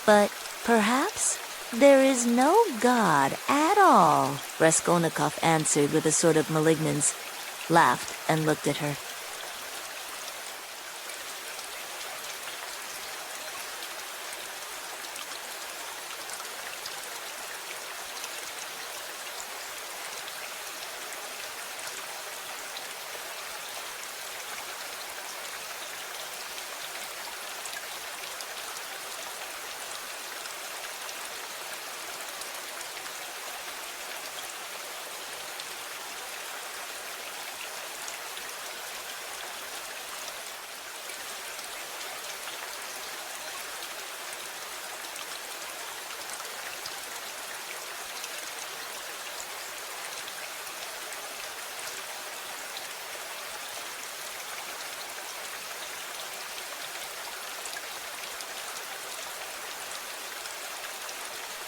But perhaps there is no God at all, Raskolnikov answered with a sort of malignance, laughed and looked at her.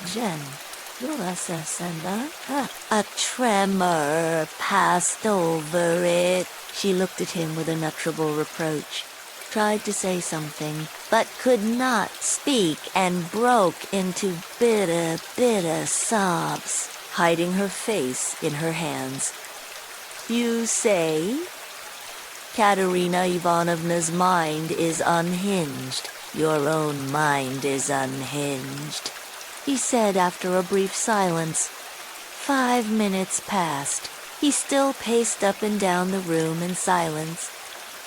Jen, a tremor passed over it. She looked at him with inutterable reproach, tried to say something, but could not speak and broke into bitter, bitter sobs, hiding her face in her hands. You say? Katerina Ivanovna's mind is unhinged. Your own mind is unhinged, he said after a brief silence. 5 minutes passed. He still paced up and down the room in silence,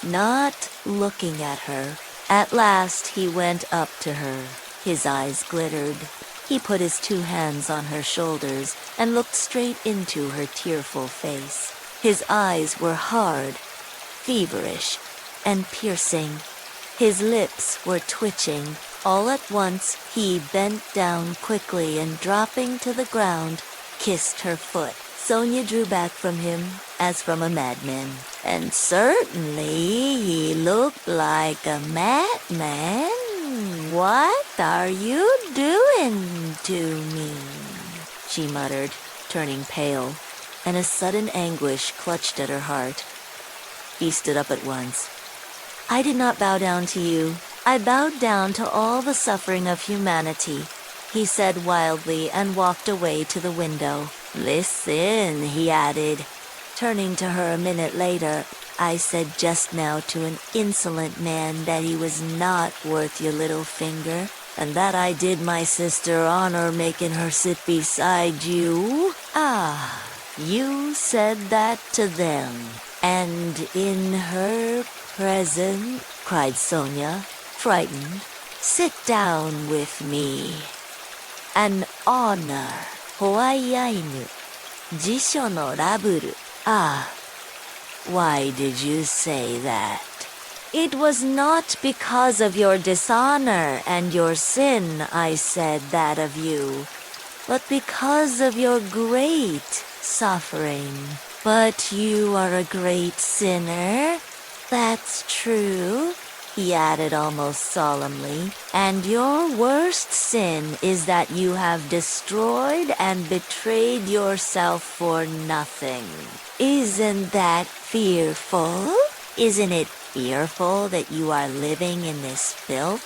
not looking at her. At last he went up to her. His eyes glittered. He put his 2 hands on her shoulders and looked straight into her tearful face. His eyes were hard, feverish, and piercing. His lips were twitching. All at once, he bent down quickly and, dropping to the ground, kissed her foot. Sonia drew back from him as from a madman. And certainly he looked like a madman. What are you doing to me? She muttered, turning pale, and a sudden anguish clutched at her heart. He stood up at once. I did not bow down to you. I bowed down to all the suffering of humanity, he said wildly and walked away to the window. Listen, he added, turning to her a minute later. I said just now to an insolent man that he was not worth your little finger, and that I did my sister honor making her sit beside you. Ah, you said that to them. And in her presence, cried Sonia, frightened. Sit down with me. An honor. Hoaiainu. Jisho no raburu. Ah, why did you say that? It was not because of your dishonor and your sin I said that of you, but because of your great suffering. But you are a great sinner. That's true, he added almost solemnly. And your worst sin is that you have destroyed and betrayed yourself for nothing. Isn't that fearful? Isn't it fearful that you are living in this filth,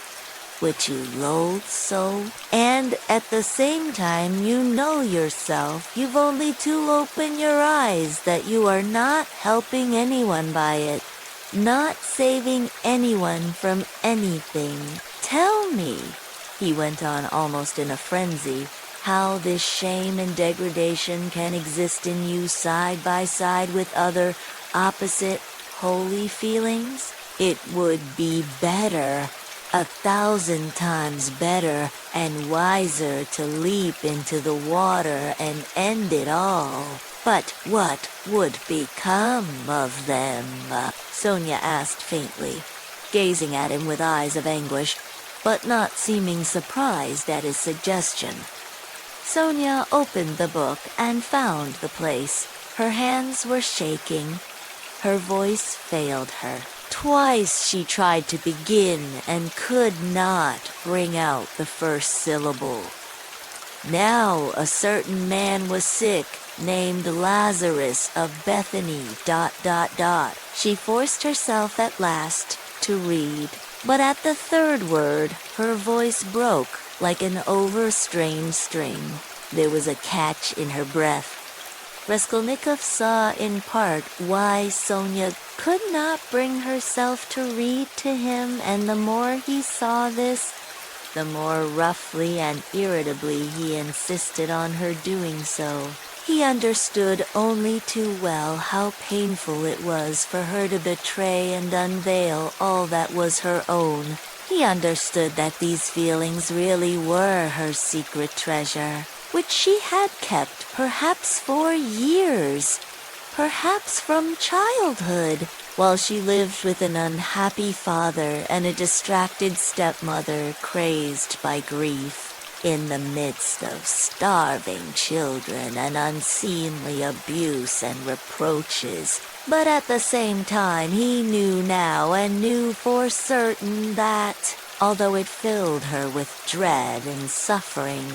which you loathe so? And at the same time, you know yourself. You've only to open your eyes that you are not helping anyone by it, not saving anyone from anything. Tell me, he went on almost in a frenzy, how this shame and degradation can exist in you side by side with other opposite holy feelings? It would be better, 1,000 times better and wiser to leap into the water and end it all. But what would become of them? Sonia asked faintly, gazing at him with eyes of anguish, but not seeming surprised at his suggestion. Sonia opened the book and found the place. Her hands were shaking. Her voice failed her. Twice she tried to begin and could not bring out the first syllable. Now a certain man was sick, named Lazarus of Bethany, ... She forced herself at last to read. But at the third word, her voice broke like an overstrained string. There was a catch in her breath. Raskolnikov saw in part why Sonia could not bring herself to read to him, and the more he saw this, the more roughly and irritably he insisted on her doing so. He understood only too well how painful it was for her to betray and unveil all that was her own. He understood that these feelings really were her secret treasure, which she had kept perhaps for years, perhaps from childhood, while she lived with an unhappy father and a distracted stepmother crazed by grief, in the midst of starving children and unseemly abuse and reproaches. But at the same time, he knew now and knew for certain that, although it filled her with dread and suffering,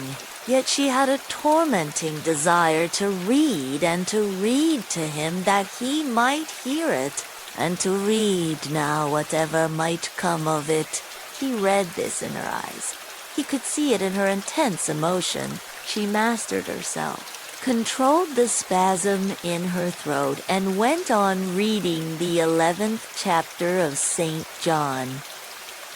Yet she had a tormenting desire to read and to read to him that he might hear it, and to read now whatever might come of it. He read this in her eyes. He could see it in her intense emotion. She mastered herself, controlled the spasm in her throat, and went on reading the 11th chapter of St. John.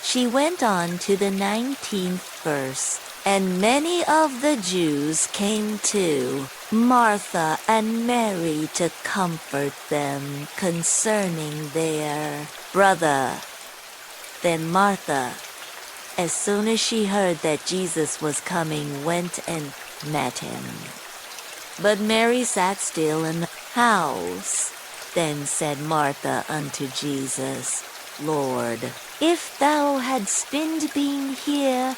She went on to the 19th verse. And many of the Jews came too, Martha and Mary, to comfort them concerning their brother. Then Martha, as soon as she heard that Jesus was coming, went and met him. But Mary sat still in the house. Then said Martha unto Jesus, Lord, if thou hadst been here,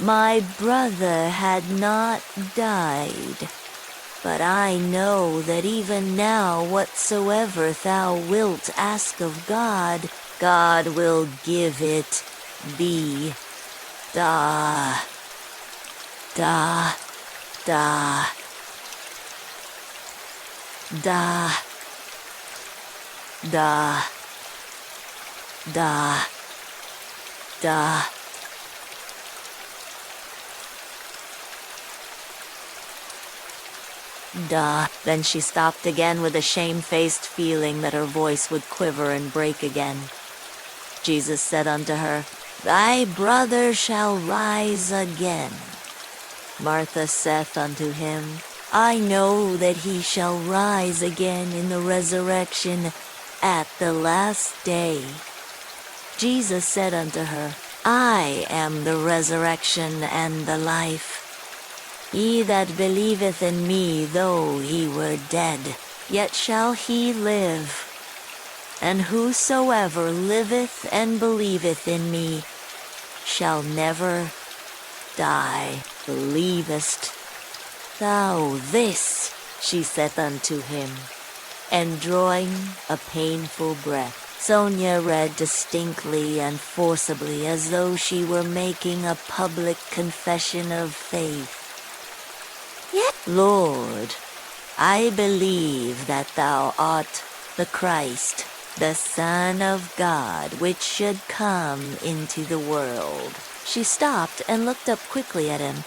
my brother had not died. But I know that even now whatsoever thou wilt ask of God, God will give it thee. Da, da, da, da, da, da, da. Duh. Then she stopped again with a shamefaced feeling that her voice would quiver and break again. Jesus said unto her, Thy brother shall rise again. Martha saith unto him, I know that he shall rise again in the resurrection at the last day. Jesus said unto her, I am the resurrection and the life. He that believeth in me, though he were dead, yet shall he live. And whosoever liveth and believeth in me shall never die. Believest thou this? She saith unto him. And drawing a painful breath, Sonia read distinctly and forcibly as though she were making a public confession of faith. Yet, Lord, I believe that thou art the Christ, the Son of God, which should come into the world. She stopped and looked up quickly at him,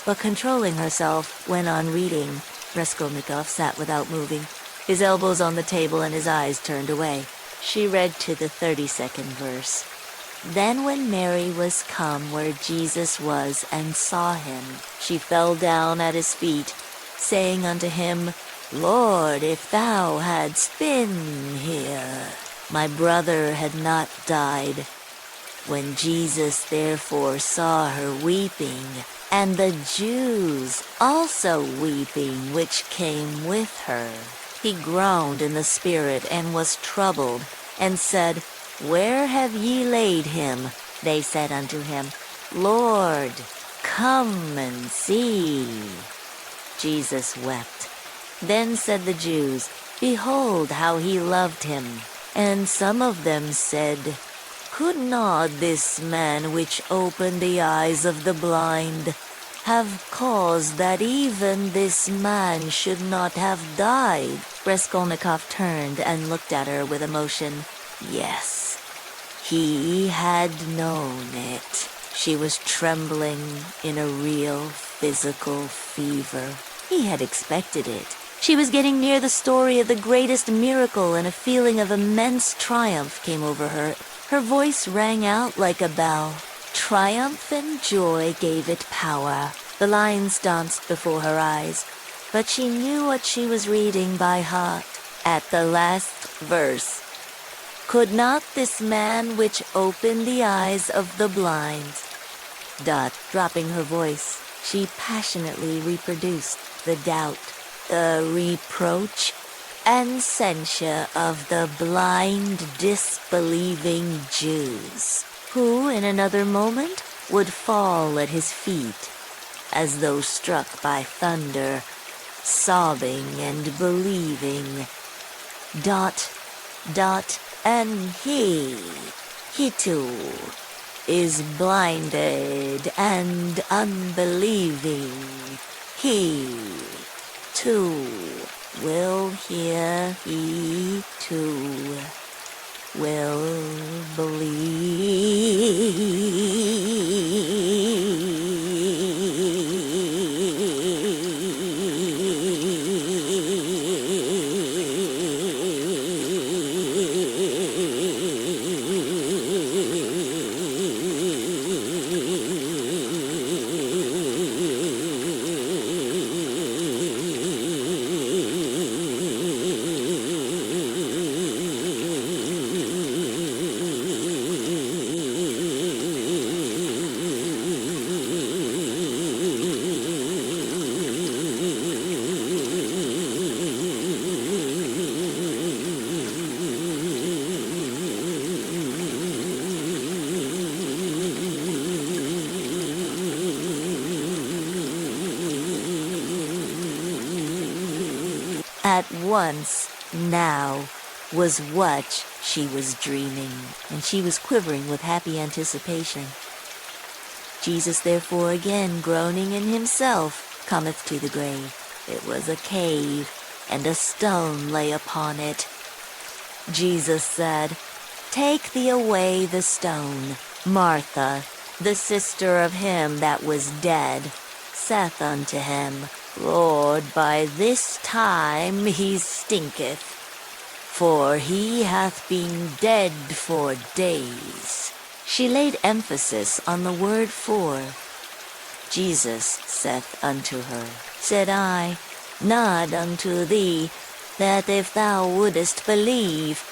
but controlling herself, went on reading. Raskolnikov sat without moving, his elbows on the table and his eyes turned away. She read to the 32nd verse. Then when Mary was come where Jesus was and saw him, she fell down at his feet, saying unto him, Lord, if thou hadst been here, my brother had not died. When Jesus therefore saw her weeping, and the Jews also weeping which came with her, he groaned in the spirit and was troubled, and said, Where have ye laid him? They said unto him, Lord, come and see. Jesus wept. Then said the Jews, Behold how he loved him. And some of them said, Could not this man which opened the eyes of the blind have caused that even this man should not have died? Raskolnikov turned and looked at her with emotion. Yes, he had known it. She was trembling in a real physical fever. He had expected it. She was getting near the story of the greatest miracle, and a feeling of immense triumph came over her. Her voice rang out like a bell. Triumph and joy gave it power. The lines danced before her eyes, but she knew what she was reading by heart. At the last verse, Could not this man which opened the eyes of the blind... Dropping her voice, she passionately reproduced the doubt, the reproach, and censure of the blind, disbelieving Jews, who in another moment would fall at his feet, as though struck by thunder, sobbing and believing. And he too, is blinded and unbelieving, he too will hear, he too will At once, now, was what she was dreaming, and she was quivering with happy anticipation. Jesus therefore again, groaning in himself, cometh to the grave. It was a cave, and a stone lay upon it. Jesus said, Take thee away the stone. Martha, the sister of him that was dead, saith unto him, Lord, by this time he stinketh, for he hath been dead 4 days. She laid emphasis on the word for. Jesus saith unto her, Said I not unto thee, that if thou wouldest believe,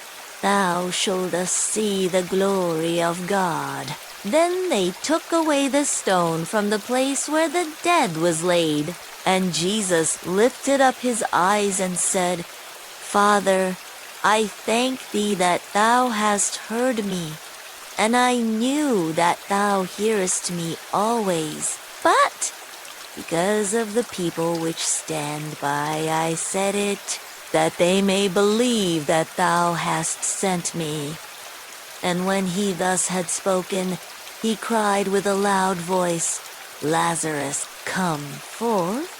thou shouldest see the glory of God? Then they took away the stone from the place where the dead was laid. And Jesus lifted up his eyes and said, Father, I thank thee that thou hast heard me, and I knew that thou hearest me always. But because of the people which stand by, I said it, that they may believe that thou hast sent me. And when he thus had spoken, he cried with a loud voice, Lazarus, come forth.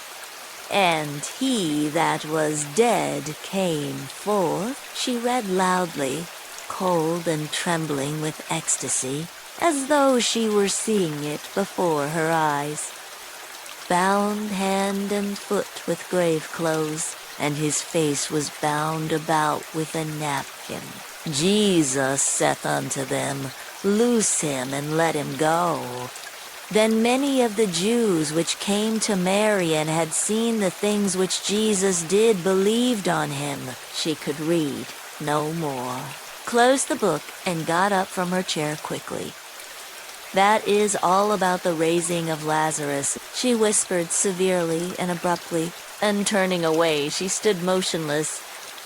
And he that was dead came forth. She read loudly, cold and trembling with ecstasy, as though she were seeing it before her eyes. Bound hand and foot with grave clothes, and his face was bound about with a napkin. Jesus saith unto them, Loose him and let him go. Then many of the Jews which came to Mary and had seen the things which Jesus did believed on him. She could read no more, closed the book, and got up from her chair quickly. That is all about the raising of Lazarus, she whispered severely and abruptly, and turning away she stood motionless,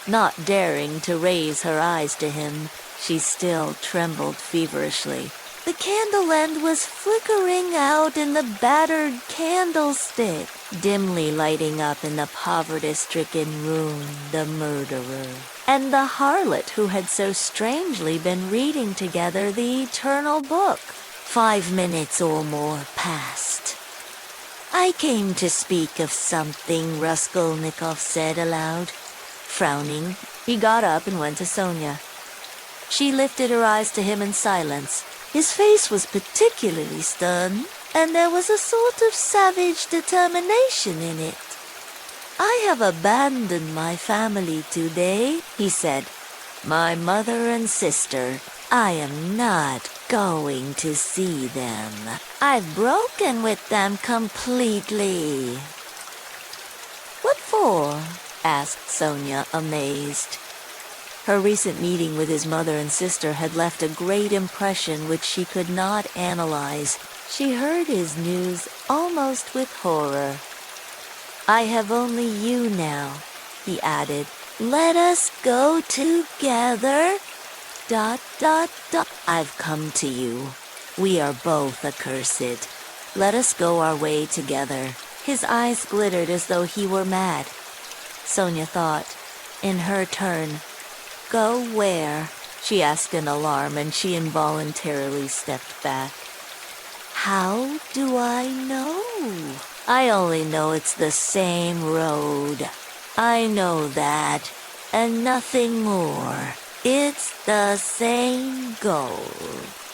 not daring to raise her eyes to him. She still trembled feverishly. The candle end was flickering out in the battered candlestick, dimly lighting up in the poverty-stricken room the murderer and the harlot who had so strangely been reading together the eternal book. 5 minutes or more passed. I came to speak of something, Raskolnikov said aloud. Frowning, he got up and went to Sonia. She lifted her eyes to him in silence. His face was particularly stern, and there was a sort of savage determination in it. I have abandoned my family today, he said. My mother and sister, I am not going to see them. I've broken with them completely. What for? Asked Sonia, amazed. Her recent meeting with his mother and sister had left a great impression which she could not analyze. She heard his news almost with horror. I have only you now, he added. Let us go together. ... I've come to you. We are both accursed. Let us go our way together. His eyes glittered as though he were mad. Sonia thought, in her turn, Go where? she asked in alarm, and she involuntarily stepped back. How do I know? I only know it's the same road. I know that, and nothing more. It's the same goal.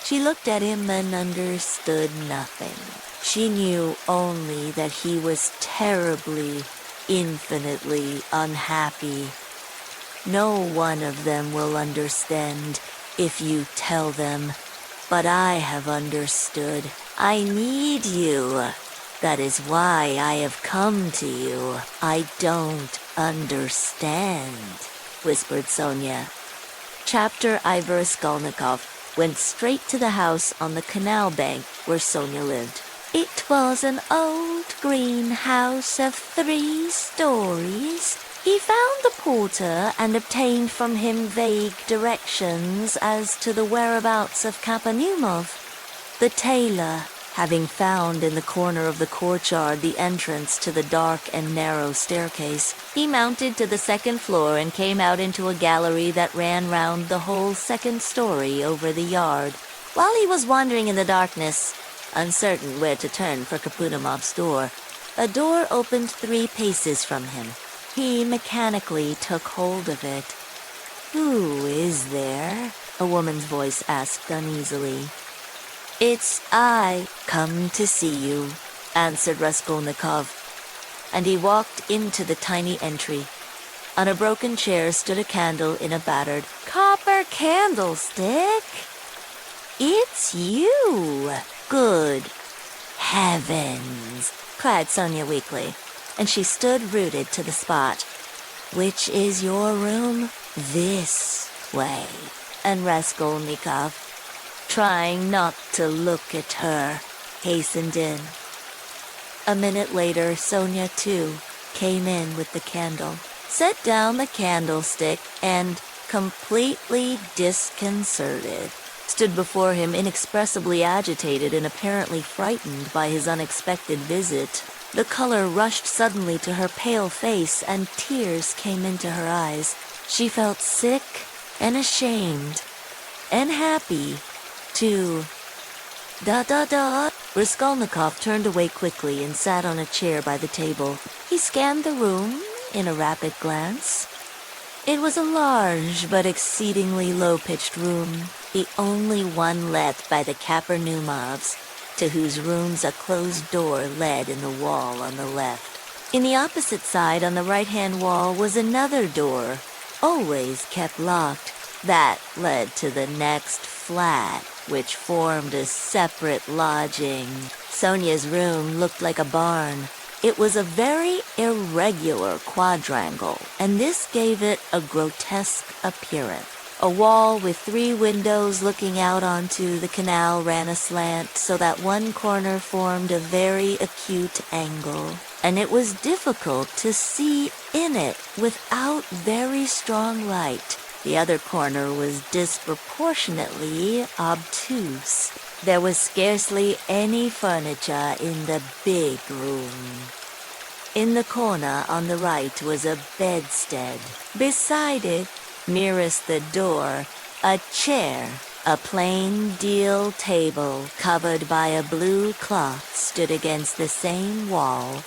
She looked at him and understood nothing. She knew only that he was terribly, infinitely unhappy. No one of them will understand if you tell them, but I have understood. I need you. That is why I have come to you. I don't understand, whispered Sonia. Chapter Ivor Raskolnikov went straight to the house on the canal bank where Sonia lived. It was an old green house of 3 stories. He found the porter and obtained from him vague directions as to the whereabouts of Kapanumov. The tailor, having found in the corner of the courtyard the entrance to the dark and narrow staircase, he mounted to the 2nd floor and came out into a gallery that ran round the whole 2nd story over the yard. While he was wandering in the darkness, uncertain where to turn for Kapanumov's door, a door opened 3 paces from him. He mechanically took hold of it. "Who is there?" a woman's voice asked uneasily. "It's I, come to see you," answered Raskolnikov, and he walked into the tiny entry. On a broken chair stood a candle in a battered copper candlestick. "It's you! Good heavens!" cried Sonia weakly, and she stood rooted to the spot. "Which is your room?" "This way." And Raskolnikov, trying not to look at her, hastened in. A minute later, Sonia, too, came in with the candle, set down the candlestick, and, completely disconcerted, stood before him inexpressibly agitated and apparently frightened by his unexpected visit. The color rushed suddenly to her pale face, and tears came into her eyes. She felt sick and ashamed and happy, too. Raskolnikov turned away quickly and sat on a chair by the table. He scanned the room in a rapid glance. It was a large but exceedingly low-pitched room, the only one let by the Kapanumovs, to whose rooms a closed door led in the wall on the left. In the opposite side, on the right-hand wall, was another door, always kept locked. That led to the next flat, which formed a separate lodging. Sonia's room looked like a barn. It was a very irregular quadrangle, and this gave it a grotesque appearance. A wall with 3 windows looking out onto the canal ran aslant so that one corner formed a very acute angle, and it was difficult to see in it without very strong light. The other corner was disproportionately obtuse. There was scarcely any furniture in the big room. In the corner on the right was a bedstead. Beside it, nearest the door, a chair. A plain deal table covered by a blue cloth stood against the same wall,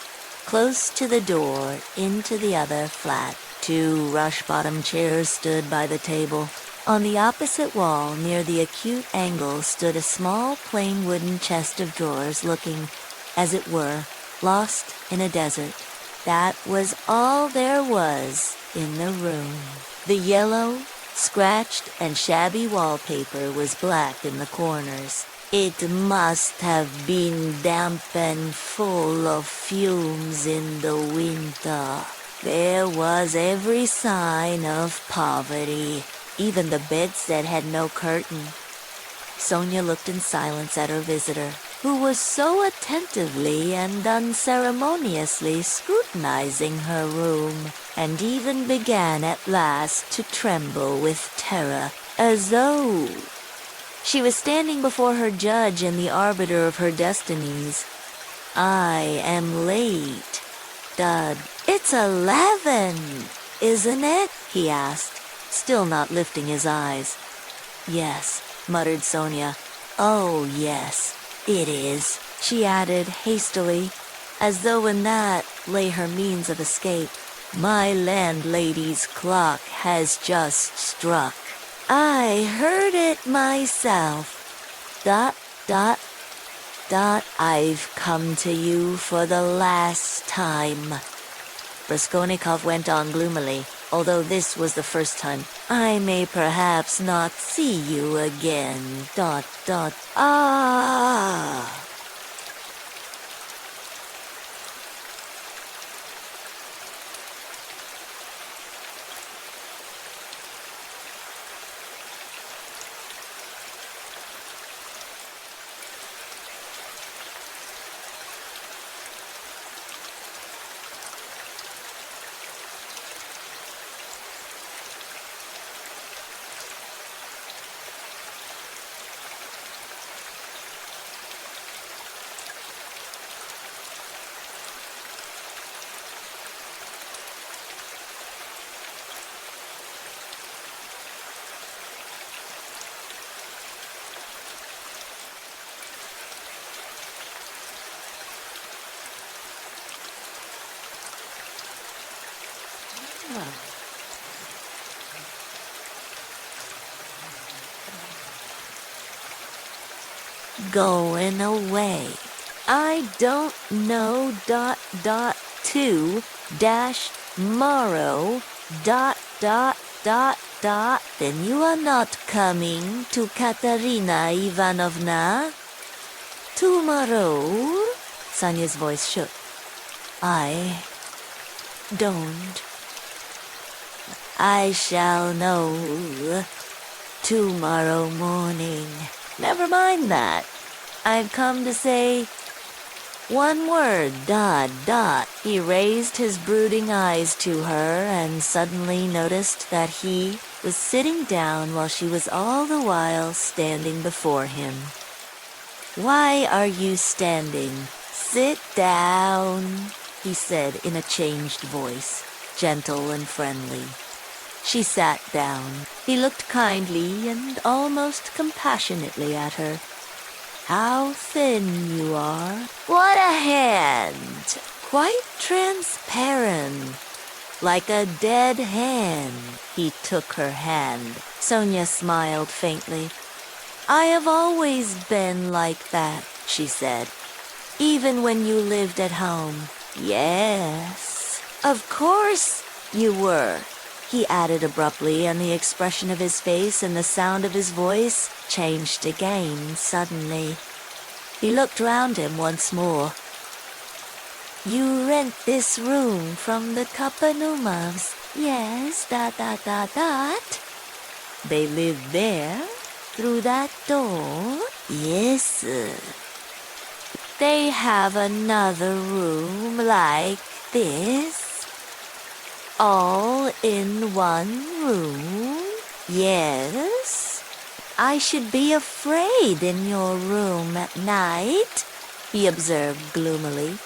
close to the door into the other flat. 2 rush-bottom chairs stood by the table. On the opposite wall, near the acute angle, stood a small, plain wooden chest of drawers looking, as it were, lost in a desert. That was all there was in the room. The yellow, scratched, and shabby wallpaper was black in the corners. It must have been damp and full of fumes in the winter. There was every sign of poverty. Even the bedstead had no curtain. Sonia looked in silence at her visitor, who was so attentively and unceremoniously scrutinizing her room, and even began at last to tremble with terror, as though she was standing before her judge and the arbiter of her destinies. "I am late, Dud. It's 11, isn't it?" he asked, still not lifting his eyes. Yes, muttered Sonia. Oh, yes, it is, she added hastily, as though in that lay her means of escape. My landlady's clock has just struck. I heard it myself. Dot, dot, dot, I've come to you for the last time. Raskolnikov went on gloomily, although this was the first time. I may perhaps not see you again. Dot, dot, ah. Going away. I don't know dot dot to dash morrow dot dot dot dot. Then you are not coming to Katerina Ivanovna? Tomorrow? Sonia's voice shook. I don't. I shall know tomorrow morning. Never mind that. I've come to say one word, dot, dot. He raised his brooding eyes to her and suddenly noticed that he was sitting down while she was all the while standing before him. Why are you standing? Sit down, he said in a changed voice, gentle and friendly. She sat down. He looked kindly and almost compassionately at her. How thin you are. What a hand! Quite transparent. Like a dead hand. He took her hand. Sonia smiled faintly. I have always been like that, she said. Even when you lived at home. Yes. Of course you were, he added abruptly, and the expression of his face and the sound of his voice changed again suddenly. He looked round him once more. You rent this room from the Kapanumovs? Yes, dot, dot, dot, dot. They live there? Through that door? Yes, sir. They have another room like this? All in one room? Yes. I should be afraid in your room at night, he observed gloomily.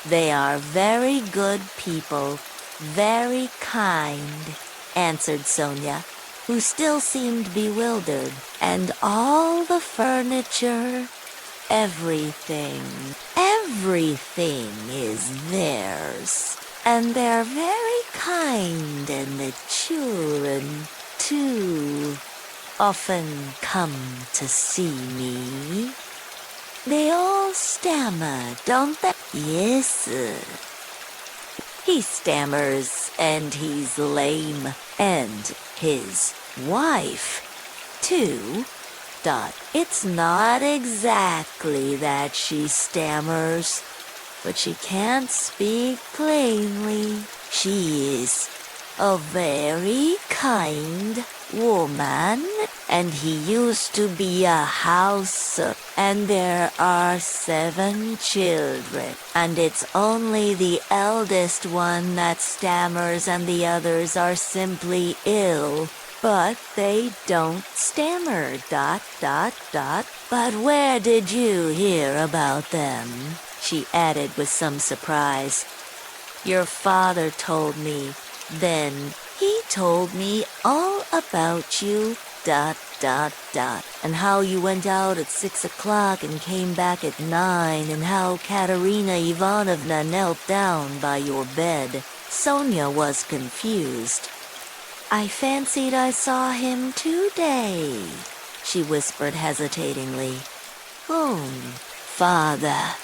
They are very good people, very kind, answered Sonia, who still seemed bewildered. And all the furniture, everything is theirs. And they're very kind, and the children, too, often come to see me. They all stammer, don't they? Yes, sir. He stammers, and he's lame, and his wife, too. Dot. It's not exactly that she stammers, but she can't speak plainly. She is a very kind woman, and he used to be a house, and there are 7 children, and it's only the eldest one that stammers, and the others are simply ill. But they don't stammer, dot, dot, dot. But where did you hear about them? She added with some surprise. Your father told me. Then he told me all about you dot, dot, dot. And how you went out at 6 o'clock and came back at 9, and how Katerina Ivanovna knelt down by your bed. Sonia was confused. I fancied I saw him today, she whispered hesitatingly. Whom? Father.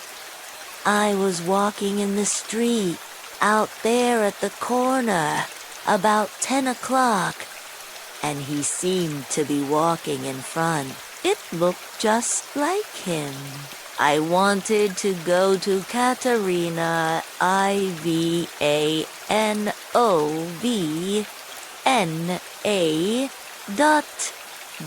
I was walking in the street, out there at the corner, about 10 o'clock, and he seemed to be walking in front. It looked just like him. I wanted to go to Katerina, Ivanovna, dot,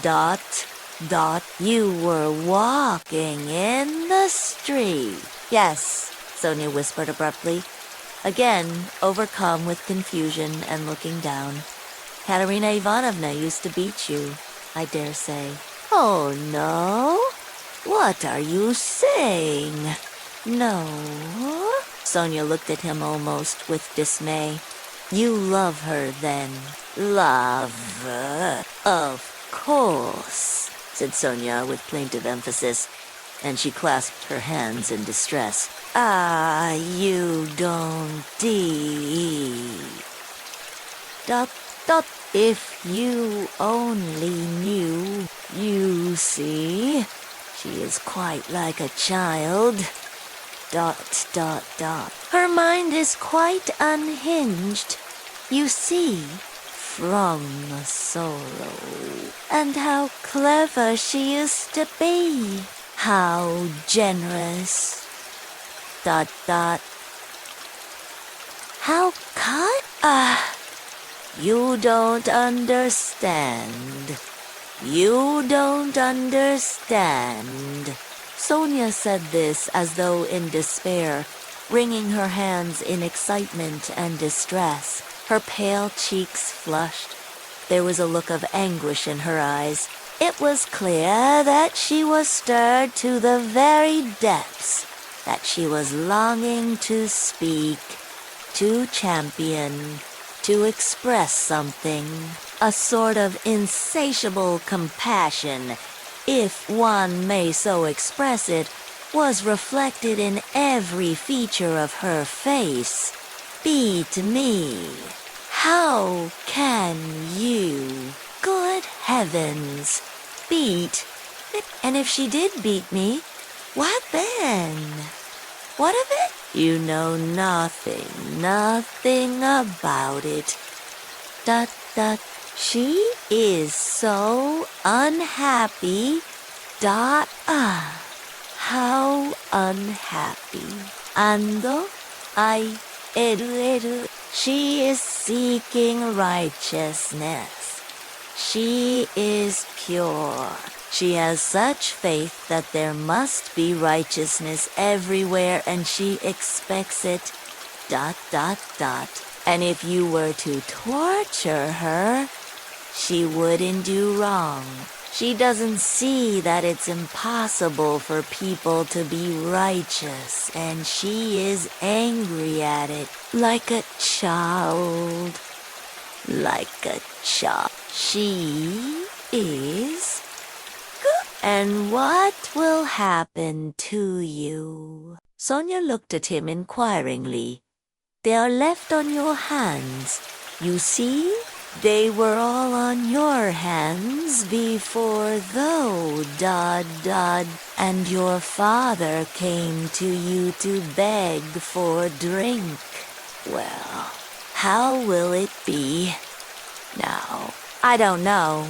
dot, dot. You were walking in the street. Yes, Sonia whispered abruptly, again overcome with confusion and looking down. Katerina Ivanovna used to beat you, I dare say. Oh, no? What are you saying? No? Sonia looked at him almost with dismay. You love her, then? Love? Of course, said Sonia with plaintive emphasis, and she clasped her hands in distress. Ah, you don't dot, dot. If you only knew, you see, she is quite like a child. Dot, dot, dot. Her mind is quite unhinged, you see, from sorrow. And how clever she used to be. How generous. Dot, dot. How you don't understand. You don't understand. Sonia said this as though in despair, wringing her hands in excitement and distress. Her pale cheeks flushed. There was a look of anguish in her eyes. It was clear that she was stirred to the very depths, that she was longing to speak, to champion, to express something, a sort of insatiable compassion, if one may so express it, was reflected in every feature of her face. Beat me. How can you? Good heavens. Beat? And if she did beat me, what then? What of it? You know nothing about it. Dot, dot. She is so unhappy. Dot, how unhappy. Ando, she is seeking righteousness. She is pure. She has such faith that there must be righteousness everywhere, and she expects it. Dot, dot, dot. And if you were to torture her, she wouldn't do wrong. She doesn't see that it's impossible for people to be righteous, and she is angry at it, like a child. Like a child. She is. And what will happen to you? Sonia looked at him inquiringly. They are left on your hands. You see, they were all on your hands before though, Dod, and your father came to you to beg for drink. Well, how will it be? Now, I don't know.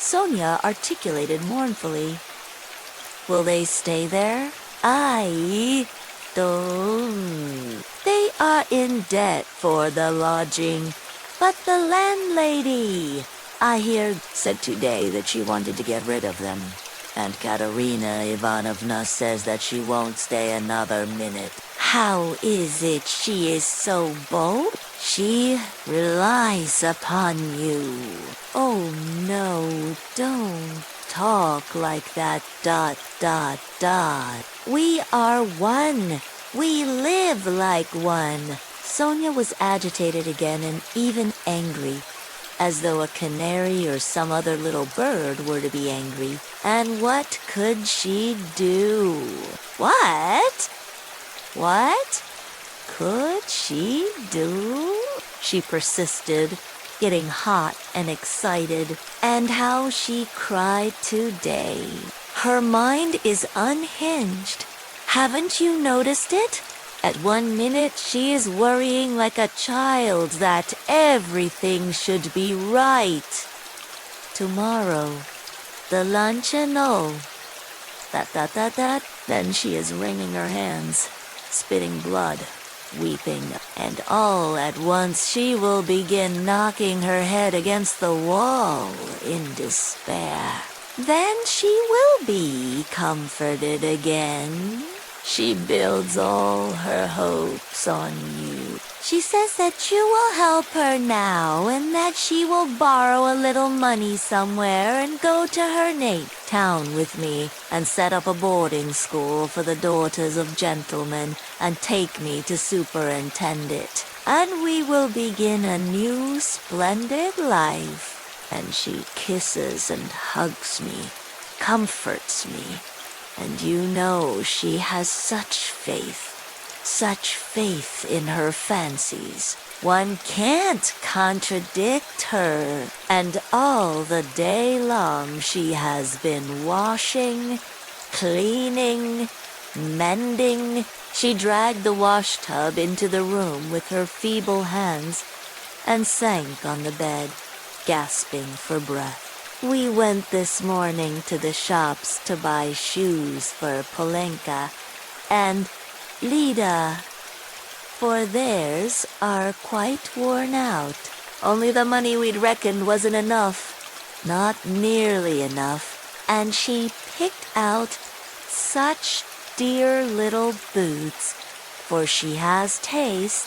Sonia articulated mournfully. Will they stay there? I don't. They are in debt for the lodging, but the landlady, I hear, said today that she wanted to get rid of them. And Katerina Ivanovna says that she won't stay another minute. How is it she is so bold? She relies upon you. Oh no, don't talk like that, Dot. We are one. We live like one. Sonia was agitated again and even angry, as though a canary or some other little bird were to be angry. And what could she do? What could she do? She persisted, getting hot and excited. And how she cried today. Her mind is unhinged. Haven't you noticed it? At 1 minute, she is worrying like a child that everything should be right. Tomorrow, the luncheon, that. Then she is wringing her hands, spitting blood, weeping, and all at once she will begin knocking her head against the wall in despair. Then she will be comforted again. She builds all her hopes on you. She says that you will help her now and that she will borrow a little money somewhere and go to her native town with me and set up a boarding school for the daughters of gentlemen and take me to superintend it. And we will begin a new splendid life. And she kisses and hugs me, comforts me. And you know she has such faith in her fancies. One can't contradict her. And all the day long she has been washing, cleaning, mending. She dragged the wash tub into the room with her feeble hands and sank on the bed, gasping for breath. We went this morning to the shops to buy shoes for Polenka and Lida, for theirs are quite worn out. Only the money we'd reckoned wasn't enough, not nearly enough, and she picked out such dear little boots, for she has taste,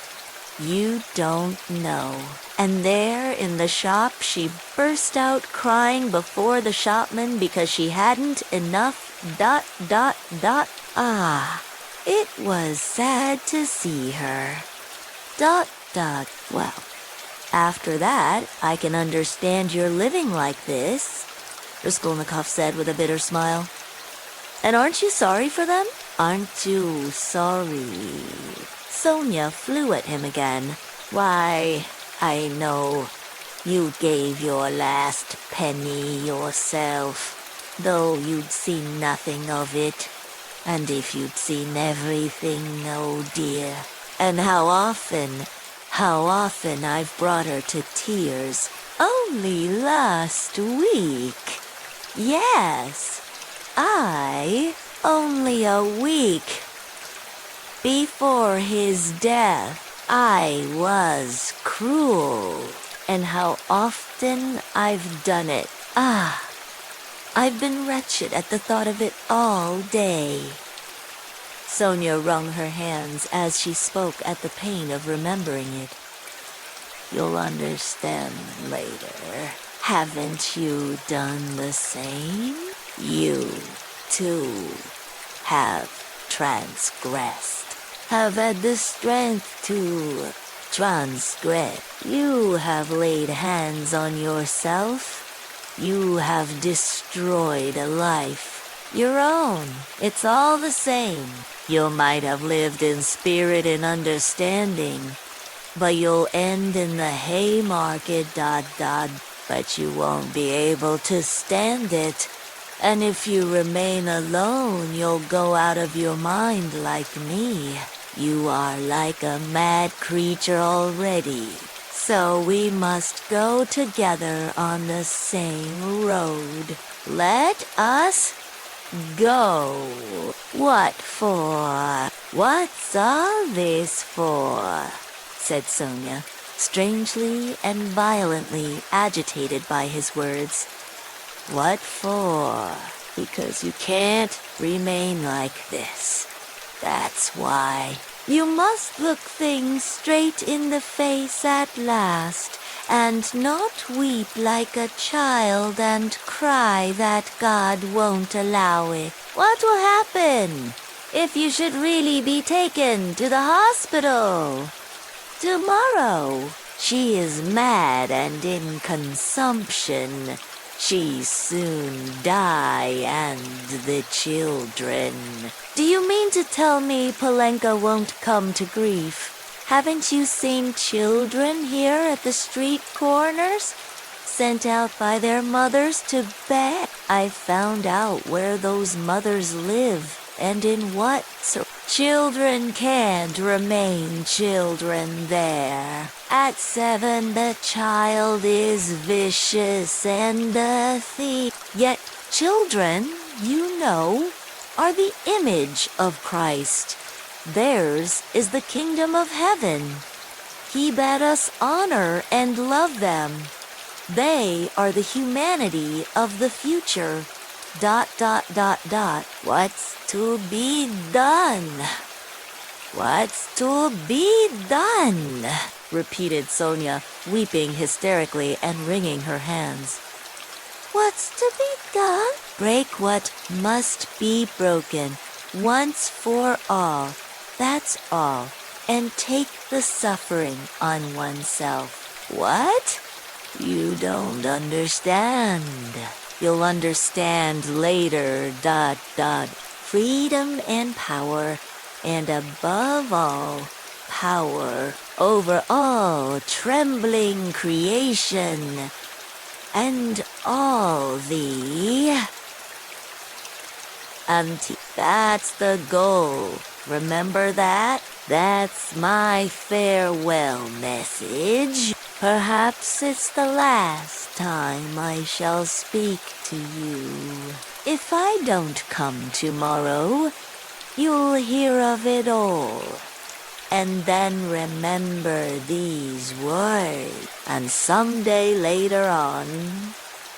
you don't know. And there in the shop she burst out crying before the shopman because she hadn't enough ... It was sad to see her ... Well, after that, I can understand your living like this, Raskolnikov said with a bitter smile. And aren't you sorry for them? Aren't you sorry? Sonia flew at him again. Why, I know you gave your last penny yourself, though you'd seen nothing of it. And if you'd seen everything, oh dear. And how often I've brought her to tears. Only last week. Yes, only a week before his death. I was cruel, and how often I've done it. I've been wretched at the thought of it all day. Sonia wrung her hands as she spoke at the pain of remembering it. You'll understand later. Haven't you done the same? You, too, have transgressed. Have had the strength to transgress. You have laid hands on yourself. You have destroyed a life. Your own. It's all the same. You might have lived in spirit and understanding, but you'll end in the Haymarket ... But you won't be able to stand it. And if you remain alone, you'll go out of your mind like me. You are like a mad creature already. So we must go together on the same road. Let us go. What for? What's all this for? Said Sonia, strangely and violently agitated by his words. What for? Because you can't remain like this. That's why. You must look things straight in the face at last, and not weep like a child and cry that God won't allow it. What will happen if you should really be taken to the hospital tomorrow? She is mad and in consumption. She soon die, and the children. Do you mean to tell me Polenka won't come to grief? Haven't you seen children here at the street corners? Sent out by their mothers to beg? I found out where those mothers live and in what. Children can't remain children there. At 7, the child is vicious and a thief. Yet children, you know, are the image of Christ. Theirs is the kingdom of heaven. He bade us honor and love them. They are the humanity of the future. ... What's to be done? What's to be done? Repeated Sonia, weeping hysterically and wringing her hands. What's to be done? Break what must be broken, once for all. That's all. And take the suffering on oneself. What? You don't understand. You'll understand later. ... Freedom and power, and above all, power over all trembling creation, and all the... That's the goal. Remember that? That's my farewell message. Perhaps it's the last time I shall speak to you. If I don't come tomorrow, you'll hear of it all. And then remember these words, and someday later on,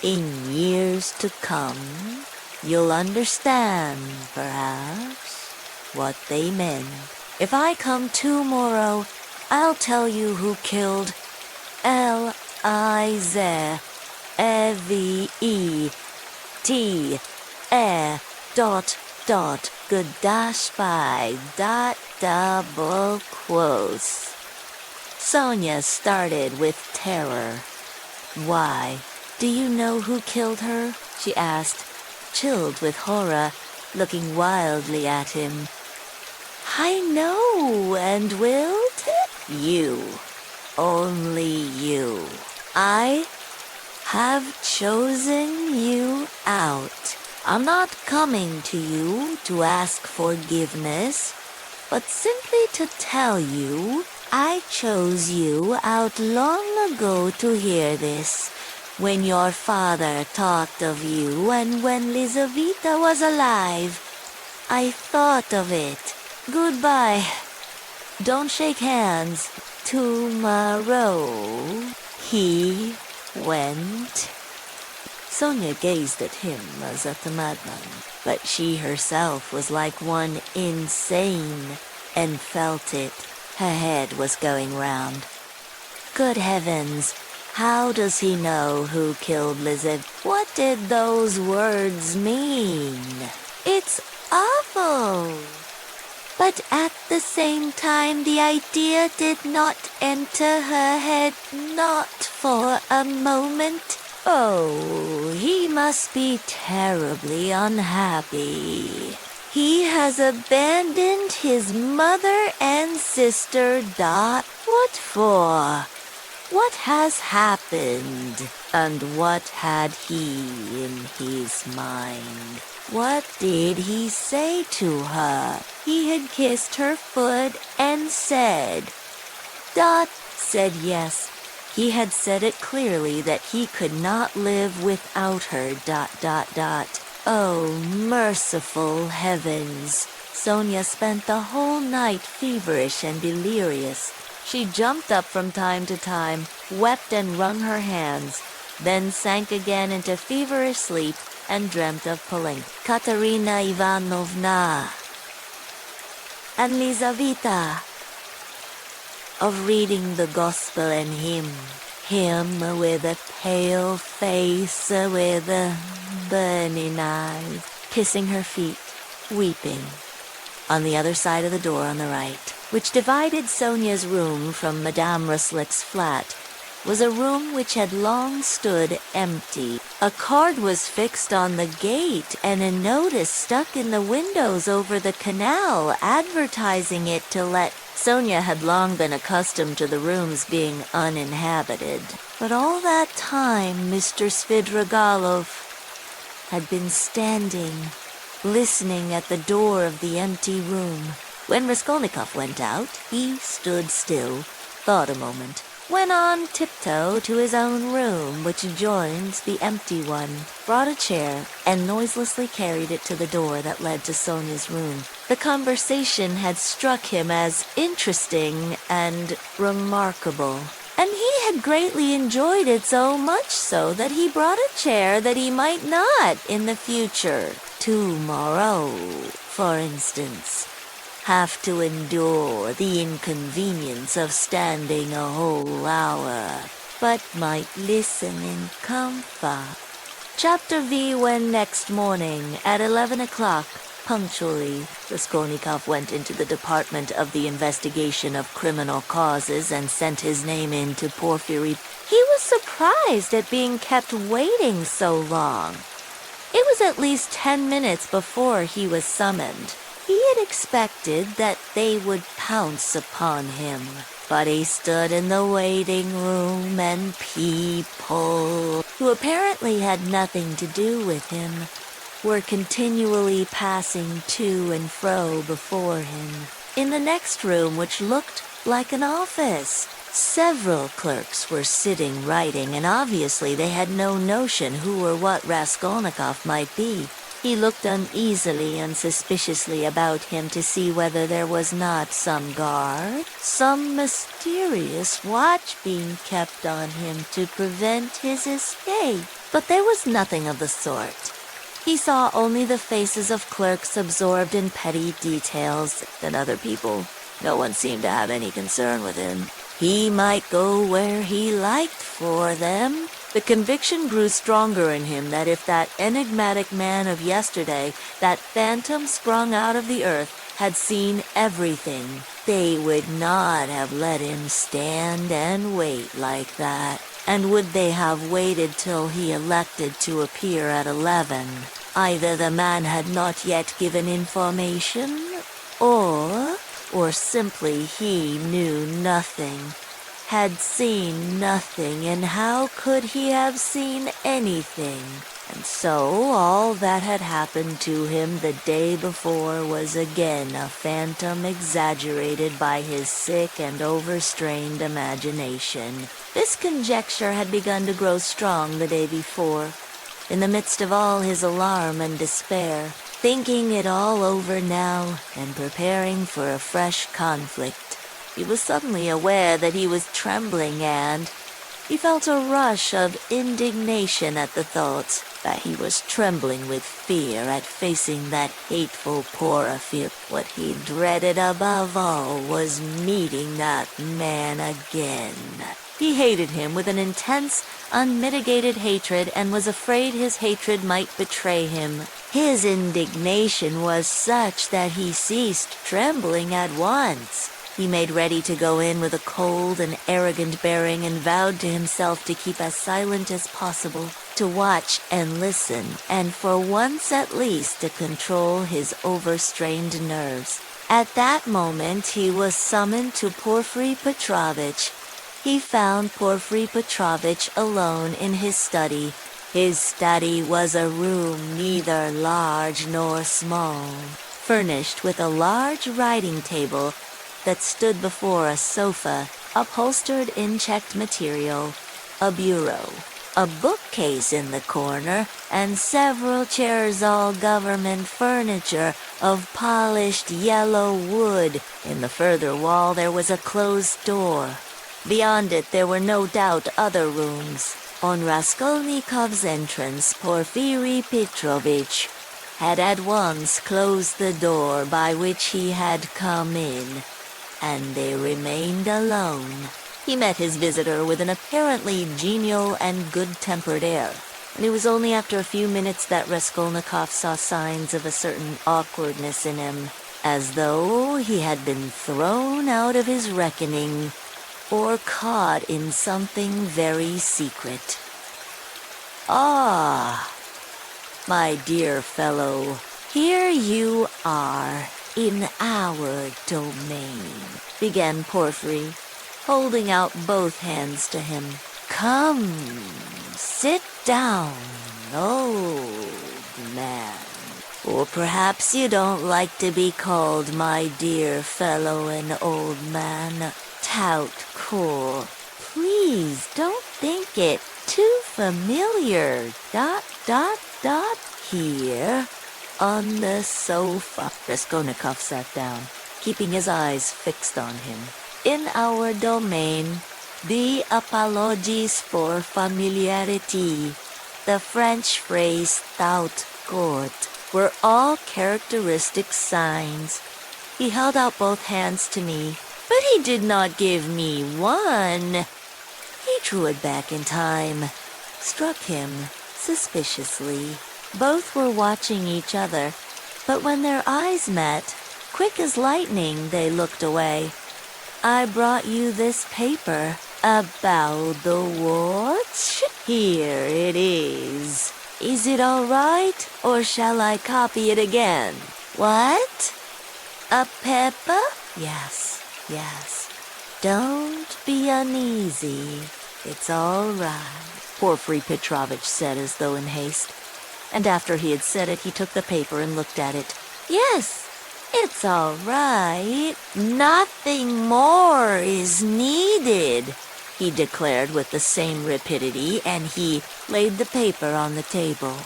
in years to come, you'll understand, perhaps, what they meant. If I come tomorrow, I'll tell you who killed Elize, Evie, Godash by ... double quotes. Sonia started with terror. Why? Do you know who killed her? She asked, chilled with horror, looking wildly at him. I know, and will you. Only you. I have chosen you out. I'm not coming to you to ask forgiveness, but simply to tell you I chose you out long ago to hear this, when your father talked of you and when Lizaveta was alive. I thought of it. Goodbye. Don't shake hands. Tomorrow. He went. Sonia gazed at him as at a madman, but she herself was like one insane, and felt it. Her head was going round. Good heavens, how does he know who killed Lizzie? What did those words mean? It's awful! But at the same time, the idea did not enter her head, not for a moment. Oh, he must be terribly unhappy. He has abandoned his mother and sister. What for? What has happened? And what had he in his mind? What did he say to her? He had kissed her foot and said. Said yes. He had said it clearly that he could not live without her. Oh, merciful heavens. Sonia spent the whole night feverish and delirious. She jumped up from time to time, wept and wrung her hands, then sank again into feverish sleep and dreamt of Polenka, Katerina Ivanovna, and Lizaveta, of reading the gospel and him with a pale face, with burning eyes, kissing her feet, weeping. On the other side of the door on the right, which divided Sonia's room from Madame Ruslick's flat, was a room which had long stood empty. A card was fixed on the gate and a notice stuck in the windows over the canal advertising it to let. Sonia had long been accustomed to the rooms being uninhabited. But all that time Mr. Svidrigailov had been standing, listening at the door of the empty room. When Raskolnikov went out, he stood still, thought a moment, went on tiptoe to his own room, which adjoined the empty one, brought a chair, and noiselessly carried it to the door that led to Sonia's room. The conversation had struck him as interesting and remarkable, and he had greatly enjoyed it, so much so that he brought a chair that he might not in the future, tomorrow, for instance, have to endure the inconvenience of standing a whole hour, but might listen in comfort. Chapter V. When next morning, at 11 o'clock, punctually, Raskolnikov went into the Department of the Investigation of Criminal Causes and sent his name in to Porfiry. He was surprised at being kept waiting so long. It was at least 10 minutes before he was summoned. He had expected that they would pounce upon him, but he stood in the waiting room and people, who apparently had nothing to do with him, were continually passing to and fro before him. In the next room, which looked like an office, several clerks were sitting writing, and obviously they had no notion who or what Raskolnikov might be. He looked uneasily and suspiciously about him to see whether there was not some guard, some mysterious watch being kept on him to prevent his escape. But there was nothing of the sort. He saw only the faces of clerks absorbed in petty details and other people. No one seemed to have any concern with him. He might go where he liked for them. The conviction grew stronger in him that if that enigmatic man of yesterday, that phantom sprung out of the earth, had seen everything, they would not have let him stand and wait like that. And would they have waited till he elected to appear at 11? Either the man had not yet given information, or simply he knew nothing, had seen nothing, and how could he have seen anything? And so all that had happened to him the day before was again a phantom exaggerated by his sick and overstrained imagination. This conjecture had begun to grow strong the day before. In the midst of all his alarm and despair, thinking it all over now and preparing for a fresh conflict, he was suddenly aware that he was trembling, and he felt a rush of indignation at the thought that he was trembling with fear at facing that hateful Porfiry. What he dreaded above all was meeting that man again. He hated him with an intense, unmitigated hatred and was afraid his hatred might betray him. His indignation was such that he ceased trembling at once. He made ready to go in with a cold and arrogant bearing and vowed to himself to keep as silent as possible, to watch and listen, and for once at least to control his overstrained nerves. At that moment he was summoned to Porfiry Petrovitch. He found Porfiry Petrovitch alone in his study. His study was a room neither large nor small, furnished with a large writing table that stood before a sofa, upholstered in checked material, a bureau, a bookcase in the corner, and several chairs, all government furniture of polished yellow wood. In the further wall there was a closed door. Beyond it there were no doubt other rooms. On Raskolnikov's entrance, Porfiry Petrovitch had at once closed the door by which he had come in, and they remained alone. He met his visitor with an apparently genial and good-tempered air, and it was only after a few minutes that Raskolnikov saw signs of a certain awkwardness in him. as though he had been thrown out of his reckoning or caught in something very secret. "Ah, my dear fellow, here you are in our domain," began Porphyry, holding out both hands to him. "Come, sit down, old man. Or perhaps you don't like to be called my dear fellow and old man. Tout cool. Please don't think it too familiar. ... Here, on the sofa." Raskolnikov sat down, keeping his eyes fixed on him. "In our domain, the apologies for familiarity, the French phrase tout court, were all characteristic signs." He held out both hands to me, but he did not give me one. He drew it back in time, struck him suspiciously. Both were watching each other, but when their eyes met, quick as lightning they looked away. "I brought you this paper about the watch. Here it is. Is it all right, or shall I copy it again?" "What? A pepper?" Yes. "Don't be uneasy. It's all right," Porfiry Petrovitch said as though in haste. And after he had said it, he took the paper and looked at it. "Yes, it's all right. Nothing more is needed," he declared with the same rapidity, and he laid the paper on the table.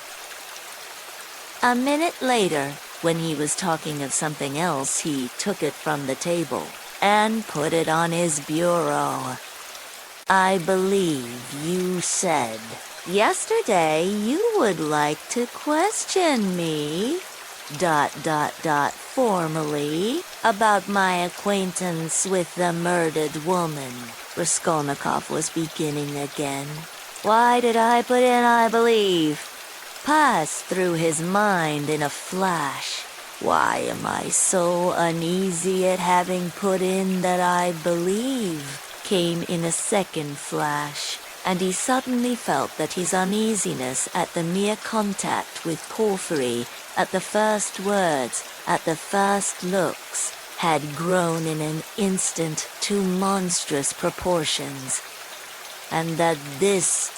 A minute later, when he was talking of something else, he took it from the table and put it on his bureau. "I believe you said yesterday you would like to question me, ... formally, about my acquaintance with the murdered woman." Raskolnikov was beginning again. Why did I put in "I believe"? Passed through his mind in a flash. Why am I so uneasy at having put in that "I believe"? Came in a second flash, and he suddenly felt that his uneasiness at the mere contact with Porphyry, at the first words, at the first looks, had grown in an instant to monstrous proportions, and that this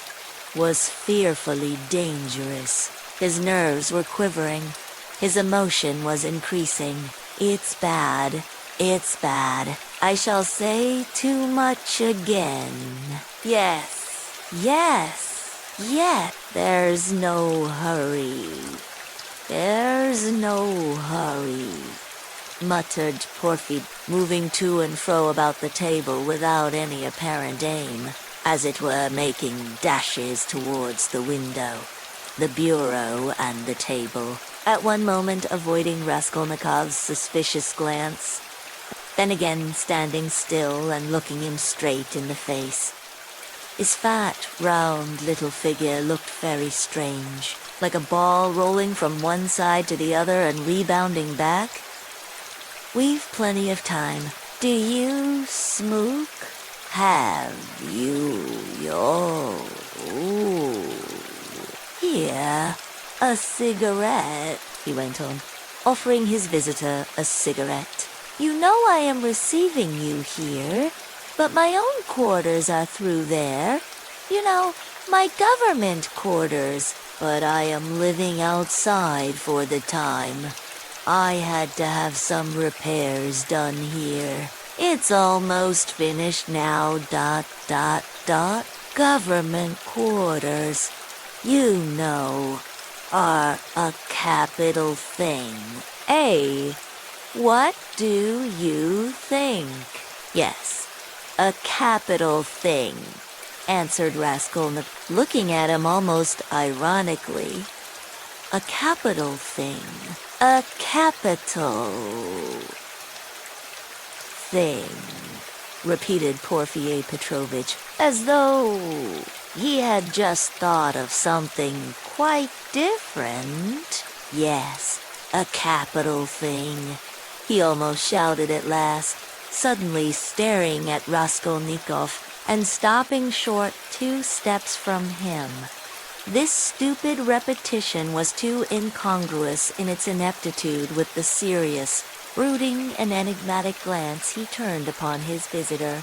was fearfully dangerous. His nerves were quivering. His emotion was increasing. It's bad. I shall say too much again. Yes. There's no hurry, muttered Porphy, moving to and fro about the table without any apparent aim, as it were making dashes towards the window, the bureau, and the table, at one moment avoiding Raskolnikov's suspicious glance, then again standing still and looking him straight in the face. His fat, round little figure looked very strange, like a ball rolling from one side to the other and rebounding back. "We've plenty of time. Do you smoke? Have you your... Here, a cigarette," he went on, offering his visitor a cigarette. "You know I am receiving you here, but my own quarters are through there. You know, my government quarters, but I am living outside for the time. I had to have some repairs done here. It's almost finished now, ... Government quarters, you know, are a capital thing. What do you think?" "Yes, a capital thing," answered Raskolnikov, looking at him almost ironically. "A capital thing. A capital thing," repeated Porfiry Petrovitch, as though he had just thought of something quite different. "Yes, a capital thing. he almost shouted at last, suddenly staring at Raskolnikov and stopping short 2 steps from him. This stupid repetition was too incongruous in its ineptitude with the serious, brooding and enigmatic glance he turned upon his visitor.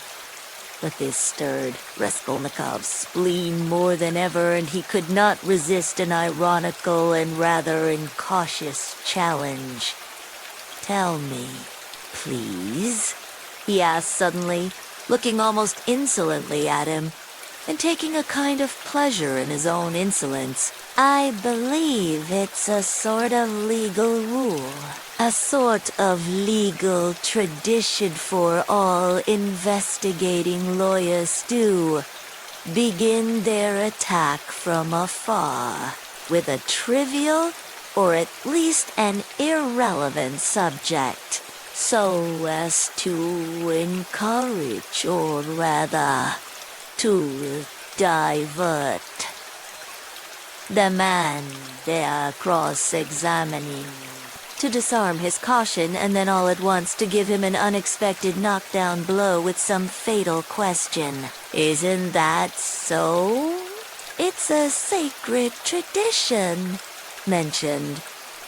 But this stirred Raskolnikov's spleen more than ever, and he could not resist an ironical and rather incautious challenge. "Tell me, please?" he asked suddenly, looking almost insolently at him, and taking a kind of pleasure in his own insolence. "I believe it's a sort of legal rule, a sort of legal tradition for all investigating lawyers to begin their attack from afar, with a trivial or at least an irrelevant subject, so as to encourage, or rather, to divert the man they are cross-examining, to disarm his caution, and then all at once to give him an unexpected knockdown blow with some fatal question. Isn't that so? It's a sacred tradition, mentioned,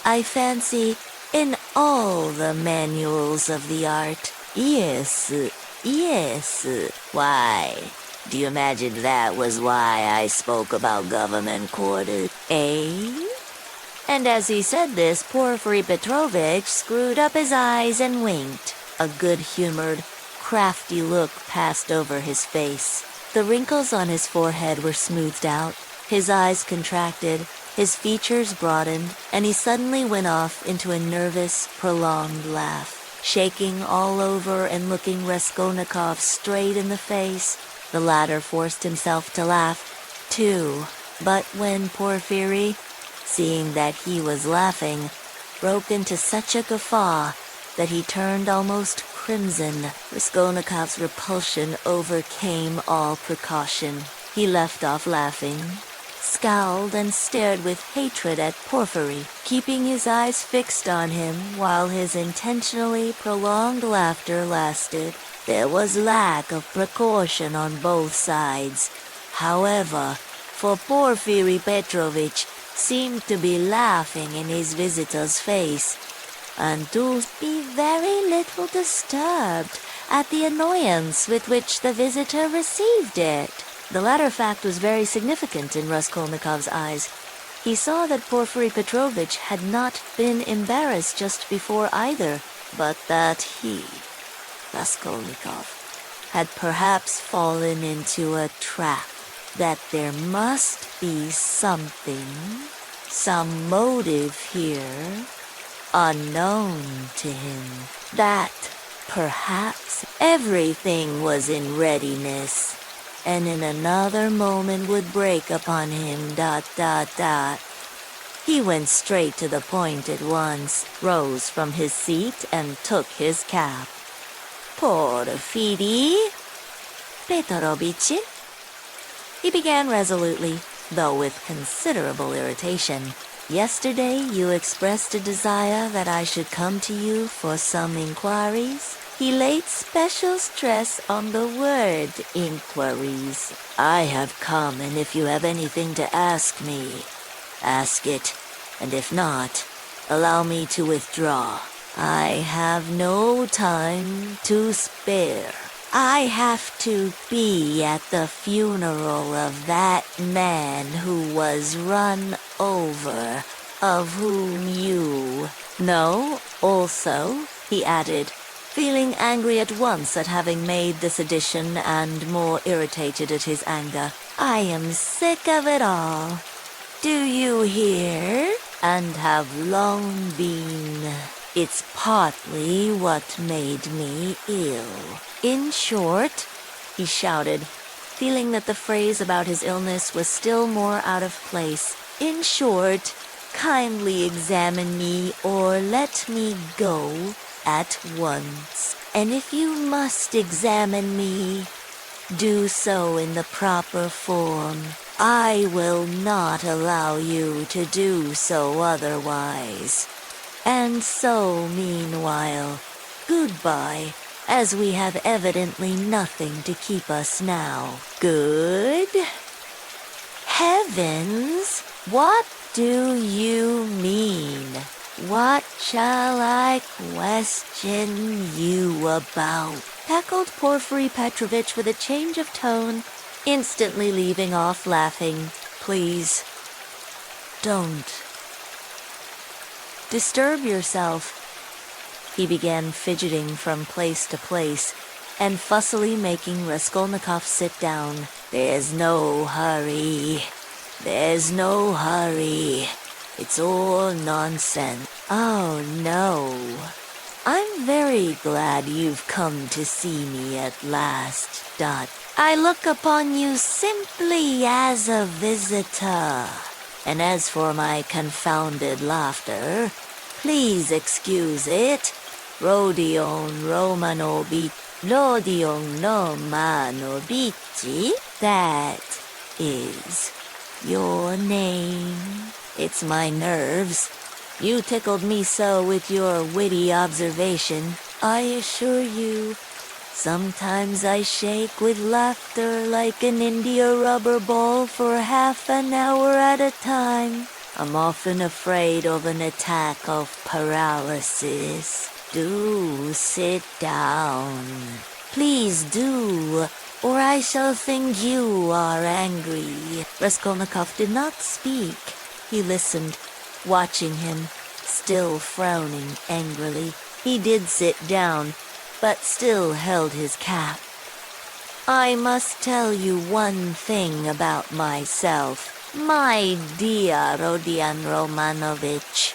I fancy, in all the manuals of the art. Yes. Why? Do you imagine that was why I spoke about government quarters, eh? And as he said this, Porfiry Petrovitch screwed up his eyes and winked. A good-humored, crafty look passed over his face. The wrinkles on his forehead were smoothed out, his eyes contracted, his features broadened, and he suddenly went off into a nervous, prolonged laugh, shaking all over and looking Raskolnikov straight in the face. The latter forced himself to laugh, too, but when Porfiry, seeing that he was laughing, broke into such a guffaw that he turned almost crimson, Raskolnikov's repulsion overcame all precaution. He left off laughing, scowled and stared with hatred at Porfiry, keeping his eyes fixed on him while his intentionally prolonged laughter lasted. There was lack of precaution on both sides. However, for Porfiry Petrovitch seemed to be laughing in his visitor's face, and to be very little disturbed at the annoyance with which the visitor received it. The latter fact was very significant in Raskolnikov's eyes. He saw that Porfiry Petrovitch had not been embarrassed just before either, but that he, Raskolnikov, had perhaps fallen into a trap, that there must be something, some motive here, unknown to him, that perhaps everything was in readiness, and in another moment would break upon him, ... He went straight to the point at once, rose from his seat, and took his cap. "Porfiry Petrovitch," he began resolutely, though with considerable irritation. "Yesterday you expressed a desire that I should come to you for some inquiries." He laid special stress on the word inquiries. "I have come, and if you have anything to ask me, ask it, and if not, allow me to withdraw. I have no time to spare. I have to be at the funeral of that man who was run over, of whom you know also," he added, feeling angry at once at having made this addition and more irritated at his anger. "I am sick of it all. Do you hear? And have long been. It's partly what made me ill. In short," he shouted, feeling that the phrase about his illness was still more out of place, "in short, kindly examine me or let me go at once. And if you must examine me, do so in the proper form. I will not allow you to do so otherwise. And so, meanwhile, goodbye, as we have evidently nothing to keep us now. Good? Heavens, what do you mean? What shall I question you about? Cackled Porfiry Petrovitch with a change of tone, instantly leaving off laughing. Please, don't disturb yourself. He began fidgeting from place to place and fussily making Raskolnikov sit down. There's no hurry. There's no hurry. It's all nonsense. Oh, no. I'm very glad you've come to see me at last, Dot. I look upon you simply as a visitor. And as for my confounded laughter, please excuse it. Rodion Romanovici, that is your name. It's my nerves. You tickled me so with your witty observation. I assure you, sometimes I shake with laughter like an India rubber ball for half an hour at a time. I'm often afraid of an attack of paralysis. Do sit down. Please do, or I shall think you are angry. Raskolnikov did not speak. He listened, watching him, still frowning angrily. He did sit down, but still held his cap. I must tell you one thing about myself, my dear Rodion Romanovich.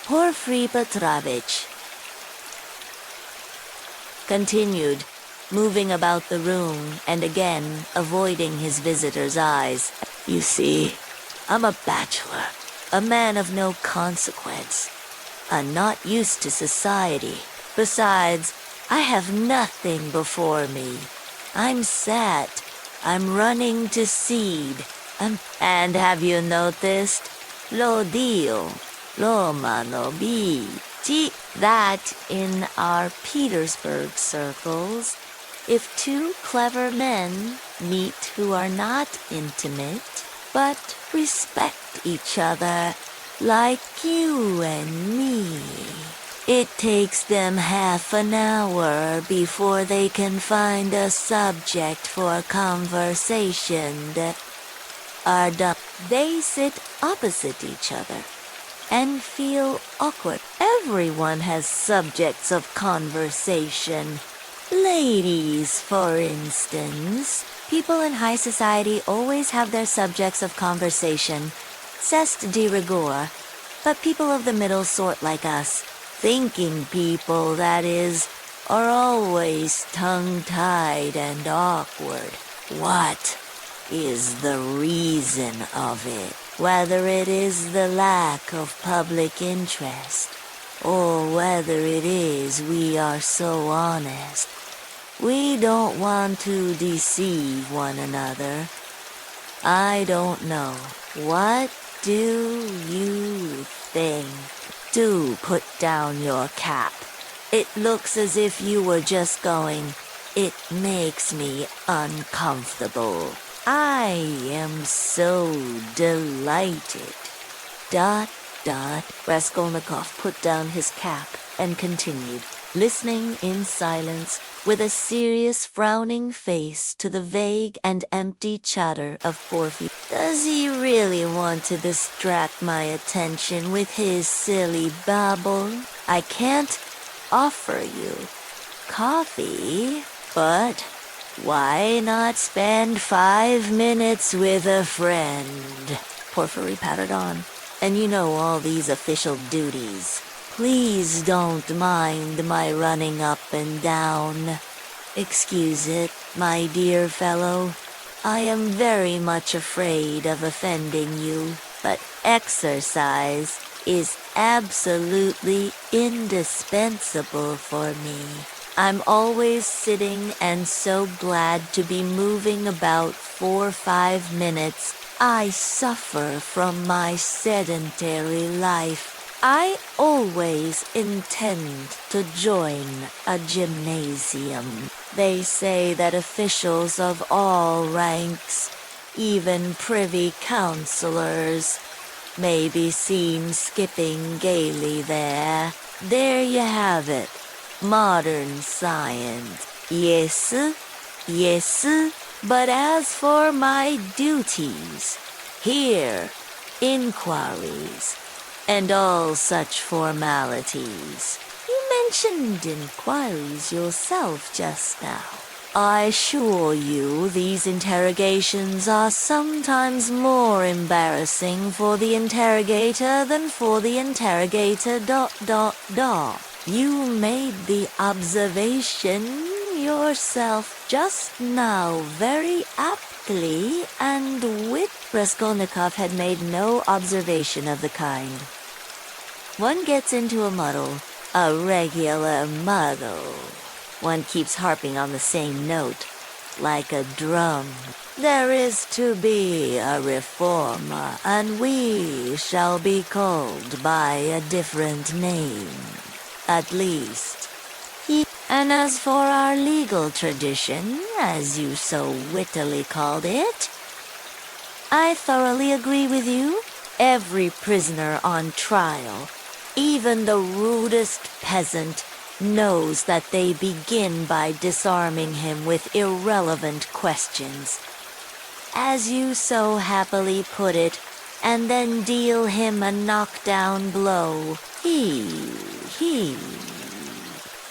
Porfiry Petrovitch continued, moving about the room and again avoiding his visitor's eyes. You see, I'm a bachelor, a man of no consequence. I'm not used to society. Besides, I have nothing before me. I'm set. I'm running to seed. And have you noticed? Lo Dio, lo mano bici, that in our Petersburg circles, if two clever men meet who are not intimate, but respect each other like you and me, it takes them half an hour before they can find a subject for conversation that are done. They sit opposite each other and feel awkward. Everyone has subjects of conversation. Ladies, for instance. People in high society always have their subjects of conversation, c'est de rigueur, but people of the middle sort like us, thinking people, that is, are always tongue-tied and awkward. What is the reason of it? Whether it is the lack of public interest, or whether it is we are so honest. We don't want to deceive one another. I don't know. What do you think? Do put down your cap. It looks as if you were just going, it makes me uncomfortable. I am so delighted. ... Raskolnikov put down his cap and continued, listening in silence with a serious frowning face to the vague and empty chatter of Porfiry. Does he really want to distract my attention with his silly babble? I can't offer you coffee, but why not spend 5 minutes with a friend? Porfiry pattered on. And you know all these official duties. Please don't mind my running up and down. Excuse it, my dear fellow. I am very much afraid of offending you, but exercise is absolutely indispensable for me. I'm always sitting and so glad to be moving about 4 or 5 minutes I suffer from my sedentary life. I always intend to join a gymnasium. They say that officials of all ranks, even privy councillors, may be seen skipping gaily there. There you have it. Modern science. Yes, yes. But as for my duties, here, inquiries, and all such formalities. You mentioned inquiries yourself just now. I assure you these interrogations are sometimes more embarrassing for the interrogator than for the interrogator ... You made the observation yourself just now very aptly, and Raskolnikov had made no observation of the kind. One gets into a muddle, a regular muddle. One keeps harping on the same note, like a drum. There is to be a reformer, and we shall be called by a different name. At least. And as for our legal tradition, as you so wittily called it, I thoroughly agree with you. Every prisoner on trial, even the rudest peasant, knows that they begin by disarming him with irrelevant questions, as you so happily put it, and then deal him a knockdown blow.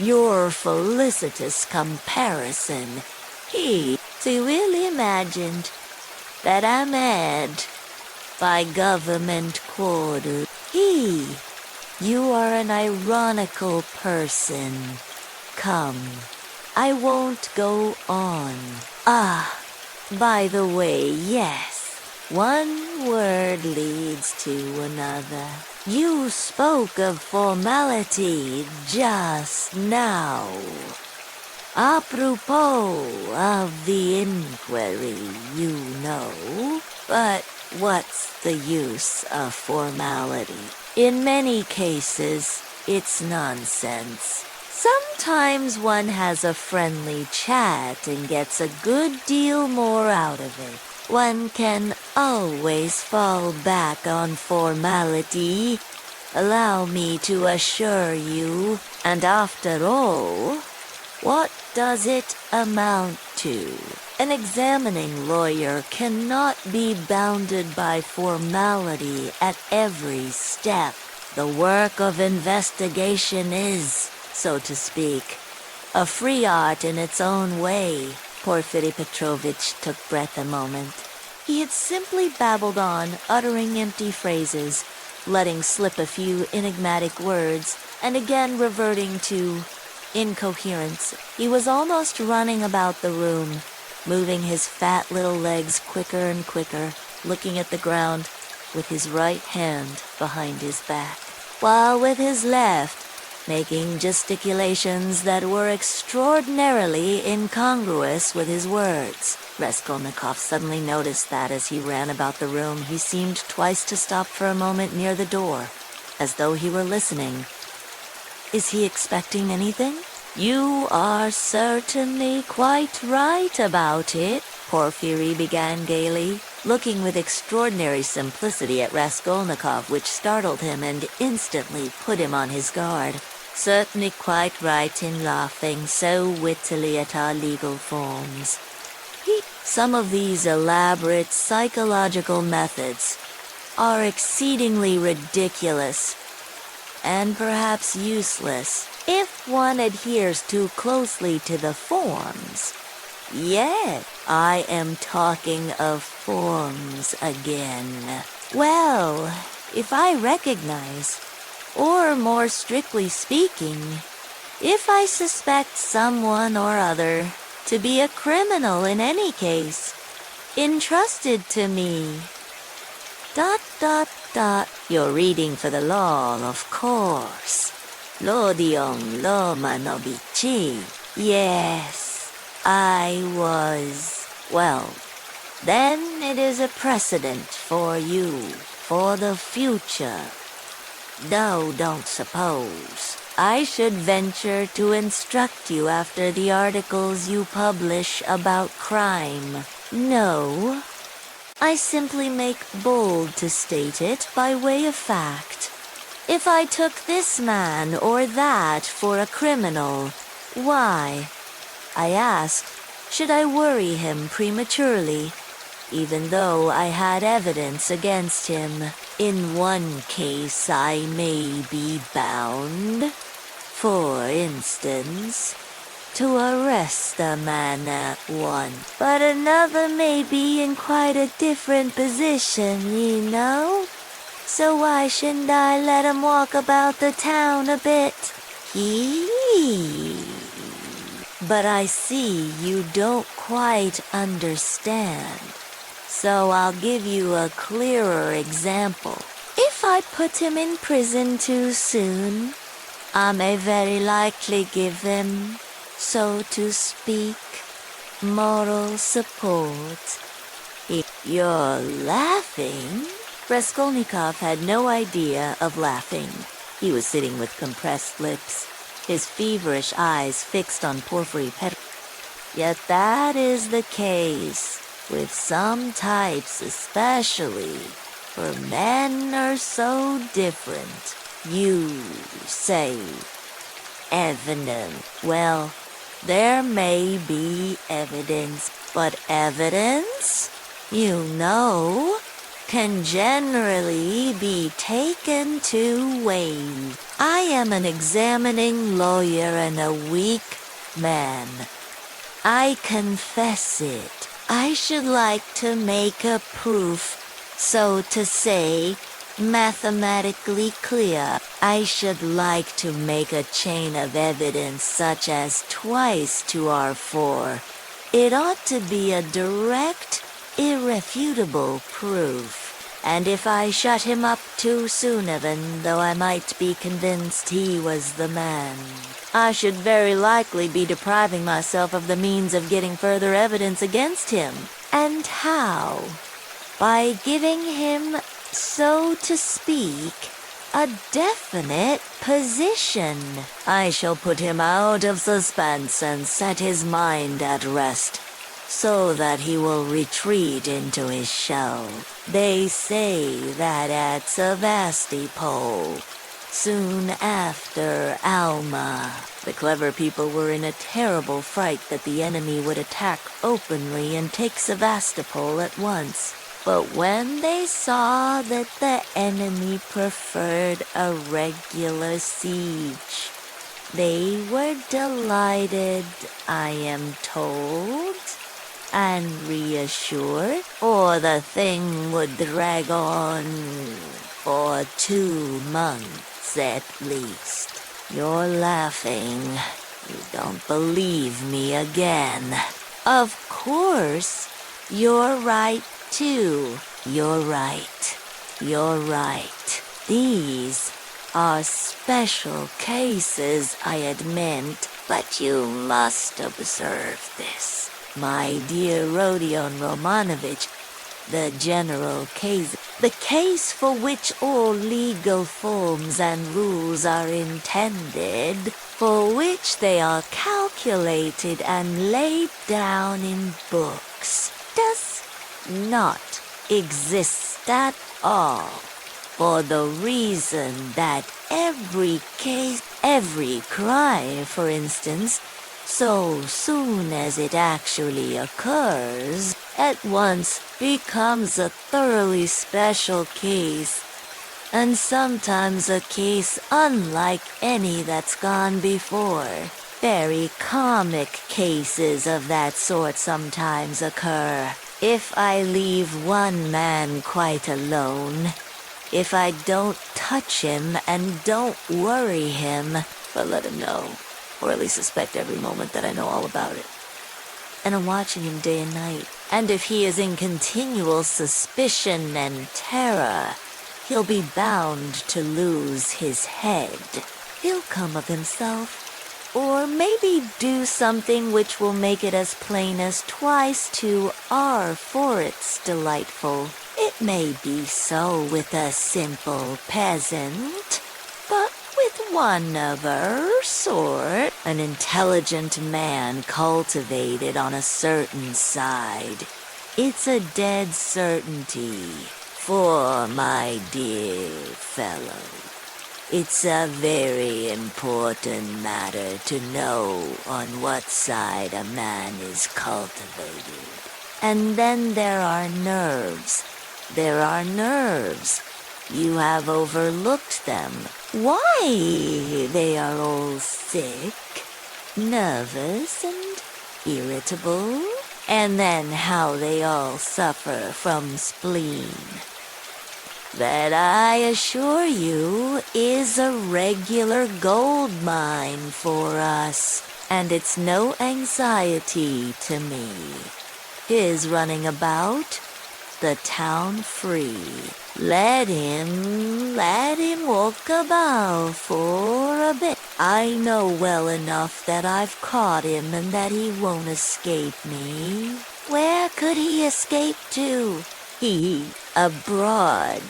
Your felicitous comparison. So you really imagined that Ahmed, by government quarter. You are an ironical person. Come, I won't go on. By the way, yes. One word leads to another. You spoke of formality just now. Apropos of the inquiry, you know. But what's the use of formality? In many cases, it's nonsense. Sometimes one has a friendly chat and gets a good deal more out of it. One can always fall back on formality, allow me to assure you, and after all, what does it amount to? An examining lawyer cannot be bounded by formality at every step. The work of investigation is, so to speak, a free art in its own way. Porfiri Petrovich took breath a moment. He had simply babbled on, uttering empty phrases, letting slip a few enigmatic words, and again reverting to incoherence. He was almost running about the room, moving his fat little legs quicker and quicker, looking at the ground with his right hand behind his back, while with his left making gesticulations that were extraordinarily incongruous with his words. Raskolnikov suddenly noticed that as he ran about the room, he seemed twice to stop for a moment near the door, as though he were listening. Is he expecting anything? You are certainly quite right about it, Porfiri began gaily, looking with extraordinary simplicity at Raskolnikov, which startled him and instantly put him on his guard. Certainly quite right in laughing so wittily at our legal forms. Some of these elaborate psychological methods are exceedingly ridiculous and perhaps useless if one adheres too closely to the forms. Yes, I am talking of forms again. Well, if I recognize, or more strictly speaking, if I suspect someone or other to be a criminal in any case, entrusted to me. ... You're reading for the law, of course. Lodion Lomanovici. Yes, I was. Well, then it is a precedent for you, for the future. No, don't suppose. I should venture to instruct you after the articles you publish about crime. No. I simply make bold to state it by way of fact. If I took this man or that for a criminal, why, I asked, should I worry him prematurely, even though I had evidence against him? In one case I may be bound, for instance, to arrest the man at once. But another may be in quite a different position, you know? So why shouldn't I let him walk about the town a bit? But I see you don't quite understand. So I'll give you a clearer example. If I put him in prison too soon, I may very likely give him, so to speak, moral support. You're laughing? Raskolnikov had no idea of laughing. He was sitting with compressed lips, his feverish eyes fixed on Porfiry Petrovich. Yet that is the case with some types especially, for men are so different. You say evidence. Well, there may be evidence, but evidence, you know, can generally be taken two ways. I am an examining lawyer and a weak man. I confess it. I should like to make a proof, so to say, mathematically clear. I should like to make a chain of evidence such as twice 2 are 4. It ought to be a direct, irrefutable proof. And if I shut him up too soon, even though I might be convinced he was the man, I should very likely be depriving myself of the means of getting further evidence against him. And how? By giving him, so to speak, a definite position. I shall put him out of suspense and set his mind at rest, so that he will retreat into his shell. They say that at Sevastopol, soon after Alma, the clever people were in a terrible fright that the enemy would attack openly and take Sevastopol at once. But when they saw that the enemy preferred a regular siege, they were delighted, I am told, and reassured, or the thing would drag on for 2 months at least. You're laughing. You don't believe me again. Of course, you're right too. You're right. You're right. These are special cases, I admit, but you must observe this. My dear Rodion Romanovich, the general case, the case for which all legal forms and rules are intended, for which they are calculated and laid down in books, does not exist at all, for the reason that every case, every crime, for instance, so soon as it actually occurs, at once becomes a thoroughly special case, and sometimes a case unlike any that's gone before. Very comic cases of that sort sometimes occur. If I leave one man quite alone, if I don't touch him and don't worry him, but let him know, or at least suspect every moment that I know all about it, and I'm watching him day and night, and if he is in continual suspicion and terror, he'll be bound to lose his head. He'll come of himself. Or maybe do something which will make it as plain as twice 2 are for it's delightful. It may be so with a simple peasant, but with one of our sort, an intelligent man cultivated on a certain side, it's a dead certainty. For, my dear fellow, it's a very important matter to know on what side a man is cultivated. And then there are nerves. There are nerves. You have overlooked them. Why they are all sick, nervous, and irritable. And then how they all suffer from spleen. That, I assure you, is a regular gold mine for us, and it's no anxiety to me. His running about, the town free. Let him walk about for a bit. I know well enough that I've caught him and that he won't escape me. Where could he escape to? Abroad.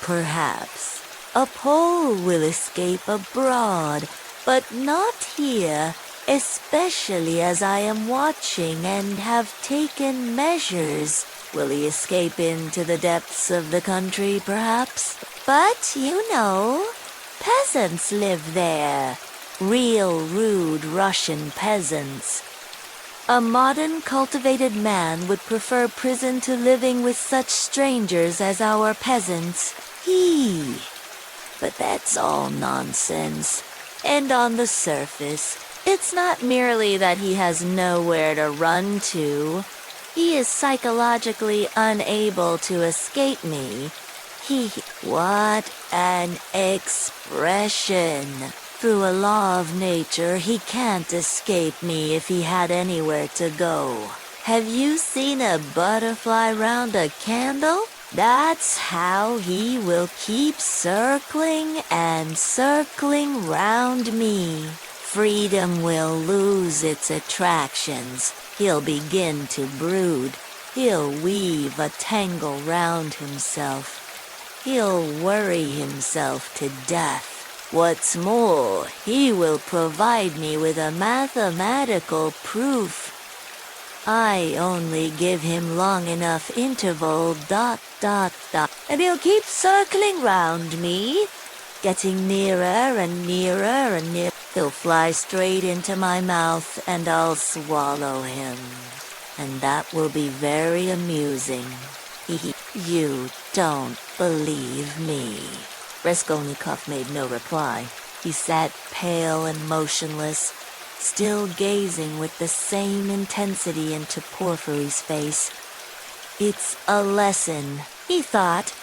Perhaps a Pole will escape abroad, but not here, especially as I am watching and have taken measures. Will he escape into the depths of the country, perhaps? But, you know, peasants live there. Real rude Russian peasants. A modern cultivated man would prefer prison to living with such strangers as our peasants. But that's all nonsense. And on the surface, it's not merely that he has nowhere to run to. He is psychologically unable to escape me. What an expression! Through a law of nature, he can't escape me if he had anywhere to go. Have you seen a butterfly round a candle? That's how he will keep circling and circling round me. Freedom will lose its attractions. He'll begin to brood. He'll weave a tangle round himself. He'll worry himself to death. What's more, he will provide me with a mathematical proof. I only give him long enough interval, ... and he'll keep circling round me, getting nearer and nearer and nearer. He'll fly straight into my mouth and I'll swallow him. And that will be very amusing. You don't believe me. Raskolnikov made no reply. He sat pale and motionless, still gazing with the same intensity into Porfiry's face. It's a lesson, he thought,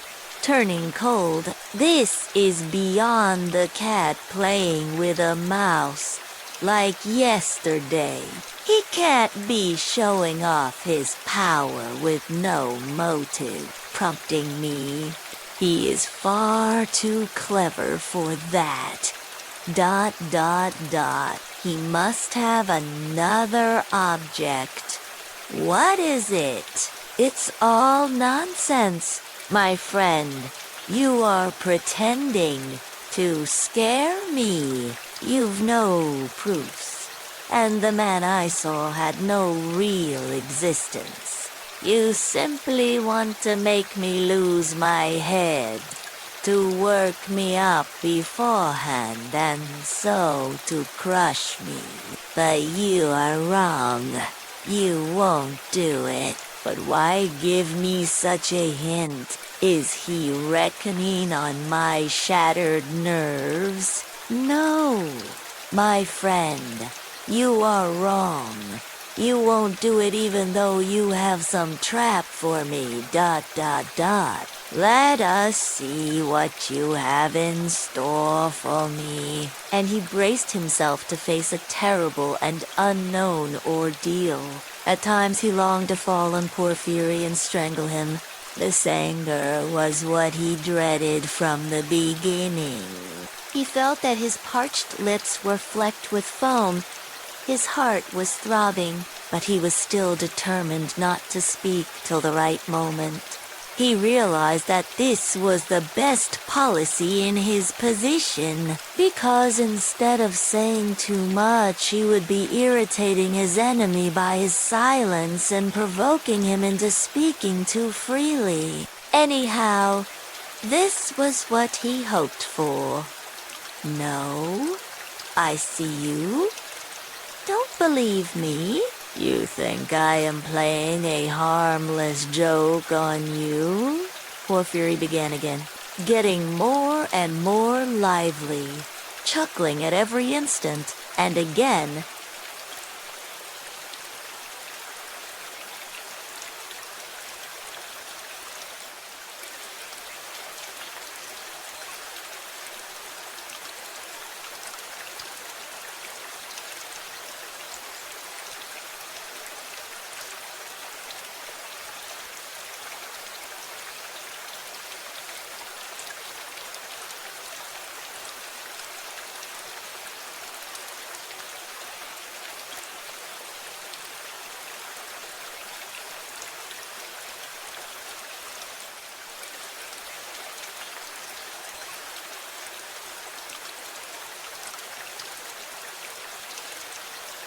turning cold. This is beyond the cat playing with a mouse, like yesterday. He can't be showing off his power with no motive, prompting me. He is far too clever for that. ... He must have another object. What is it? It's all nonsense, my friend. You are pretending to scare me. You've no proofs. And the man I saw had no real existence. You simply want to make me lose my head, to work me up beforehand and so to crush me. But you are wrong. You won't do it. But why give me such a hint? Is he reckoning on my shattered nerves? No, my friend, you are wrong. You won't do it even though you have some trap for me, ... Let us see what you have in store for me. And he braced himself to face a terrible and unknown ordeal. At times he longed to fall on Porfiry and strangle him. This anger was what he dreaded from the beginning. He felt that his parched lips were flecked with foam. His heart was throbbing, but he was still determined not to speak till the right moment. He realized that this was the best policy in his position, because instead of saying too much, he would be irritating his enemy by his silence and provoking him into speaking too freely. Anyhow, this was what he hoped for. No, I see you. Don't believe me? You think I am playing a harmless joke on you? Porphyry began again, getting more and more lively, chuckling at every instant, and again,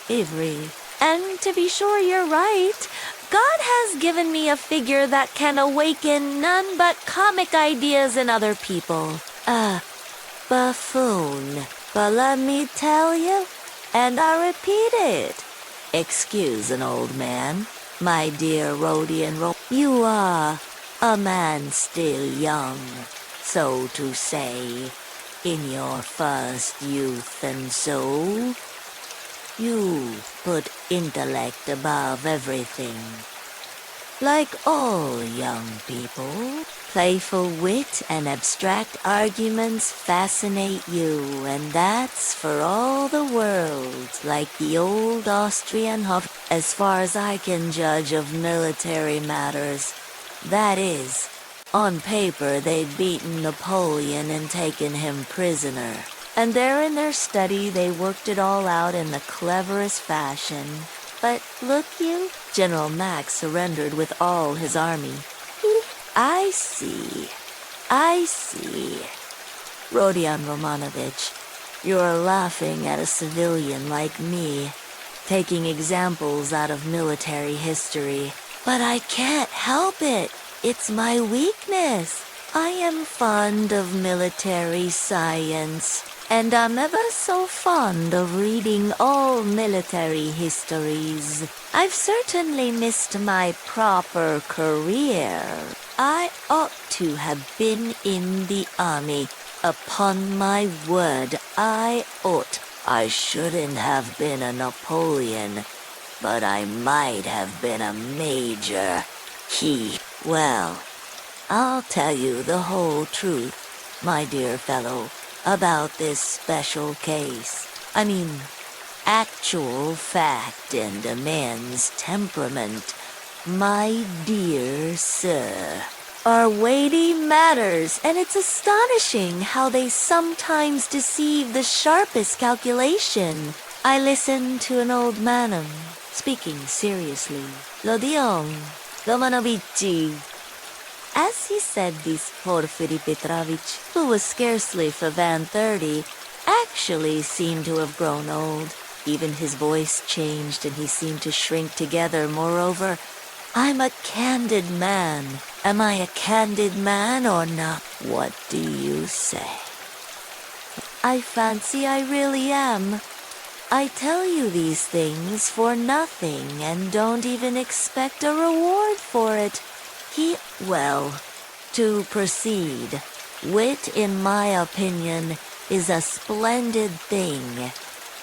Avery. And to be sure you're right, God has given me a figure that can awaken none but comic ideas in other people. A buffoon. But let me tell you, and I repeat it. Excuse an old man, my dear Rhodian you are a man still young, so to say, in your first youth and so. You put intellect above everything. Like all young people, playful wit and abstract arguments fascinate you, and that's for all the world, like the old Austrian as far as I can judge of military matters. That is, on paper they'd beaten Napoleon and taken him prisoner. And there in their study they worked it all out in the cleverest fashion. But look you, General Max surrendered with all his army. I see. Rodion Romanovich, you're laughing at a civilian like me, taking examples out of military history. But I can't help it. It's my weakness. I am fond of military science, and I'm ever so fond of reading all military histories. I've certainly missed my proper career. I ought to have been in the army. Upon my word, I ought. I shouldn't have been a Napoleon, but I might have been a major. Well, I'll tell you the whole truth, my dear fellow, about this special case. I mean, actual fact and a man's temperament, my dear sir, are weighty matters, and it's astonishing how they sometimes deceive the sharpest calculation. I listened to an old man, speaking seriously. Rodion Romanovich. As he said this, Porfiry Petrovich, who was scarcely for Van 30, actually seemed to have grown old. Even his voice changed and he seemed to shrink together. Moreover, I'm a candid man. Am I a candid man or not? What do you say? I fancy I really am. I tell you these things for nothing and don't even expect a reward for it. Well, to proceed, wit, in my opinion, is a splendid thing.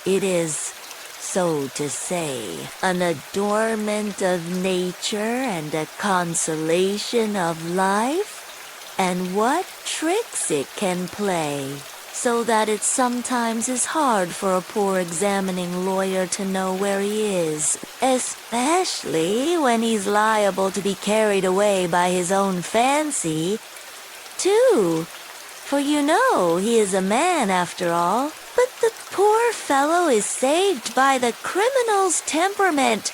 It is, so to say, an adornment of nature and a consolation of life, and what tricks it can play, so that it sometimes is hard for a poor examining lawyer to know where he is, especially when he's liable to be carried away by his own fancy. 2. For you know he is a man after all. But the poor fellow is saved by the criminal's temperament.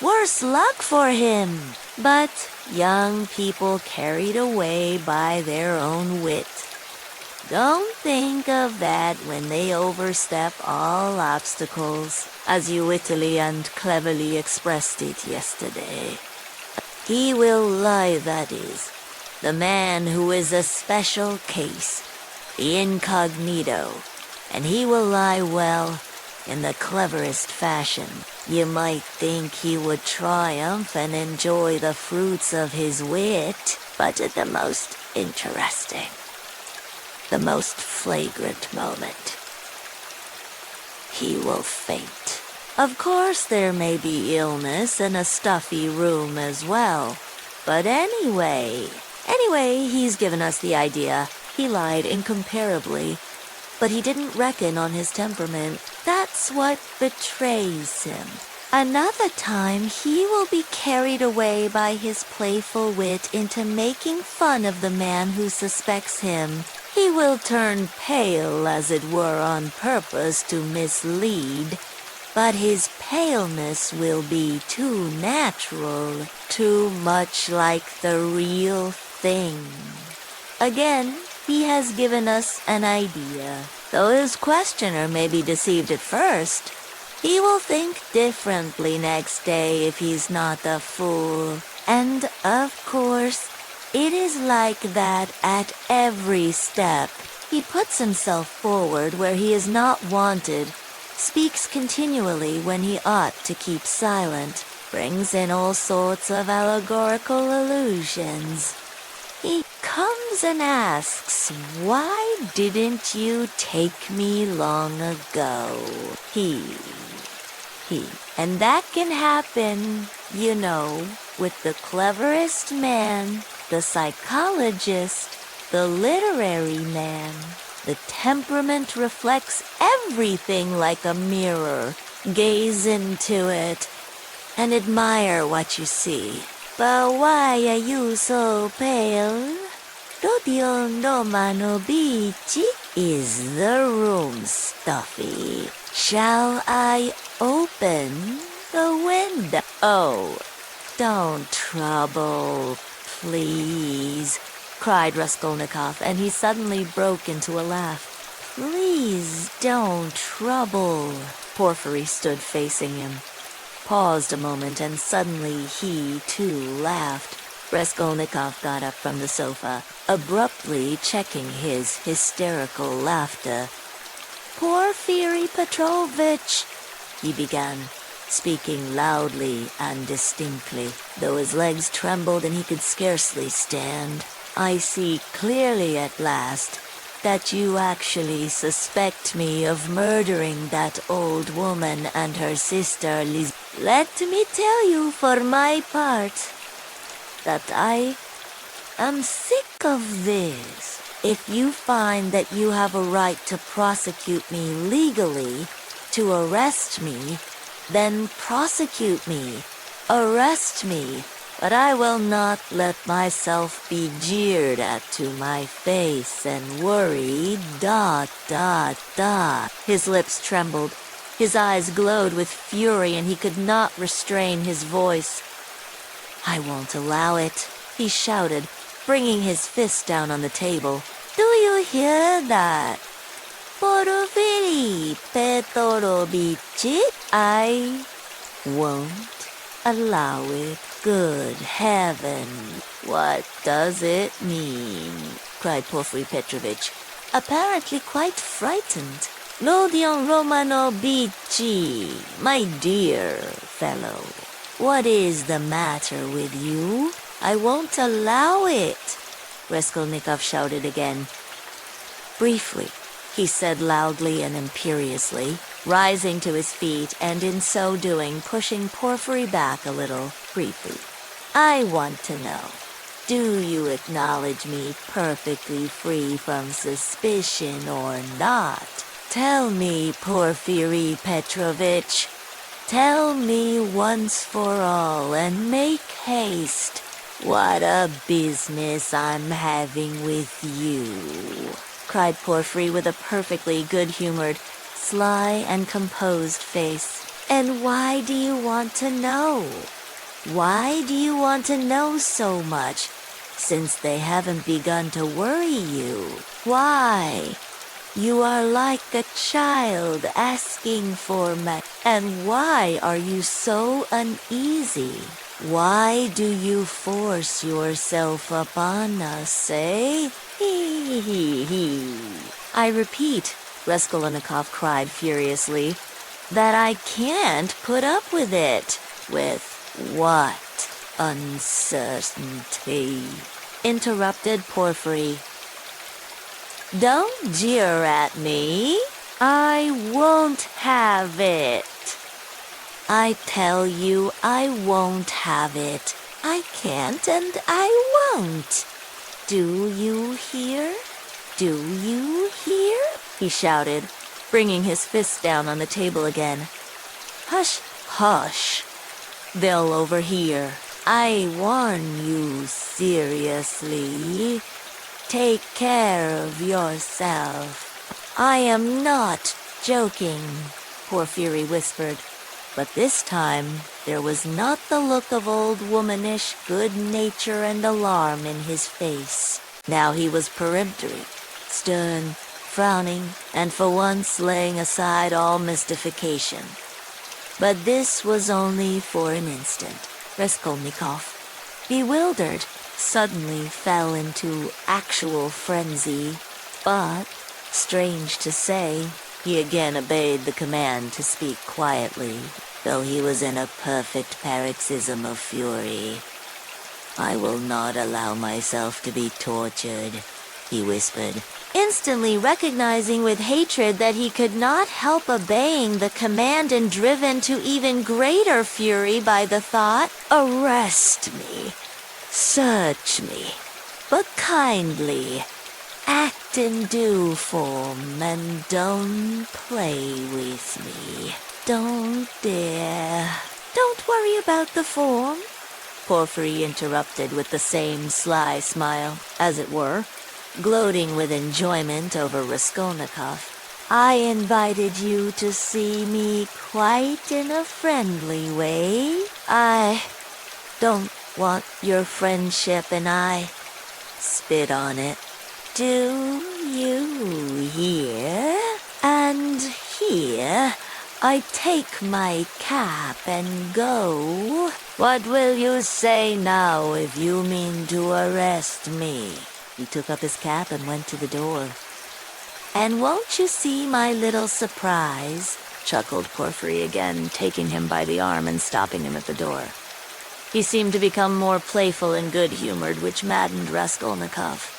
Worse luck for him. But young people carried away by their own wit. Don't think of that when they overstep all obstacles, as you wittily and cleverly expressed it yesterday. He will lie, that is. The man who is a special case, the incognito, and he will lie well, in the cleverest fashion. You might think he would triumph and enjoy the fruits of his wit, but at the most interesting, the most flagrant moment, he will faint. Of course there may be illness in a stuffy room as well, but anyway, he's given us the idea. He lied incomparably, but he didn't reckon on his temperament. That's what betrays him. Another time, he will be carried away by his playful wit into making fun of the man who suspects him. He will turn pale, as it were, on purpose to mislead, but his paleness will be too natural, too much like the real thing. Again, he has given us an idea. Though his questioner may be deceived at first, he will think differently next day if he's not a fool. And, of course, it is like that at every step. He puts himself forward where he is not wanted, speaks continually when he ought to keep silent, brings in all sorts of allegorical allusions. He comes and asks, "Why didn't you take me long ago?" He. And that can happen, you know, with the cleverest man, the psychologist, the literary man. The temperament reflects everything like a mirror. Gaze into it and admire what you see. But why are you so pale? Romano Beachy? Is the room stuffy? Shall I open the window? Oh, don't trouble, please, cried Raskolnikov, and he suddenly broke into a laugh. Please don't trouble. Porfiry stood facing him, paused a moment, and suddenly he, too, laughed. Raskolnikov got up from the sofa, abruptly checking his hysterical laughter. Porfiry Petrovitch, he began, speaking loudly and distinctly, though his legs trembled and he could scarcely stand. I see clearly at last that you actually suspect me of murdering that old woman and her sister Liz. Let me tell you for my part that I am sick of this. If you find that you have a right to prosecute me legally, to arrest me, then prosecute me, arrest me, but I will not let myself be jeered at to my face and worried, ... His lips trembled, his eyes glowed with fury, and he could not restrain his voice. I won't allow it, he shouted, bringing his fist down on the table. Do you hear that? Porfiry Petrovitch, I won't allow it. Good heaven, what does it mean? Cried Porfiry Petrovitch, apparently quite frightened. Romano Beachy, my dear fellow, what is the matter with you? I won't allow it, Raskolnikov shouted again. Briefly, he said loudly and imperiously, rising to his feet and in so doing pushing Porfiry back a little. Briefly, I want to know, do you acknowledge me perfectly free from suspicion or not? Tell me, Porfiry Petrovitch. Tell me once for all, and make haste. What a business I'm having with you. cried Porphyry with a perfectly good-humored, sly and composed face. And why do you want to know? Why do you want to know so much, since they haven't begun to worry you? Why? You are like a child asking for and why are you so uneasy? Why do you force yourself upon us, eh? Hee hee hee. I repeat, Raskolnikov cried furiously, that I can't put up with it. With what? Uncertainty, interrupted Porphyry. Don't jeer at me. I won't have it. I tell you I won't have it. I can't and I won't. Do you hear? Do you hear? He shouted, bringing his fist down on the table again. Hush, hush. They'll overhear. I warn you seriously. Take care of yourself. I am not joking, Porphyry whispered. But this time, there was not the look of old womanish good nature and alarm in his face. Now he was peremptory, stern, frowning, and for once laying aside all mystification. But this was only for an instant. Raskolnikov, bewildered, suddenly fell into actual frenzy, but, strange to say, he again obeyed the command to speak quietly, though he was in a perfect paroxysm of fury. I will not allow myself to be tortured, he whispered, instantly recognizing with hatred that he could not help obeying the command and driven to even greater fury by the thought, arrest me, search me, but kindly. Act in due form and don't play with me. Don't dare. Don't worry about the form, Porphyry interrupted with the same sly smile, as it were, gloating with enjoyment over Raskolnikov. I invited you to see me quite in a friendly way. I don't want your friendship and I spit on it. Do you hear? And here I take my cap and go. What will you say now if you mean to arrest me? He took up his cap and went to the door. And won't you see my little surprise? Chuckled Porphyry again, taking him by the arm and stopping him at the door. He seemed to become more playful and good-humored, which maddened Raskolnikov.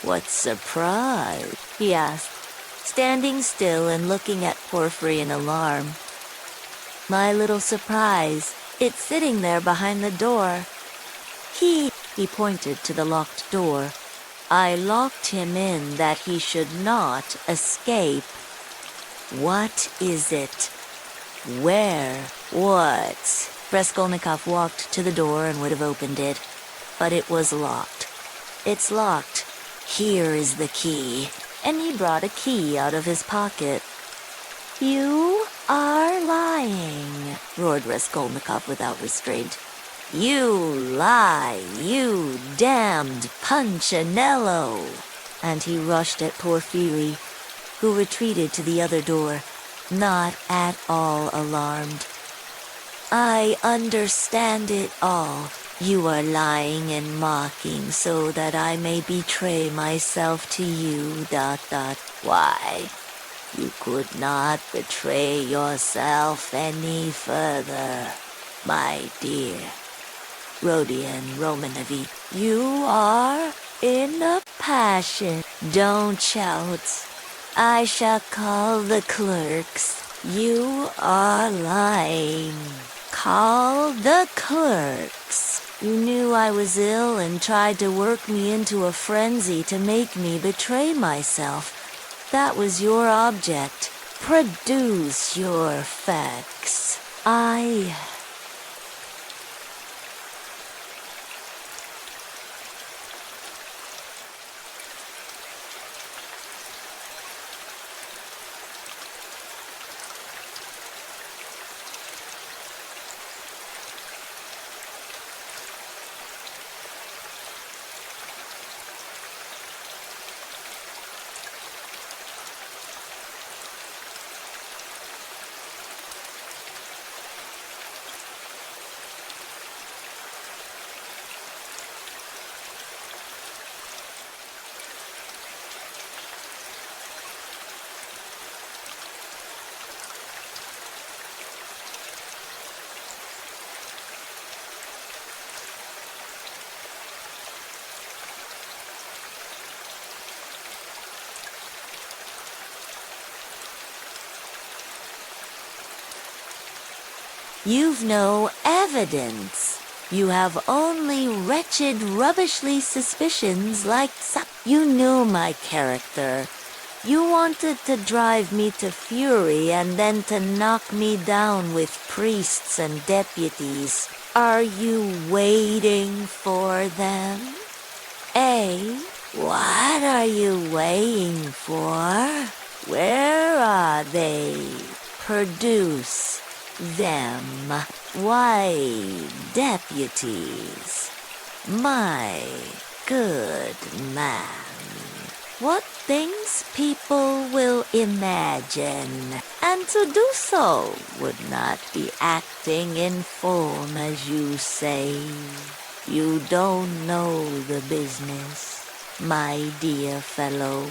What surprise? He asked, standing still and looking at Porphyry in alarm. My little surprise. It's sitting there behind the door. He pointed to the locked door. I locked him in that he should not escape. What is it? Where? What? Raskolnikov walked to the door and would have opened it, but it was locked. It's locked. Here is the key. And he brought a key out of his pocket. You are lying, roared Raskolnikov without restraint. You lie, you damned Punchinello! And he rushed at Porphyry, who retreated to the other door, not at all alarmed. I understand it all. You are lying and mocking so that I may betray myself to you, ... Why? You could not betray yourself any further, my dear. Rodion Romanovich, you are in a passion. Don't shout. I shall call the clerks. You are lying. Call the clerks. You knew I was ill and tried to work me into a frenzy to make me betray myself. That was your object. Produce your facts. You've no evidence. You have only wretched, rubbishly suspicions like You knew my character. You wanted to drive me to fury and then to knock me down with priests and deputies. Are you waiting for them? What are you waiting for? Where are they? Produce them. Why, deputies, my good man. What things people will imagine, and to do so would not be acting in form as you say. You don't know the business, my dear fellow, ...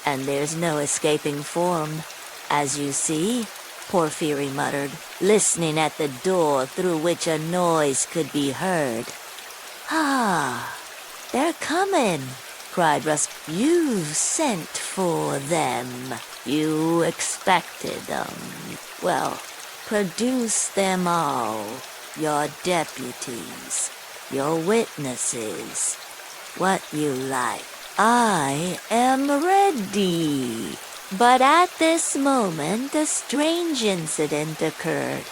And there's no escaping form, as you see, Porphyry muttered, listening at the door through which a noise could be heard. Ah, they're coming, cried Rusk. You've sent for them. You expected them. Well, produce them all. Your deputies, your witnesses, what you like. I am ready. But at this moment, a strange incident occurred.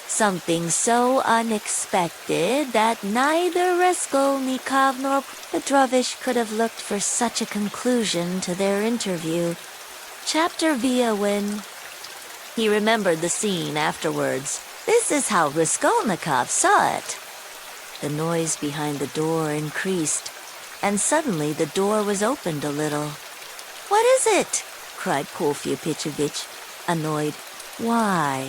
Something so unexpected that neither Raskolnikov nor Petrovich could have looked for such a conclusion to their interview. Chapter Viawin. He remembered the scene afterwards. This is how Raskolnikov saw it. The noise behind the door increased, and suddenly the door was opened a little. What is it? Cried Porfir Petrovich, annoyed. Why,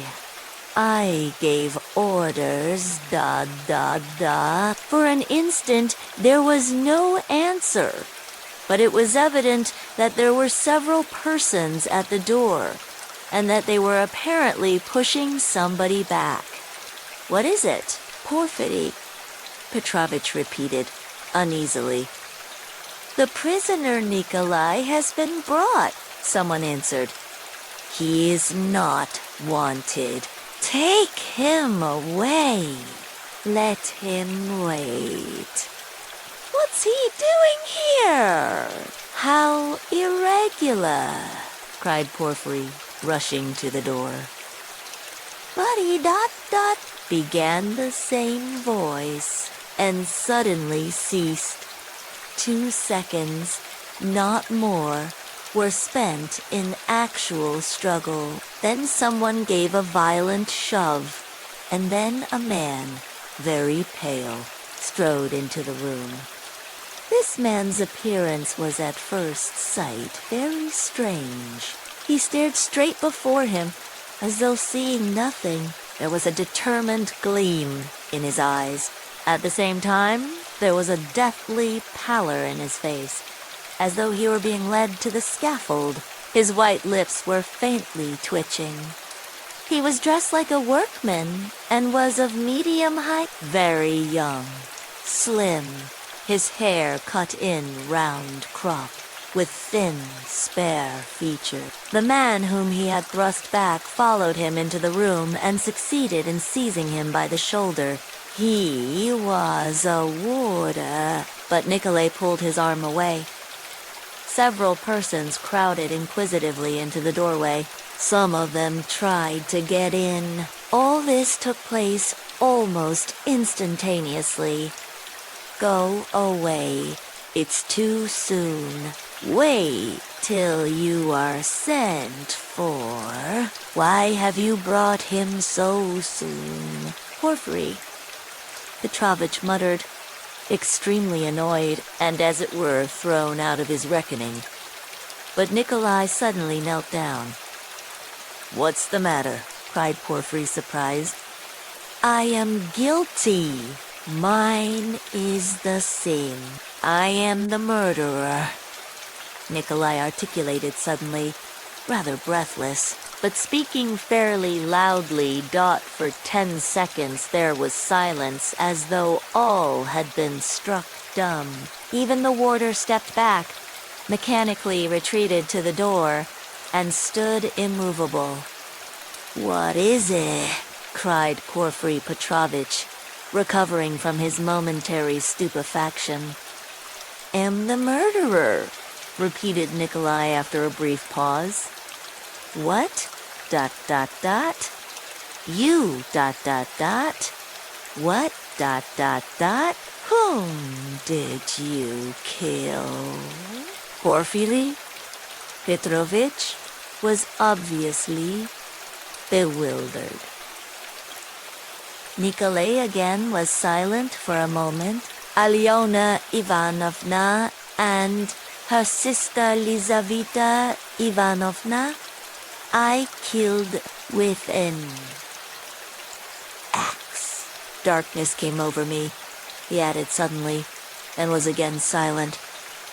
I gave orders, ... For an instant, there was no answer, but it was evident that there were several persons at the door, and that they were apparently pushing somebody back. What is it? Porphyry, Petrovich repeated, uneasily. The prisoner Nikolai has been brought, someone answered. He is not wanted. Take him away. Let him wait. What's he doing here? How irregular, cried Porphyry, rushing to the door. Buddy ... began the same voice, and suddenly ceased. 2 seconds, not more, were spent in actual struggle. Then someone gave a violent shove, and then a man, very pale, strode into the room. This man's appearance was at first sight very strange. He stared straight before him, as though seeing nothing. There was a determined gleam in his eyes. At the same time, there was a deathly pallor in his face, as though he were being led to the scaffold. His white lips were faintly twitching. He was dressed like a workman, and was of medium height, very young, slim, his hair cut in round crop, with thin, spare features. The man whom he had thrust back followed him into the room and succeeded in seizing him by the shoulder. He was a warder, but Nikolai pulled his arm away. Several persons crowded inquisitively into the doorway. Some of them tried to get in. All this took place almost instantaneously. Go away. It's too soon. Wait till you are sent for. Why have you brought him so soon? Porphyry, Petrovich muttered, extremely annoyed and, as it were, thrown out of his reckoning. But Nikolai suddenly knelt down. What's the matter? Cried Porphyry, surprised. I am guilty. Mine is the sin. I am the murderer, Nikolai articulated suddenly, rather breathless, but speaking fairly loudly. For 10 seconds there was silence, as though all had been struck dumb. Even the warder stepped back, mechanically retreated to the door, and stood immovable. What is it? Cried Porfiry Petrovich, recovering from his momentary stupefaction. Am the murderer, repeated Nikolai after a brief pause. What? ... You ... What ... Whom did you kill? Porfiry Petrovich was obviously bewildered. Nikolai again was silent for a moment. Alyona Ivanovna and her sister Lizaveta Ivanovna I killed with an axe. Darkness came over me, he added suddenly, and was again silent.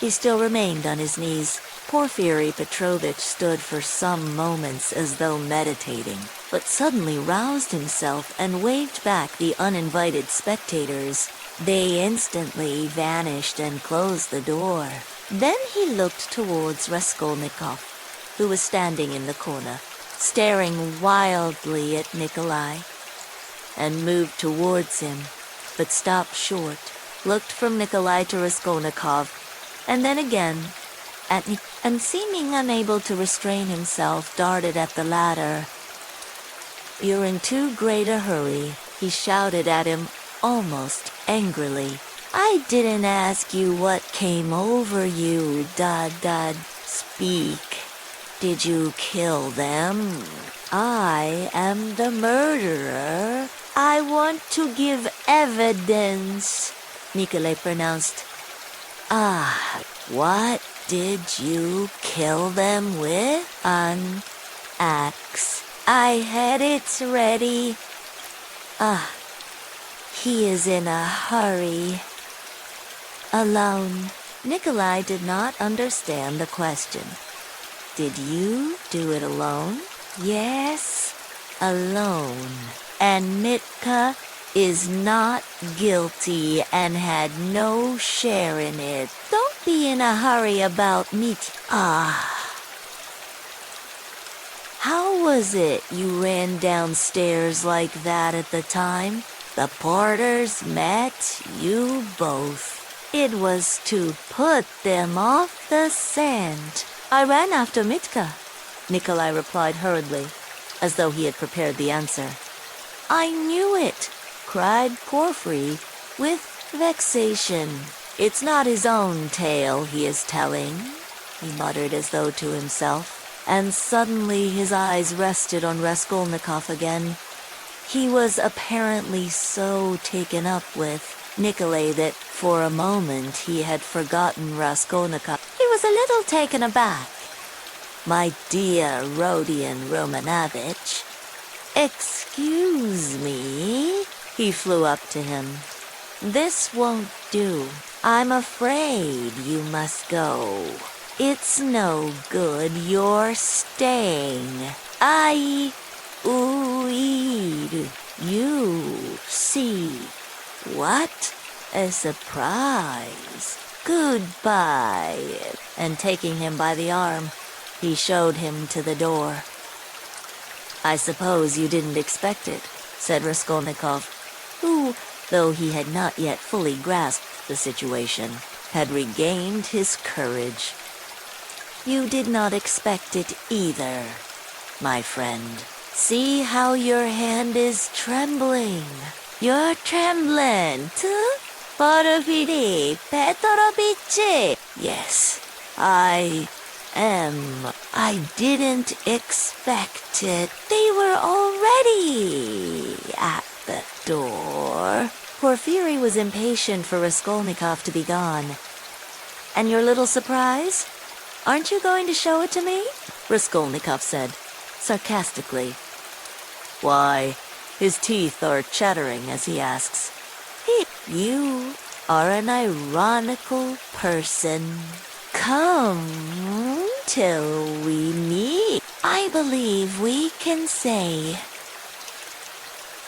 He still remained on his knees. Porfiry Petrovich stood for some moments as though meditating, but suddenly roused himself and waved back the uninvited spectators. They instantly vanished and closed the door. Then he looked towards Raskolnikov, who was standing in the corner, staring wildly at Nikolai, and moved towards him, but stopped short, looked from Nikolai to Raskolnikov, and then again at me, and seeming unable to restrain himself, darted at the latter. You're in too great a hurry, he shouted at him, almost angrily. I didn't ask you what came over you, Speak. Did you kill them? I am the murderer. I want to give evidence, Nikolai pronounced. What did you kill them with? An axe. I had it ready. He is in a hurry. Alone. Nikolai did not understand the question. Did you do it alone? Yes, alone. And Mitka is not guilty and had no share in it. Don't be in a hurry about Mitka. How was it you ran downstairs like that at the time? The porters met you both. It was to put them off the scent. I ran after Mitka, Nikolai replied hurriedly, as though he had prepared the answer. I knew it, cried Porfiry with vexation. It's not his own tale he is telling, he muttered as though to himself, and suddenly his eyes rested on Raskolnikov again. He was apparently so taken up with Nikolai that for a moment he had forgotten Raskolnikov. He was a little taken aback. My dear Rodion Romanovich, excuse me, he flew up to him. This won't do. I'm afraid you must go. It's no good you're staying. You see. What? A surprise. Goodbye. And taking him by the arm, he showed him to the door. I suppose you didn't expect it, said Raskolnikov, who, though he had not yet fully grasped the situation, had regained his courage. You did not expect it either, my friend. See how your hand is trembling. You're trembling, too? Porfiry Petrovich. Yes, I am. I didn't expect it. They were already at the door. Porfiry was impatient for Raskolnikov to be gone. And your little surprise? Aren't you going to show it to me? Raskolnikov said, sarcastically. Why, his teeth are chattering as he asks. You are an ironical person. Come till we meet. I believe we can say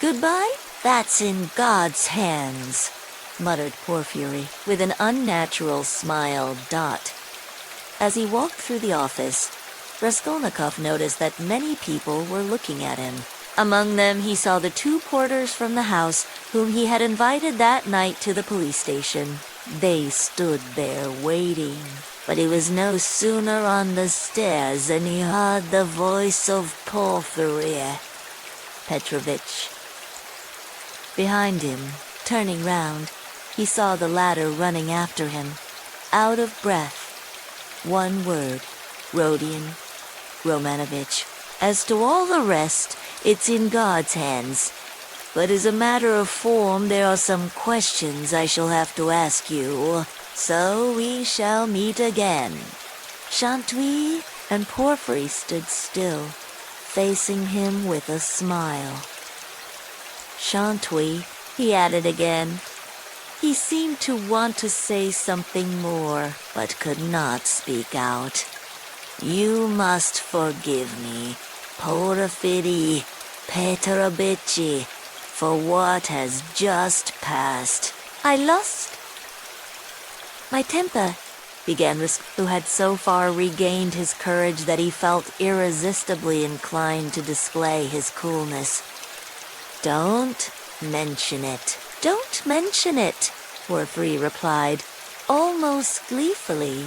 goodbye. That's in God's hands, muttered Porfiry with an unnatural smile. As he walked through the office, Raskolnikov noticed that many people were looking at him. Among them, he saw the 2 porters from the house whom he had invited that night to the police station. They stood there waiting, but he was no sooner on the stairs than he heard the voice of Porfiry Petrovich. Behind him, turning round, he saw the latter running after him, out of breath. One word, Rodion Romanovich. As to all the rest, it's in God's hands. But as a matter of form, there are some questions I shall have to ask you. So we shall meet again. Chantwy and Porfiry stood still, facing him with a smile. Chantwy, he added again. He seemed to want to say something more, but could not speak out. You must forgive me, Porfiry Petrovich, for what has just passed. I lost my temper, began Risk, who had so far regained his courage that he felt irresistibly inclined to display his coolness. Don't mention it. Don't mention it, Porfiry replied, almost gleefully.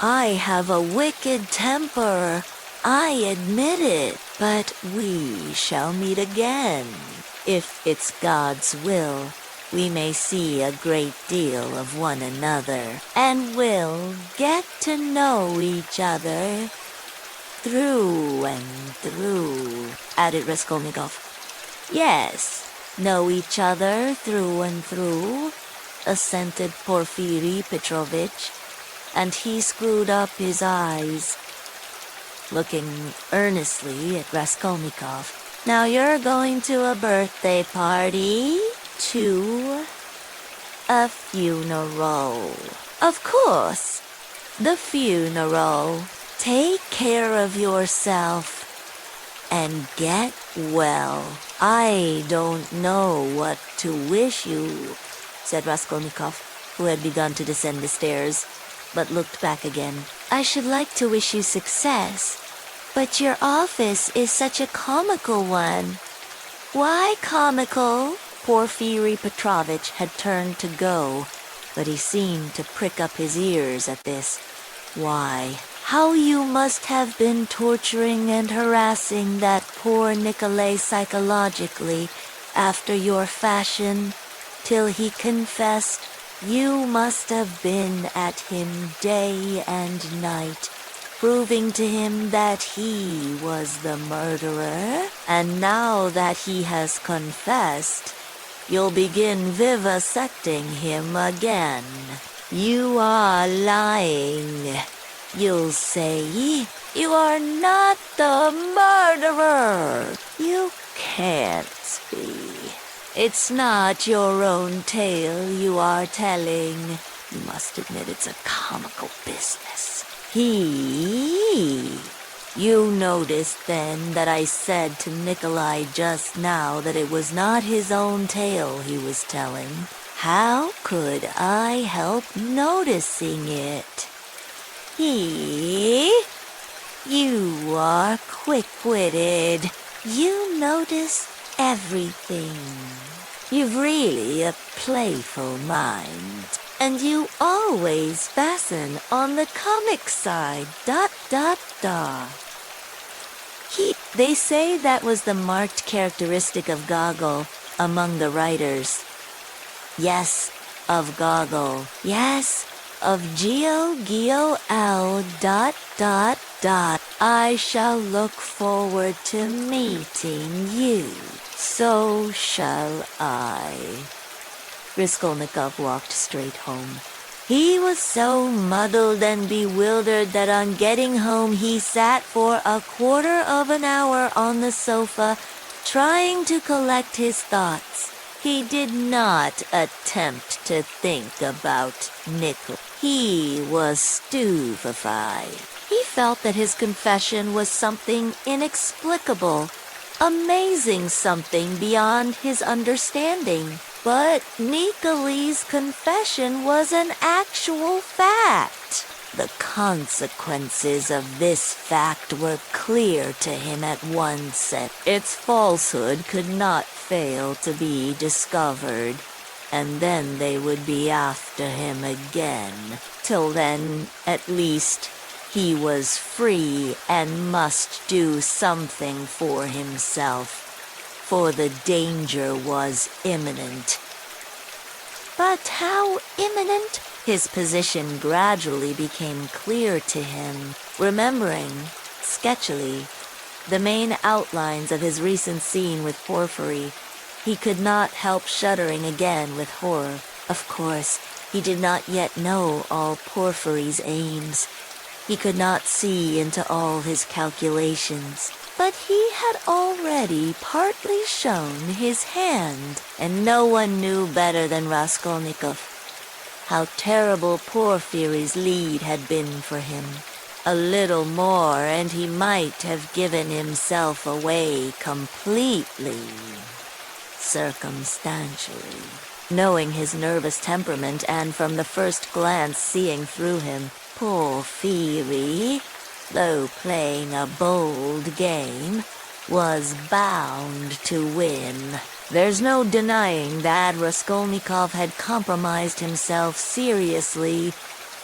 I have a wicked temper, I admit it, but we shall meet again. If it's God's will, we may see a great deal of one another, and will get to know each other through and through, added Raskolnikov. Yes, know each other through and through, assented Porfiry Petrovich, and he screwed up his eyes, looking earnestly at Raskolnikov. Now you're going to a birthday party? To a funeral. Of course, the funeral. Take care of yourself and get well. I don't know what to wish you, said Raskolnikov, who had begun to descend the stairs, but looked back again. I should like to wish you success, but your office is such a comical one. Why comical? Porfiry Petrovich had turned to go, but he seemed to prick up his ears at this. Why, how you must have been torturing and harassing that poor Nikolay psychologically after your fashion, till he confessed. You must have been at him day and night, proving to him that he was the murderer. And now that he has confessed, you'll begin vivisecting him again. You are lying. You'll say, you are not the murderer. You can't be. It's not your own tale you are telling. You must admit it's a comical business. You noticed then that I said to Nikolai just now that it was not his own tale he was telling. How could I help noticing it? You are quick-witted. You notice everything. You've really a playful mind. And you always fasten on the comic side, ... They say that was the marked characteristic of Gogol among the writers. Yes, of Gogol. Yes, of Geo-L ... I shall look forward to meeting you. So shall I. Raskolnikov walked straight home. He was so muddled and bewildered that on getting home he sat for a quarter of an hour on the sofa, trying to collect his thoughts. He did not attempt to think about Nickel. He was stupefied. He felt that his confession was something inexplicable, amazing, something beyond his understanding. But Nikoli's confession was an actual fact. The consequences of this fact were clear to him at once. Its falsehood could not fail to be discovered, and then they would be after him again. Till then, at least, he was free and must do something for himself, for the danger was imminent. But how imminent? His position gradually became clear to him. Remembering, sketchily, the main outlines of his recent scene with Porphyry, he could not help shuddering again with horror. Of course, he did not yet know all Porphyry's aims. He could not see into all his calculations. But he had already partly shown his hand, and no one knew better than Raskolnikov how terrible Porphyry's lead had been for him. A little more, and he might have given himself away completely, circumstantially. Knowing his nervous temperament and from the first glance seeing through him, Porphyry, though playing a bold game, was bound to win. There's no denying that Raskolnikov had compromised himself seriously,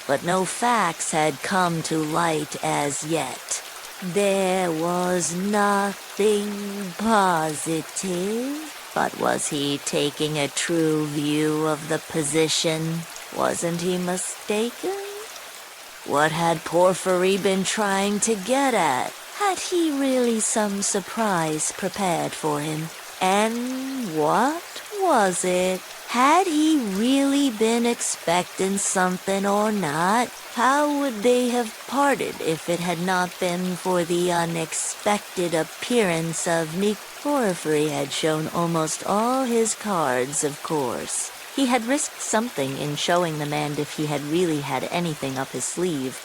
but no facts had come to light as yet. There was nothing positive. But was he taking a true view of the position? Wasn't he mistaken? What had Porphyry been trying to get at? Had he really some surprise prepared for him? And what was it? Had he really been expecting something or not? How would they have parted if it had not been for the unexpected appearance of Nick? Porphyry had shown almost all his cards, of course. He had risked something in showing the man if he had really had anything up his sleeve.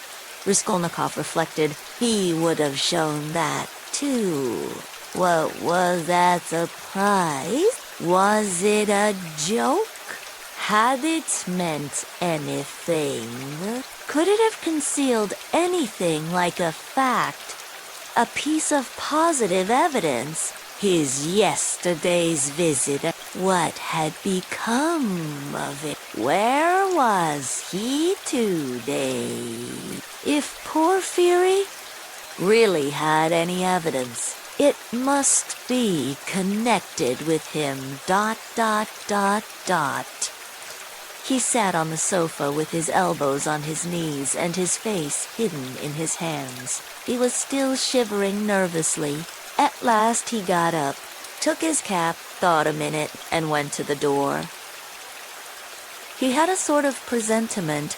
Raskolnikov reflected, he would have shown that, too. What was that surprise? Was it a joke? Had it meant anything? Could it have concealed anything like a fact? A piece of positive evidence? His yesterday's visit, what had become of it? Where was he today? If Porphyry really had any evidence, it must be connected with him, ... He sat on the sofa with his elbows on his knees and his face hidden in his hands. He was still shivering nervously. At last he got up, took his cap, thought a minute, and went to the door. He had a sort of presentiment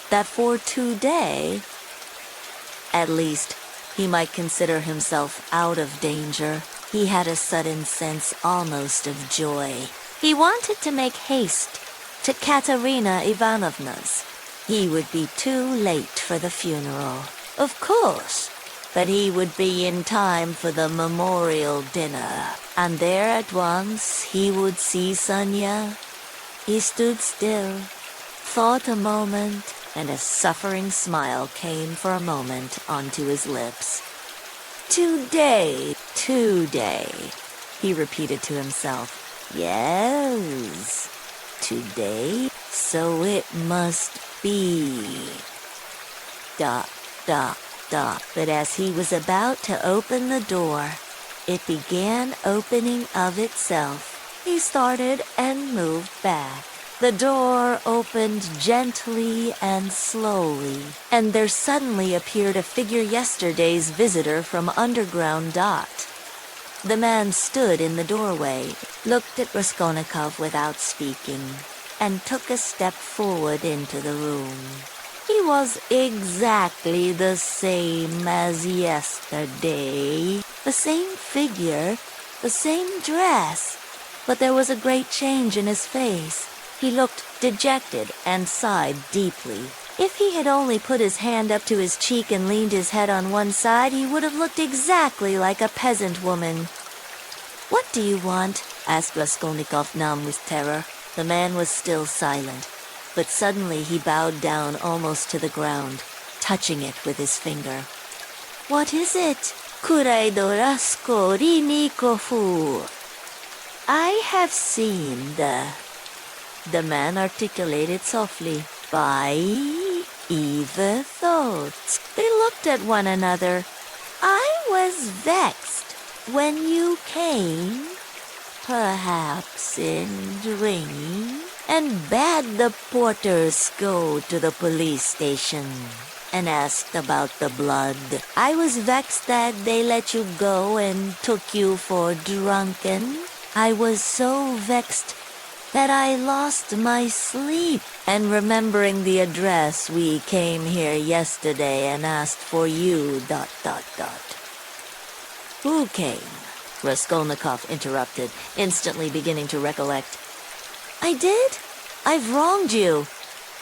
that for today, at least, he might consider himself out of danger. He had a sudden sense almost of joy. He wanted to make haste to Katerina Ivanovna's. He would be too late for the funeral. Of course. But he would be in time for the memorial dinner, and there at once he would see Sonia. He stood still, thought a moment, and a suffering smile came for a moment onto his lips. Today, he repeated to himself. Yes, today. So it must be... Dot, dot, dot. But as he was about to open the door, it began opening of itself. He started and moved back. The door opened gently and slowly, and there suddenly appeared a figure yesterday's visitor from Underground Dot. The man stood in the doorway, looked at Raskolnikov without speaking, and took a step forward into the room. He was exactly the same as yesterday, the same figure, the same dress, but there was a great change in his face. He looked dejected and sighed deeply. If he had only put his hand up to his cheek and leaned his head on one side, he would have looked exactly like a peasant woman. "What do you want?" asked Raskolnikov, numb with terror. The man was still silent, but suddenly he bowed down almost to the ground, touching it with his finger. "What is it?" "Kuraidorasko rinikofu." "I have seen the man articulated softly. "By evil thoughts." They looked at one another. "I was vexed when you came, perhaps in dream, and bade the porters go to the police station and asked about the blood. I was vexed that they let you go and took you for drunken. I was so vexed that I lost my sleep, and remembering the address, we came here yesterday and asked for you, ... "Who came?" Raskolnikov interrupted, instantly beginning to recollect. "I did? I've wronged you.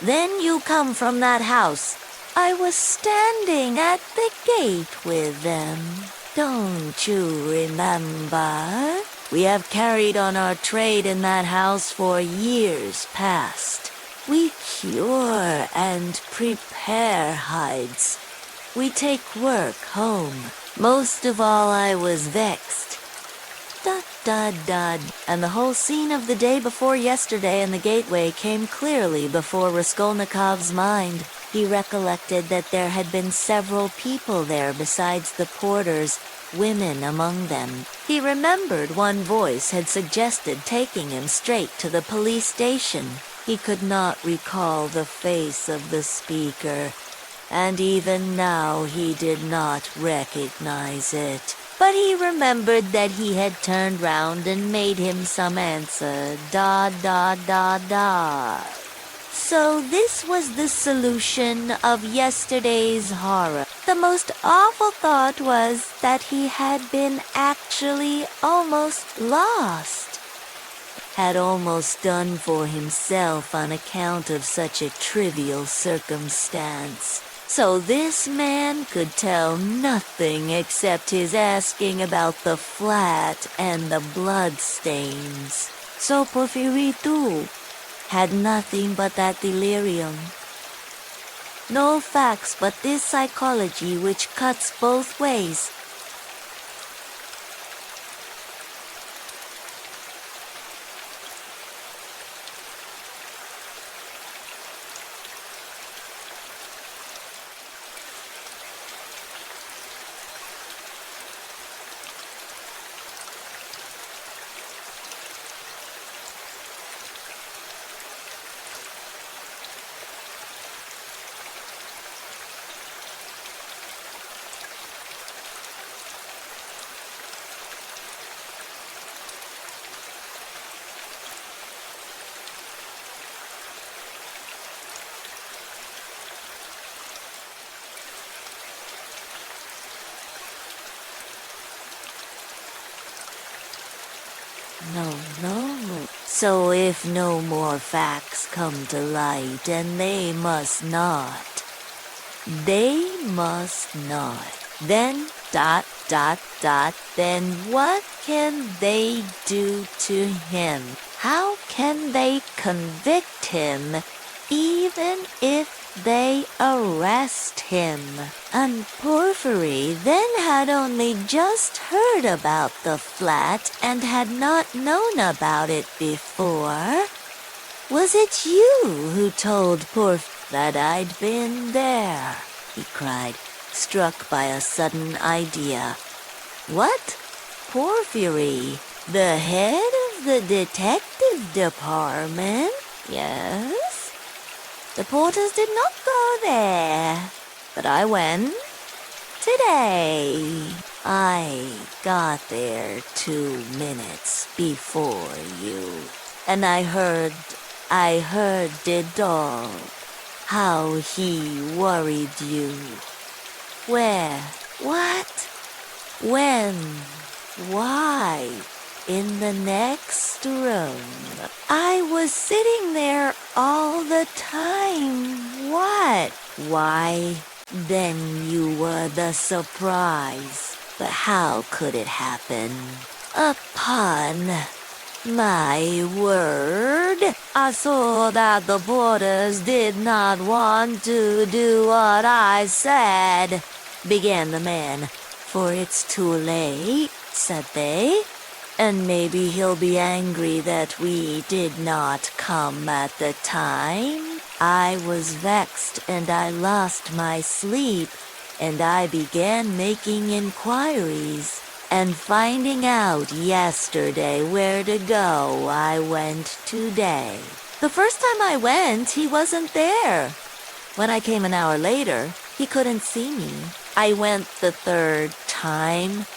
Then you come from that house. I was standing at the gate with them. Don't you remember? We have carried on our trade in that house for years past. We cure and prepare hides. We take work home. Most of all, I was vexed. ... And the whole scene of the day before yesterday in the gateway came clearly before Raskolnikov's mind. He recollected that there had been several people there besides the porters, women among them. He remembered one voice had suggested taking him straight to the police station. He could not recall the face of the speaker, and even now he did not recognize it. But he remembered that he had turned round and made him some answer, ... So this was the solution of yesterday's horror. The most awful thought was that he had been actually almost lost, had almost done for himself on account of such a trivial circumstance. So this man could tell nothing except his asking about the flat and the bloodstains. So Porfiritu had nothing but that delirium. No facts but this psychology which cuts both ways. No. So if no more facts come to light, and they must not, then ... then what can they do to him? How can they convict him, even if they arrest him? And Porphyry then had only just heard about the flat and had not known about it before. Was it you who told that I'd been there? He cried, struck by a sudden idea. What? Porphyry, the head of the detective department? Yes? The porters did not go there, but I went. Today, I got there 2 minutes before you, and I heard it all, how he worried you. Where? What? When? Why? In the next room. I was sitting there all the time. What? Why? Then you were the surprise. But how could it happen? Upon my word, I saw that the porters did not want to do what I said, began the man. For it's too late, said they, and maybe he'll be angry that we did not come at the time. I was vexed and I lost my sleep, and I began making inquiries. And finding out yesterday where to go, I went today. The first time I went, he wasn't there. When I came an hour later, he couldn't see me. I went the third time,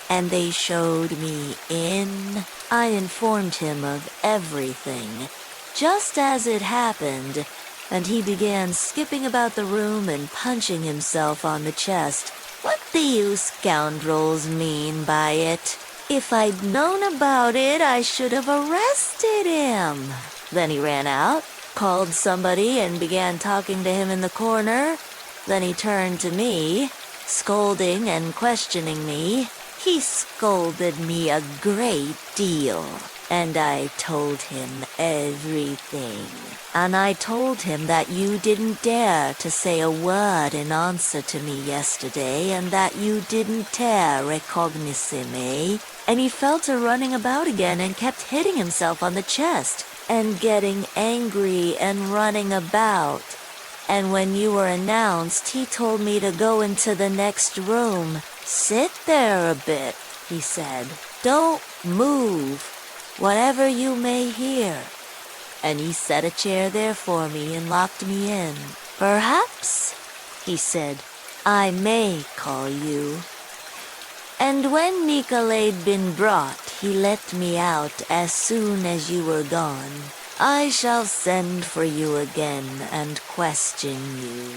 and they showed me in. I informed him of everything, just as it happened, and he began skipping about the room and punching himself on the chest. What do you scoundrels mean by it? If I'd known about it, I should have arrested him. Then he ran out, called somebody, and began talking to him in the corner. Then he turned to me, scolding and questioning me. He scolded me a great deal, and I told him everything. And I told him that you didn't dare to say a word in answer to me yesterday, and that you didn't dare recognize me. And he fell to running about again and kept hitting himself on the chest, and getting angry and running about. And when you were announced, he told me to go into the next room. Sit there a bit, he said. Don't move, whatever you may hear. And he set a chair there for me and locked me in. Perhaps, he said, I may call you. And when Nicolay'd been brought, he let me out as soon as you were gone. I shall send for you again and question you,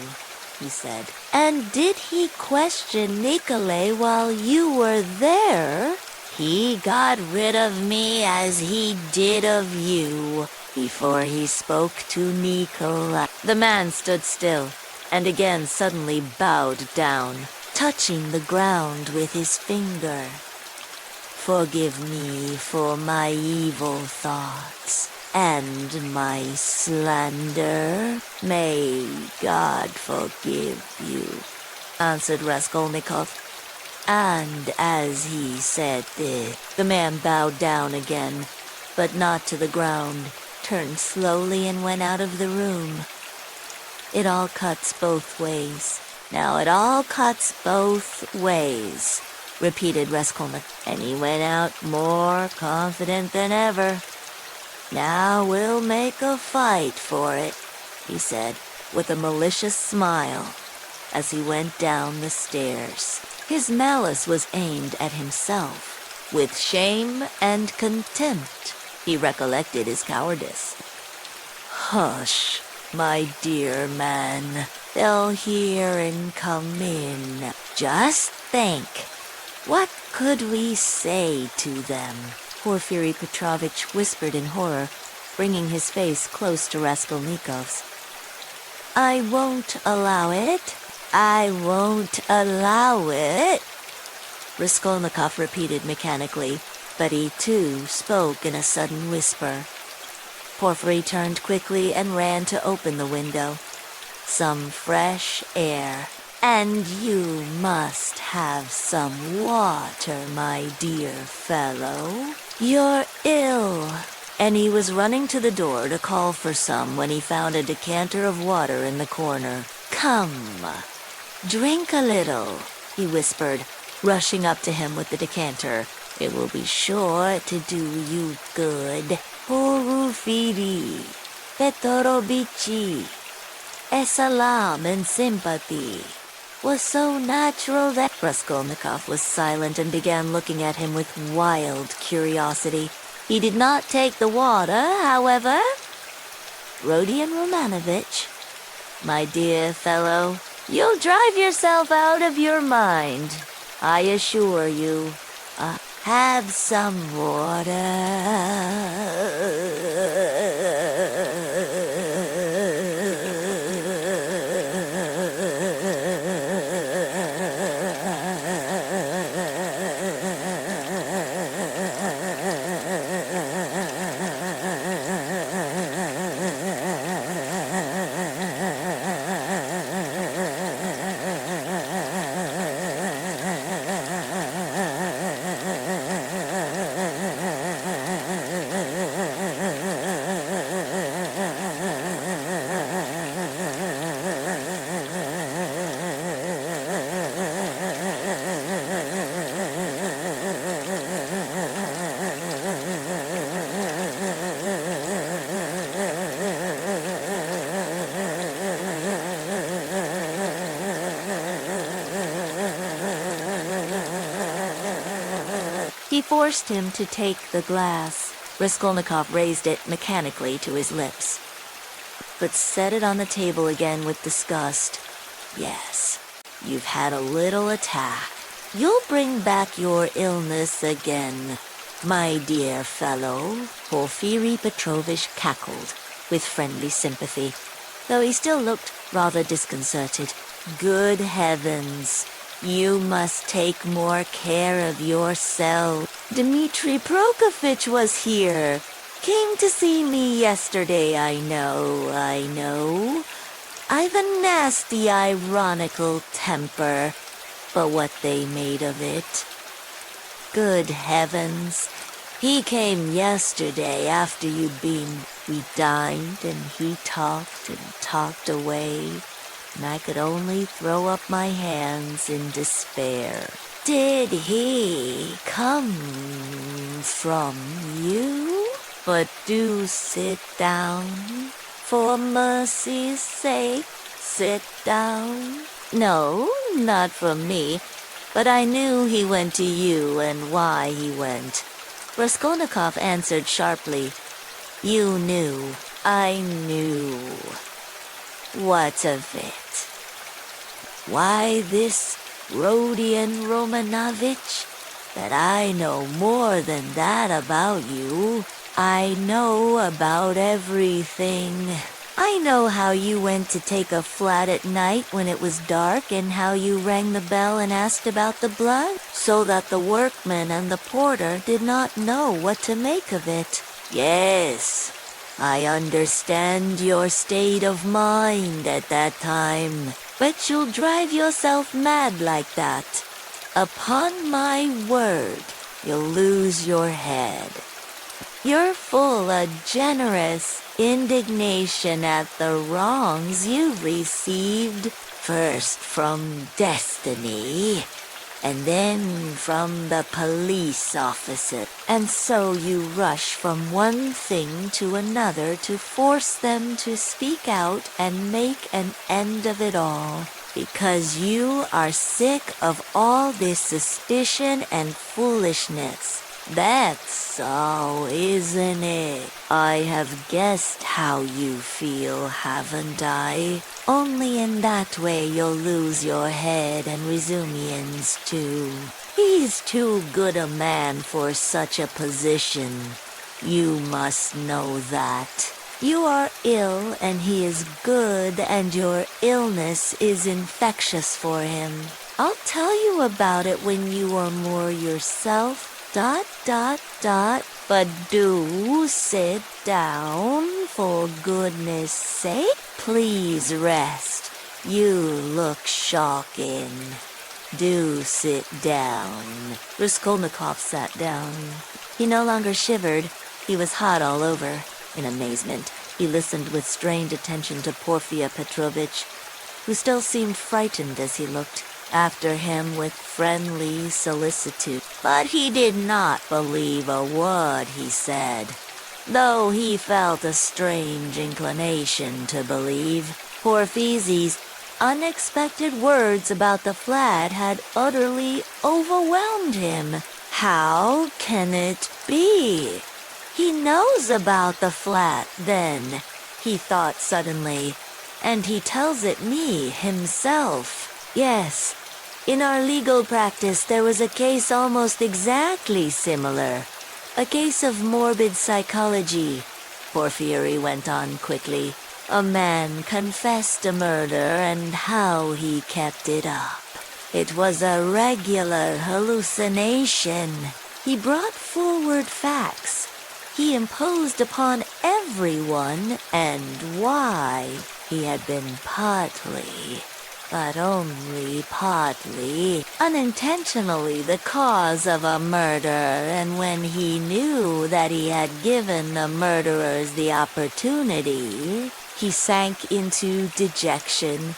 he said. And did he question Nicolay while you were there? He got rid of me as he did of you, before he spoke to Nicolay. The man stood still, and again suddenly bowed down, touching the ground with his finger. Forgive me for my evil thoughts and my slander. May God forgive you, answered Raskolnikov. And as he said this, the man bowed down again, but not to the ground, turned slowly and went out of the room. It all cuts both ways. Now it all cuts both ways, repeated Raskolnikov, and he went out more confident than ever. Now we'll make a fight for it, he said, with a malicious smile, as he went down the stairs. His malice was aimed at himself. With shame and contempt, he recollected his cowardice. Hush, my dear man. They'll hear and come in. Just think. What could we say to them? Porfiry Petrovitch whispered in horror, bringing his face close to Raskolnikov's. I won't allow it. I won't allow it, Raskolnikov repeated mechanically, but he too spoke in a sudden whisper. Porfiry turned quickly and ran to open the window. Some fresh air. And you must have some water, my dear fellow. You're ill. and he was running to the door to call for some when he found a decanter of water in the corner. "Come, drink a little," he whispered, rushing up to him with the decanter. "It will be sure to do you good. Porufiri, Petorobici, Esalam and sympathy." Was so natural that Raskolnikov was silent and began looking at him with wild curiosity. He did not take the water, however. "Rodion Romanovich, my dear fellow, you'll drive yourself out of your mind. I assure you. Have some water." He forced him to take the glass. Raskolnikov raised it mechanically to his lips, but set it on the table again with disgust. "Yes, you've had a little attack. You'll bring back your illness again, my dear fellow." Porfiri Petrovich cackled with friendly sympathy, though he still looked rather disconcerted. "Good heavens! You must take more care of yourself. Dmitri Prokofitch was here. Came to see me yesterday, I know. I've a nasty, ironical temper, but what they made of it. Good heavens. He came yesterday after you'd been. We dined and he talked away. And I could only throw up my hands in despair. Did he come from you? But do sit down. For mercy's sake, sit down. No, not from me, but I knew he went to you and why he went. Raskolnikov answered sharply. You knew. I knew. What of it? Why, this Rodion Romanovich, that I know more than that about you. I know about everything. I know how you went to take a flat at night when it was dark and how you rang the bell and asked about the blood, so that the workman and the porter did not know what to make of it. Yes, I understand your state of mind at that time, but you'll drive yourself mad like that. Upon my word, you'll lose your head. You're full of generous indignation at the wrongs you've received, first from destiny, and then from the police officer. And so you rush from one thing to another to force them to speak out and make an end of it all, because you are sick of all this suspicion and foolishness. That's all, isn't it? I have guessed how you feel, haven't I? Only in that way you'll lose your head and Razumian's too. He's too good a man for such a position. You must know that. You are ill and he is good, and your illness is infectious for him. I'll tell you about it when you are more yourself. ... But do sit down, for goodness sake. Please rest. You look shocking. Do sit down. Raskolnikov sat down. He no longer shivered. He was hot all over. In amazement, he listened with strained attention to Porfia Petrovich, who still seemed frightened as he looked after him with friendly solicitude. But he did not believe a word he said, though he felt a strange inclination to believe. Porfizy's unexpected words about the flat had utterly overwhelmed him. How can it be? He knows about the flat, then, he thought suddenly, and he tells it me himself. Yes, in our legal practice there was a case almost exactly similar. A case of morbid psychology, Porfiry went on quickly. A man confessed a murder and how he kept it up. It was a regular hallucination. He brought forward facts. He imposed upon everyone, and why he had been partly, but only partly, unintentionally the cause of a murder, and when he knew that he had given the murderers the opportunity, he sank into dejection.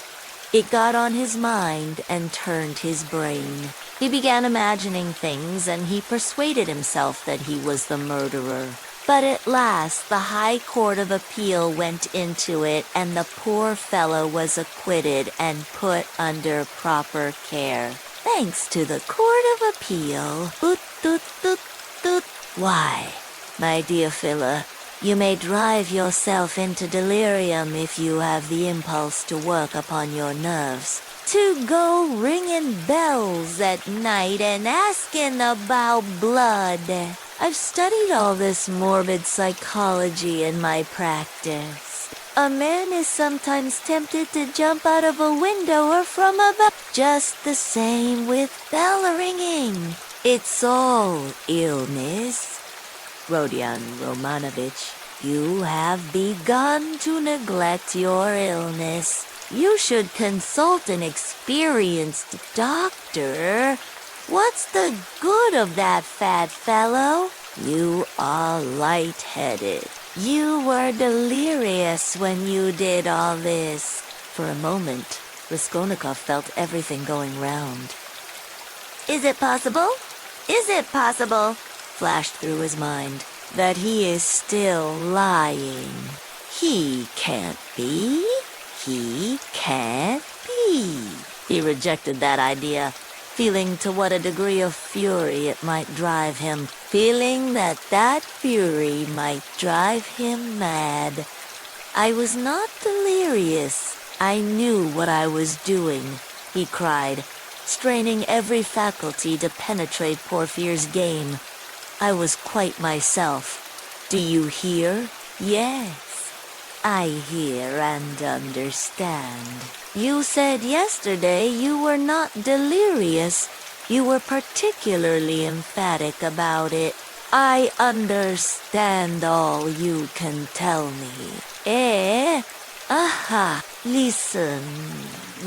It got on his mind and turned his brain. He began imagining things, and he persuaded himself that he was the murderer. But at last the High Court of Appeal went into it, and the poor fellow was acquitted and put under proper care. Thanks to the Court of Appeal. Boot, doot, doot, doot. Why, my dear Phila, you may drive yourself into delirium if you have the impulse to work upon your nerves. To go ringing bells at night and asking about blood. I've studied all this morbid psychology in my practice. A man is sometimes tempted to jump out of a window or from a bell. Just the same with bell ringing. It's all illness. Rodion Romanovich, you have begun to neglect your illness. You should consult an experienced doctor. What's the good of that fat fellow? You are lightheaded. You were delirious when you did all this. For a moment, Raskolnikov felt everything going round. Is it possible? Is it possible? Flashed through his mind. That he is still lying. He can't be. He can't be. He rejected that idea, feeling to what a degree of fury it might drive him, feeling that that fury might drive him mad. I was not delirious. I knew what I was doing, he cried, straining every faculty to penetrate Porfir's game. I was quite myself. Do you hear? Yes. I hear and understand. You said yesterday you were not delirious. You were particularly emphatic about it. I understand all you can tell me. Eh? Aha! Listen,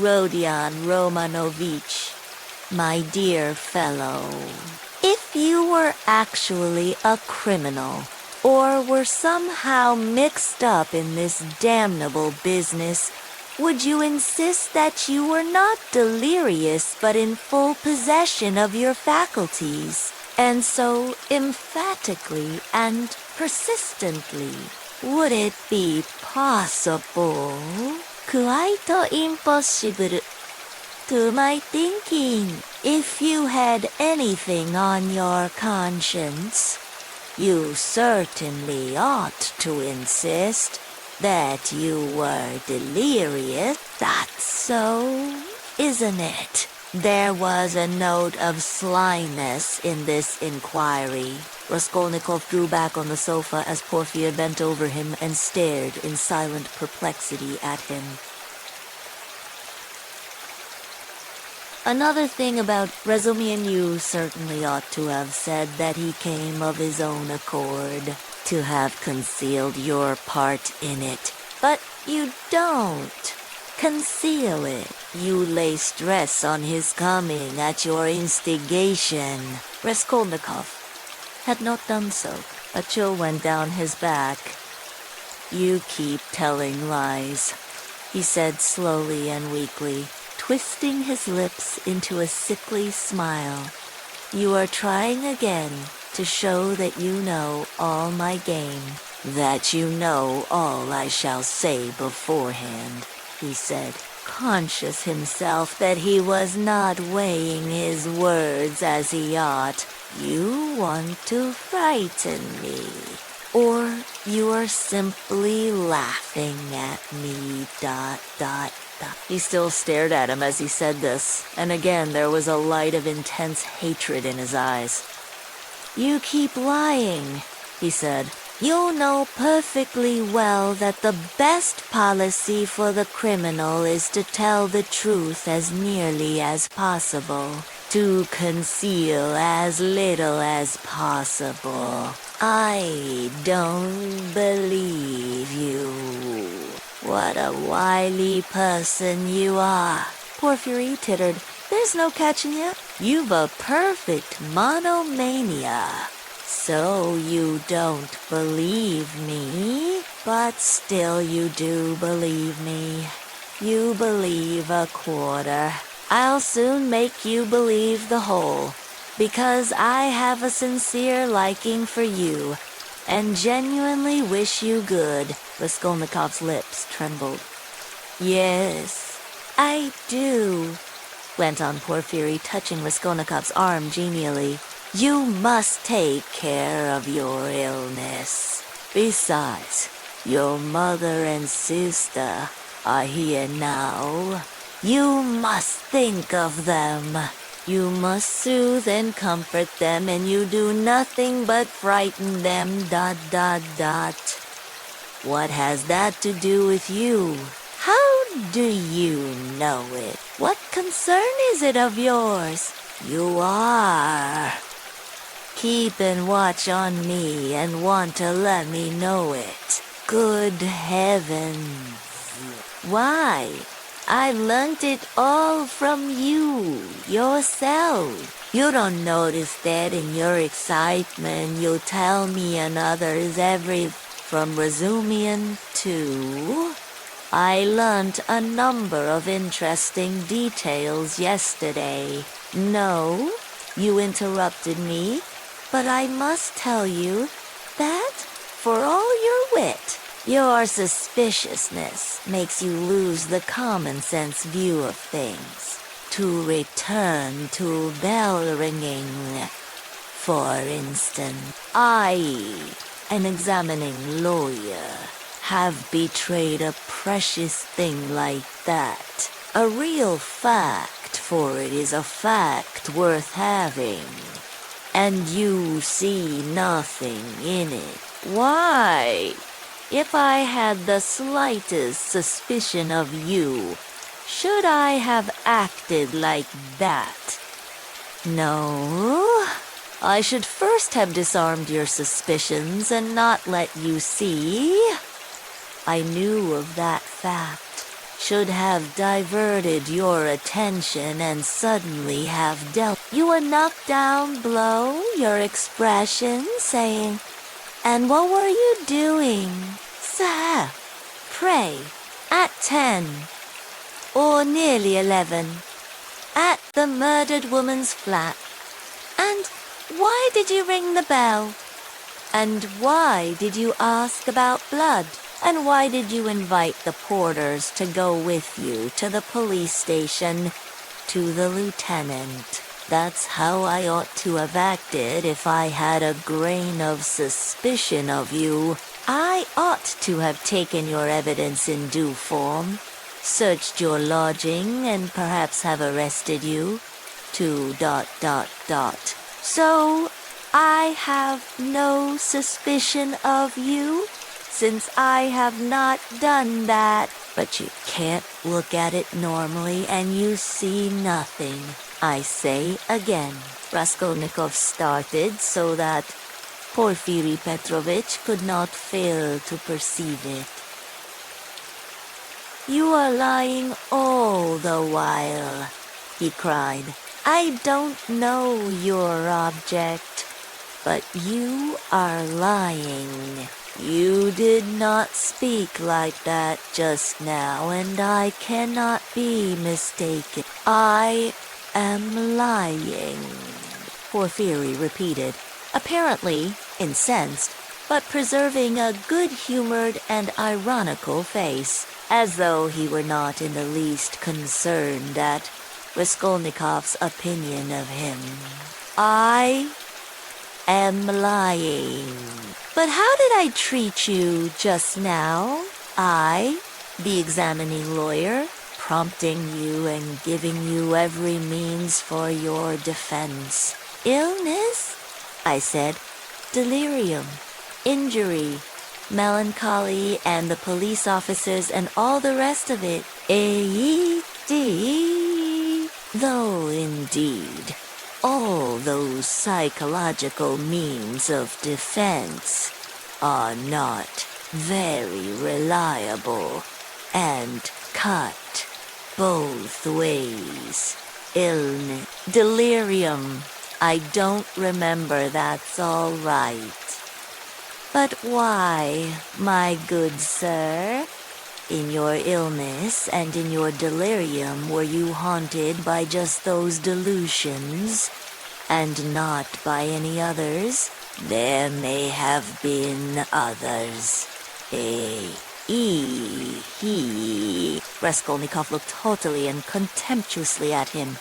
Rodion Romanovich, my dear fellow. If you were actually a criminal, or were somehow mixed up in this damnable business, would you insist that you were not delirious but in full possession of your faculties, and so emphatically and persistently? Would it be possible? Quite impossible. To my thinking, if you had anything on your conscience, you certainly ought to insist that you were delirious. That's so, isn't it? There was a note of slyness in this inquiry. Raskolnikov drew back on the sofa as Porfia bent over him and stared in silent perplexity at him. Another thing about Razumihin certainly ought to have said that he came of his own accord, to have concealed your part in it. But you don't conceal it. You lay stress on his coming at your instigation. Raskolnikov had not done so, A chill went down his back. "You keep telling lies," he said slowly and weakly, twisting his lips into a sickly smile. "You are trying again to show that you know all my game, that you know all I shall say beforehand," he said, conscious himself that he was not weighing his words as he ought. "You want to frighten me, or you are simply laughing at me, ... He still stared at him as he said this, and again there was a light of intense hatred in his eyes. "You keep lying," he said. "You know perfectly well that the best policy for the criminal is to tell the truth as nearly as possible, to conceal as little as possible. I don't believe you. What a wily person you are." Porphyry tittered. "There's no catching you. You've a perfect monomania. So you don't believe me, but still you do believe me. You believe a quarter. I'll soon make you believe the whole, because I have a sincere liking for you, and genuinely wish you good." Raskolnikov's lips trembled. "Yes, I do," went on Porphyry, touching Raskolnikov's arm genially. "You must take care of your illness. Besides, your mother and sister are here now. You must think of them. You must soothe and comfort them, and you do nothing but frighten them, ... What has that to do with you? How do you know it? What concern is it of yours? You are keeping watch on me and want to let me know it. Good heavens. Why? I learnt it all from you, yourself. You don't notice that in your excitement you'll tell me and others from Razumian too. I learnt a number of interesting details yesterday. No, you interrupted me, but I must tell you that, for all your wit, your suspiciousness makes you lose the common-sense view of things. To return to bell-ringing, for instance, I, an examining lawyer, have betrayed a precious thing like that. A real fact, for it is a fact worth having. And you see nothing in it. Why? If I had the slightest suspicion of you, should I have acted like that? No. I should first have disarmed your suspicions and not let you see. I knew of that fact. Should have diverted your attention and suddenly have dealt you a knockdown blow, your expression saying, "And what were you doing, sir? Pray, at 10, or nearly 11, at the murdered woman's flat. And why did you ring the bell? And why did you ask about blood? And why did you invite the porters to go with you to the police station, to the lieutenant? That's how I ought to have acted if I had a grain of suspicion of you. I ought to have taken your evidence in due form, searched your lodging, and perhaps have arrested you. ... So, I have no suspicion of you, since I have not done that. But you can't look at it normally and you see nothing. I say again." Raskolnikov started so that Porphyry Petrovitch could not fail to perceive it. "You are lying all the while," he cried. "I don't know your object. But you are lying. You did not speak like that just now, and I cannot be mistaken. I am lying, Porphyry repeated, apparently incensed, but preserving a good-humored and ironical face, as though he were not in the least concerned at Raskolnikov's opinion of him. I am lying. But how did I treat you just now? I, the examining lawyer, prompting you and giving you every means for your defense. Illness? I said. Delirium, injury, melancholy, and the police officers and all the rest of it. Though indeed, all those psychological means of defense are not very reliable and cut both ways. Illness, delirium. I don't remember, that's all right. But why, my good sir? In your illness and in your delirium were you haunted by just those delusions, and not by any others? There may have been others. Raskolnikov looked haughtily and contemptuously at him.